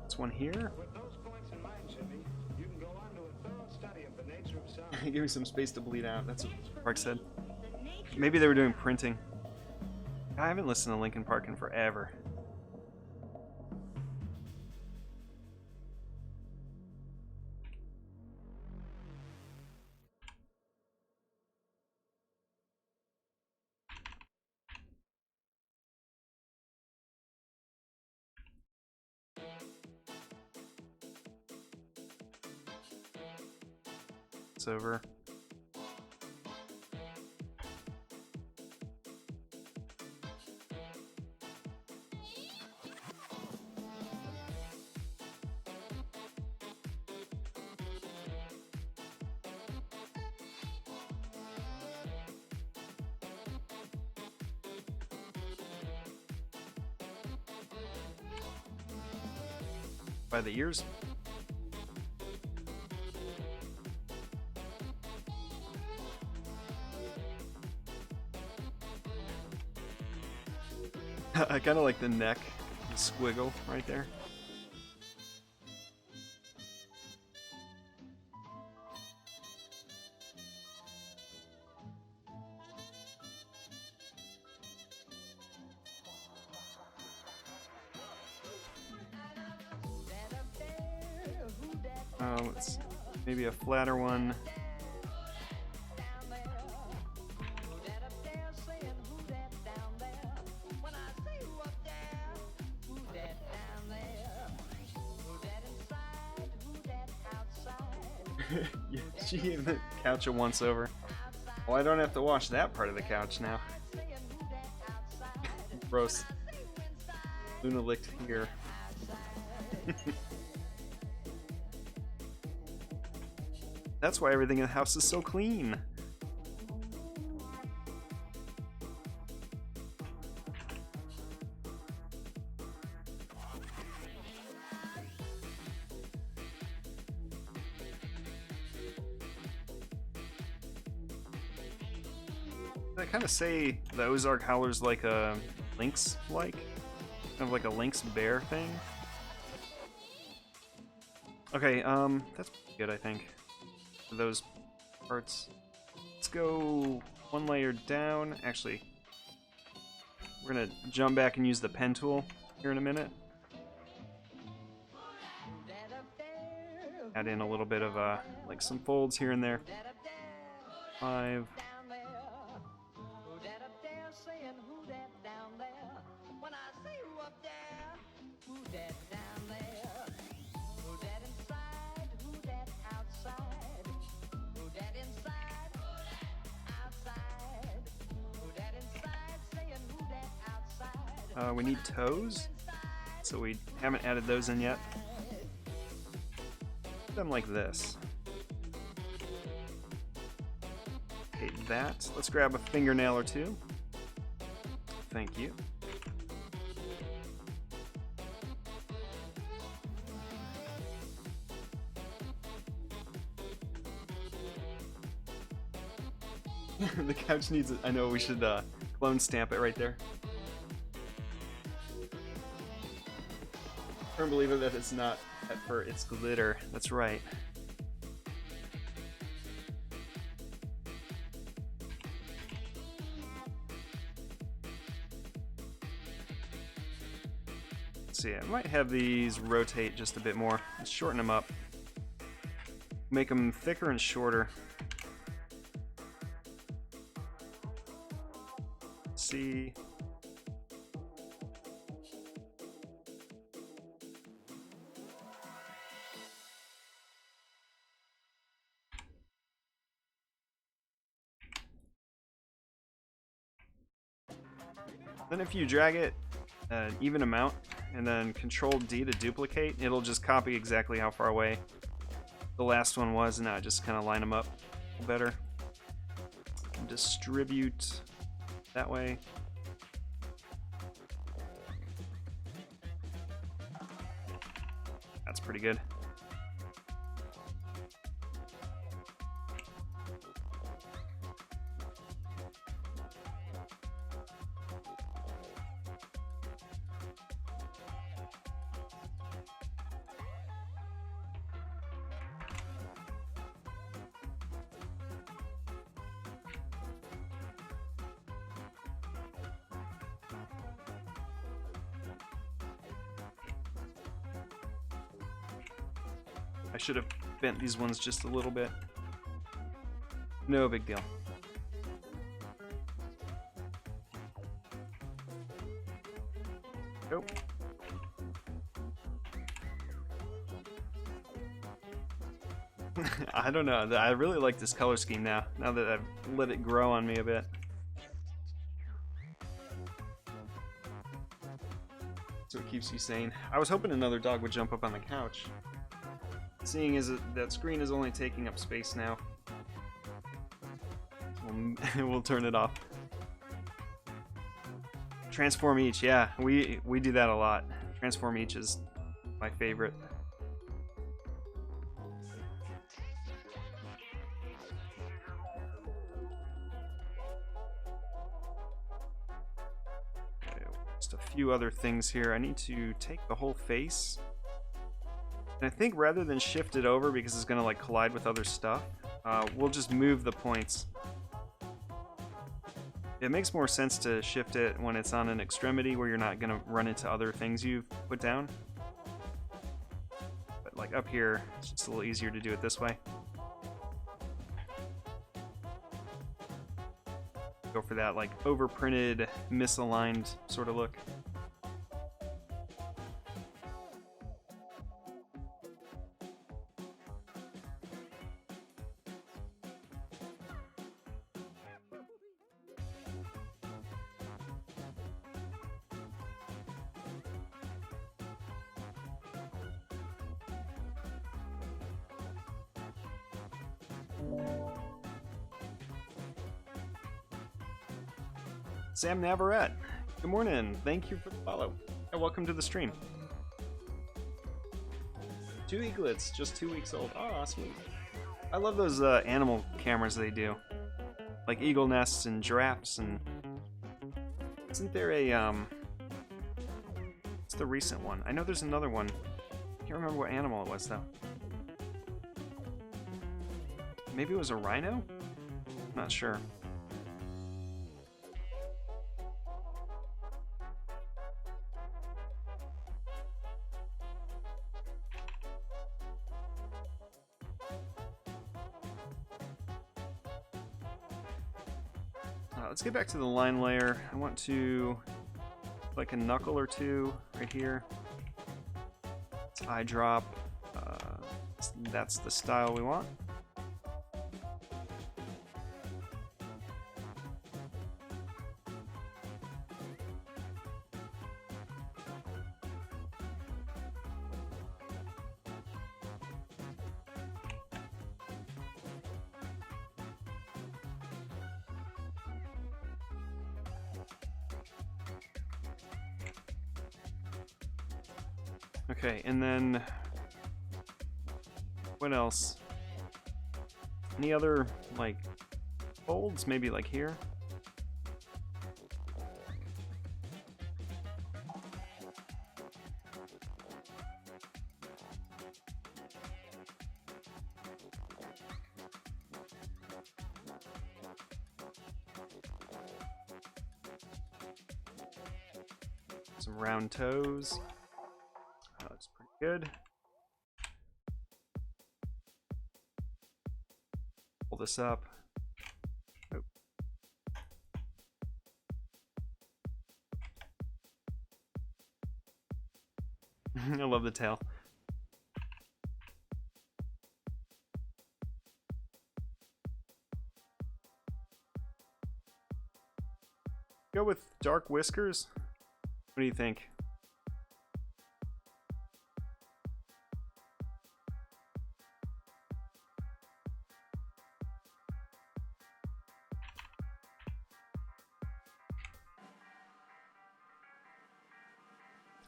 This one here. With those points in mind, Jimmy, you can go on to a thorough study of the nature of sound. Give me some space to bleed out. That's what Park said. Maybe they were doing printing. I haven't listened to Linkin Park in forever. It's over. by the ears. I kind of like the neck, the squiggle right there. Let's maybe a flatter one. Yeah, she gave the couch a once over. Well, I don't have to wash that part of the couch now. Gross. Luna licked here. That's why everything in the house is so clean. I kind of say the Ozark Howler's like a lynx-like, kind of like a lynx bear thing. Okay, that's pretty good, I think. For those parts. Let's go one layer down. Actually, we're gonna jump back and use the pen tool here in a minute. Add in a little bit of like some folds here and there. 5. We need toes, so we haven't added those in yet. Put them like this. Okay, that. Let's grab a fingernail or two. Thank you. The couch needs it. I know, we should clone stamp it right there. Firm believer that it's not pet fur, it's glitter. That's right. Let's see, I might have these rotate just a bit more. Let's shorten them up. Make them thicker and shorter. Let's see. Then if you drag it an even amount and then Control D to duplicate, it'll just copy exactly how far away the last one was, and now I just kind of line them up a little better. And distribute that way. That's pretty good. I should have bent these ones just a little bit. No big deal. Go. I don't know. I really like this color scheme now that I've let it grow on me a bit. So it keeps you sane. I was hoping another dog would jump up on the couch. Seeing as that screen is only taking up space now, we'll turn it off. Transform each, yeah, we do that a lot. Transform each is my favorite. few other things here. I need to take the whole face. And I think rather than shift it over because it's going to like collide with other stuff, we'll just move the points. It makes more sense to shift it when it's on an extremity where you're not going to run into other things you've put down. But like up here, it's just a little easier to do it this way. Go for that like overprinted, misaligned sort of look. Sam Navarrete, good morning. Thank you for the follow. And welcome to the stream. 2 eaglets, just 2 weeks old. Oh, sweet. I love those animal cameras they do. Like eagle nests and giraffes and... Isn't there a, What's the recent one? I know there's another one. I can't remember what animal it was, though. Maybe it was a rhino? Not sure. Let's get back to the line layer. I want to like a knuckle or two right here. It's eye drop. That's the style we want. Okay, and then what else? Any other like folds? Maybe like here. Some round toes. Looks pretty good. Pull this up. Oh. I love the tail. Go with dark whiskers. What do you think?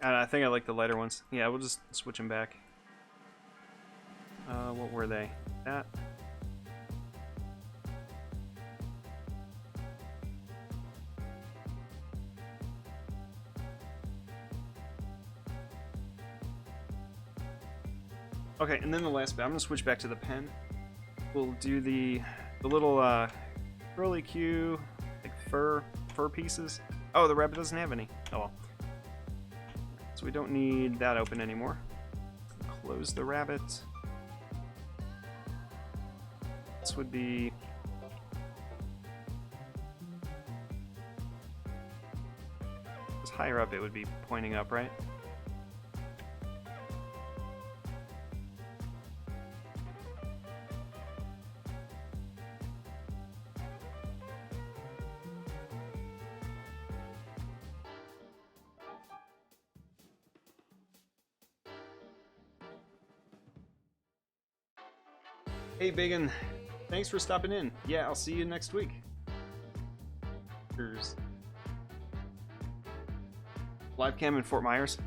I think I like the lighter ones. Yeah, we'll just switch them back. What were they? That. Okay, and then the last bit. I'm gonna switch back to the pen. We'll do the little curly Q, like fur pieces. Oh, the rabbit doesn't have any. Oh well. So we don't need that open anymore. Close the rabbit. This would be... Just higher up it would be pointing up, right? Hey, Biggin, thanks for stopping in. Yeah, I'll see you next week. Cheers. Live cam in Fort Myers.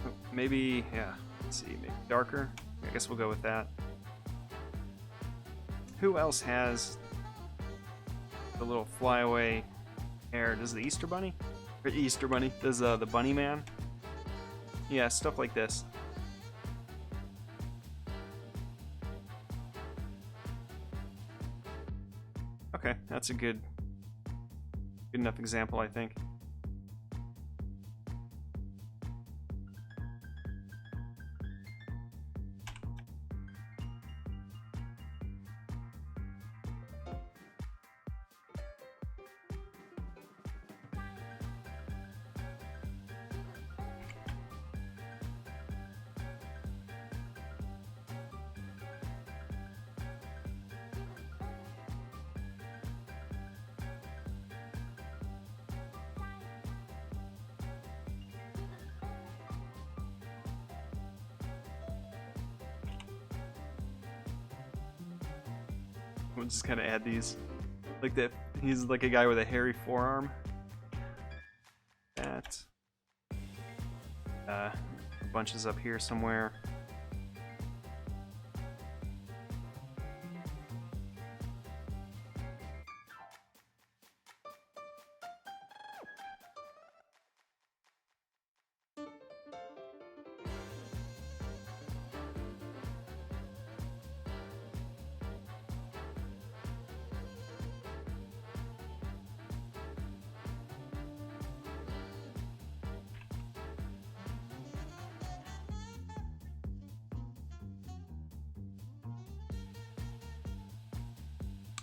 Oh, maybe, yeah, let's see, maybe darker. I guess we'll go with that. Who else has the little flyaway hair? Does the Easter Bunny? Or Easter Bunny? Does the Bunny Man? Yeah, stuff like this. Okay, that's a good enough example, I think. We'll just kind of add these. Like that, he's like a guy with a hairy forearm. That. Bunches up here somewhere.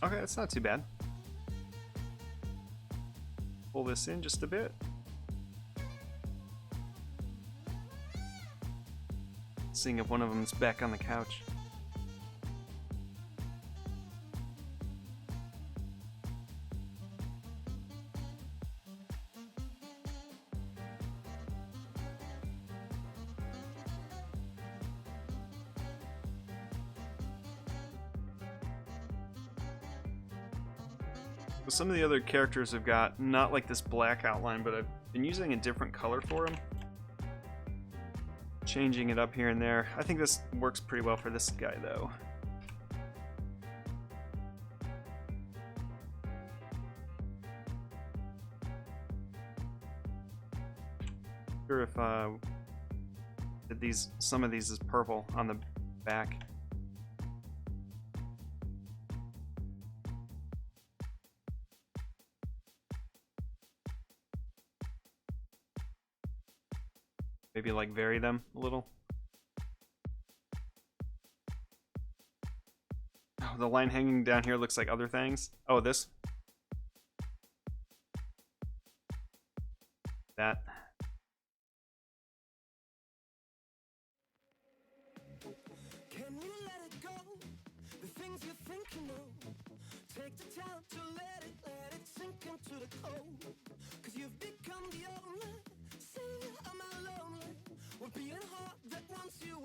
Okay, that's not too bad. Pull this in just a bit. Seeing if one of them's back on the couch. Some of the other characters have got not like this black outline, but I've been using a different color for them. Changing it up here and there. I think this works pretty well for this guy though. Sure if did some of these is purple on the back. Maybe like vary them a little. Oh, the line hanging down here looks like other things. Oh, this. That. Can you let it go? The things you think you know. Take the time to let it sink into the cold. 'Cause you've become the only singer of my lonely. We're beating heart that wants you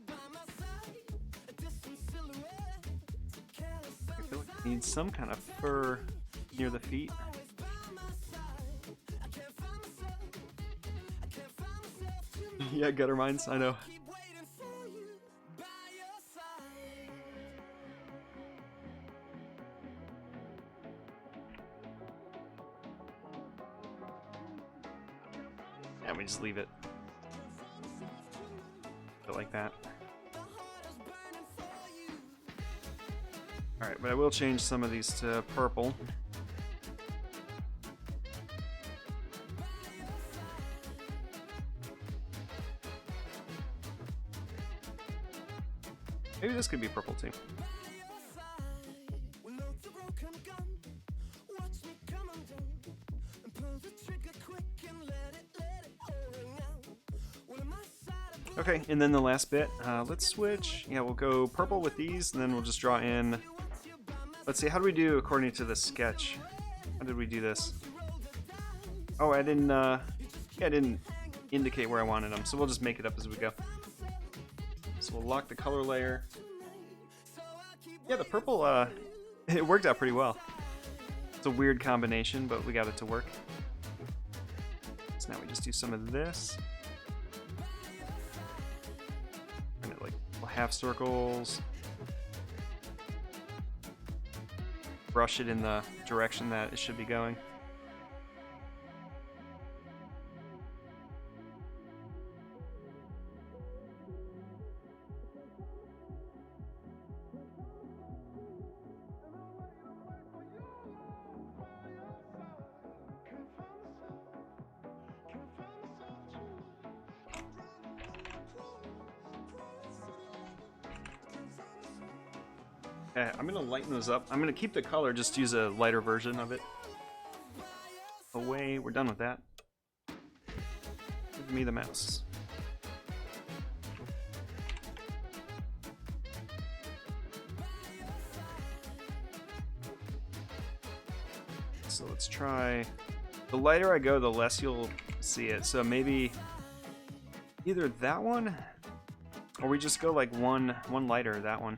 by my side. A distant silhouette. Careless I feel like it needs some kind of fur near the feet. always by my side. I can't find myself tonight. Yeah, gutter mines, I know. Keep waiting for you by your side. Yeah, we just leave it. Put it like that. Alright, but I will change some of these to purple. Maybe this could be purple too. Okay, and then the last bit, let's switch. Yeah, we'll go purple with these, and then we'll just draw in. Let's see, how do we do according to the sketch? How did we do this? Oh, I didn't, yeah, I didn't indicate where I wanted them, so we'll just make it up as we go. So we'll lock the color layer. Yeah, the purple, it worked out pretty well. It's a weird combination, but we got it to work. So now we just do some of this. And it like half circles. Brush it in the direction that it should be going. Okay, I'm gonna lighten those up. I'm gonna keep the color, just use a lighter version of it. Away, we're done with that. Give me the mouse. So let's try. The lighter I go, the less you'll see it. So maybe either that one, or we just go like one lighter, that one.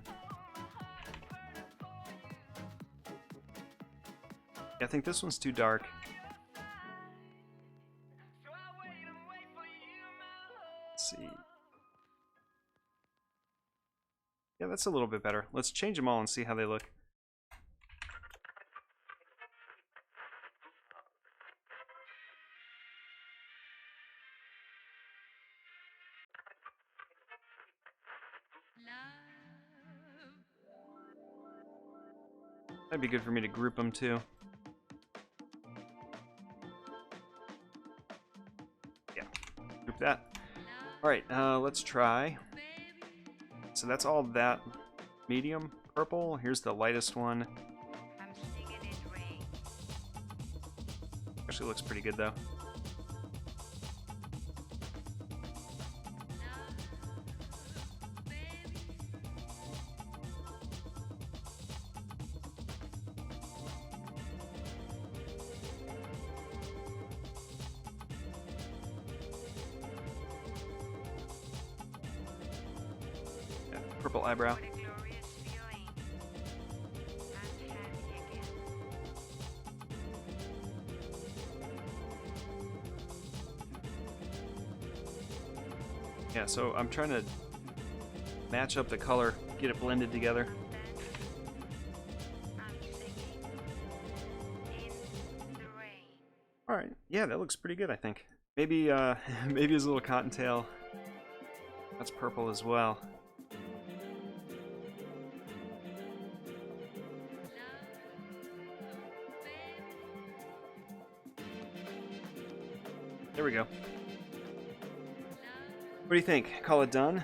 I think this one's too dark. Let's see. Yeah, that's a little bit better. Let's change them all and see how they look. That'd be good for me to group them too. Group that. Alright, let's try. So that's all that medium purple. Here's the lightest one. Actually looks pretty good though. Purple eyebrow. Yeah, so I'm trying to match up the color, get it blended together. Alright, yeah, that looks pretty good, I think. Maybe maybe his little cottontail. That's purple as well. There we go. What do you think? Call it done?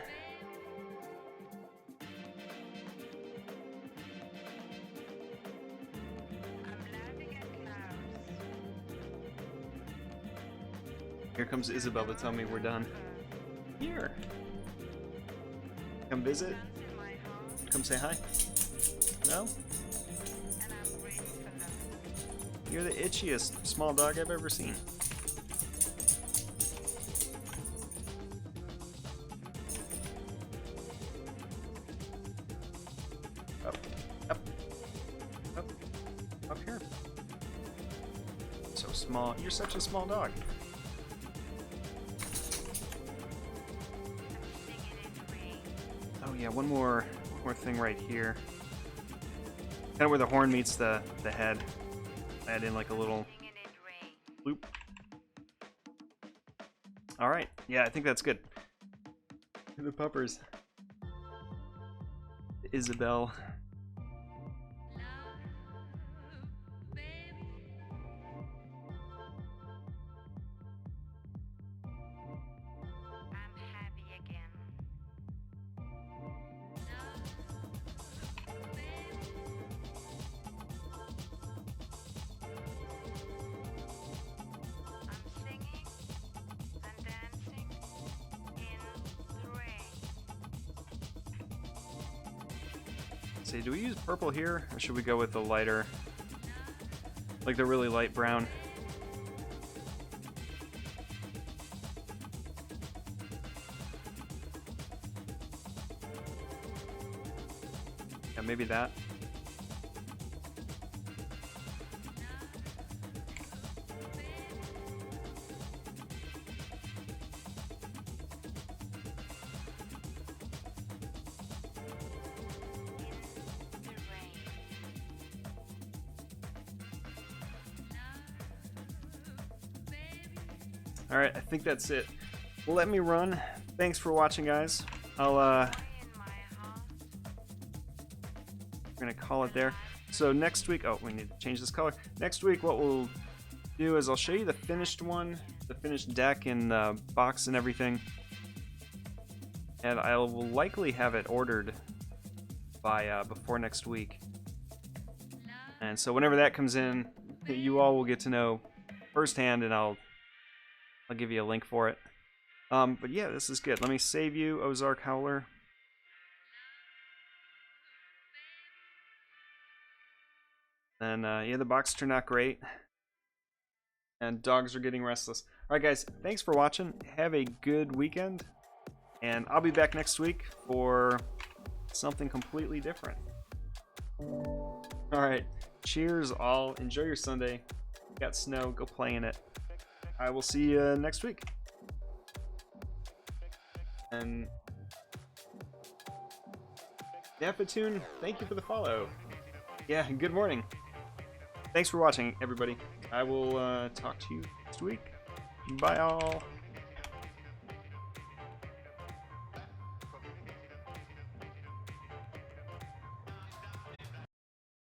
Here comes Isabel to tell me we're done. Here. Come visit? Come say hi? No? You're the itchiest small dog I've ever seen. Up here. So small. You're such a small dog. Oh yeah, one more thing right here. Kind of where the horn meets the head. Add in like a little loop. All right. Yeah, I think that's good. The puppers. Isabel. See, do we use purple here, or should we go with the lighter, like the really light brown? Yeah, maybe that. Alright, I think that's it. Let me run. Thanks for watching, guys. We're gonna call it there. So next week, oh, we need to change this color. Next week, what we'll do is I'll show you the finished one, the finished deck and the box and everything. And I will likely have it ordered by before next week. And so whenever that comes in, you all will get to know firsthand, and I'll give you a link for it. But yeah, this is good. Let me save you, Ozark Howler. And yeah, the box turned out great. And dogs are getting restless. Alright guys, thanks for watching. Have a good weekend. And I'll be back next week for something completely different. Alright, cheers all. Enjoy your Sunday. Got snow, go play in it. I will see you next week. And Napatoon, thank you for the follow. Yeah, good morning. Thanks for watching, everybody. I will talk to you next week. Bye all.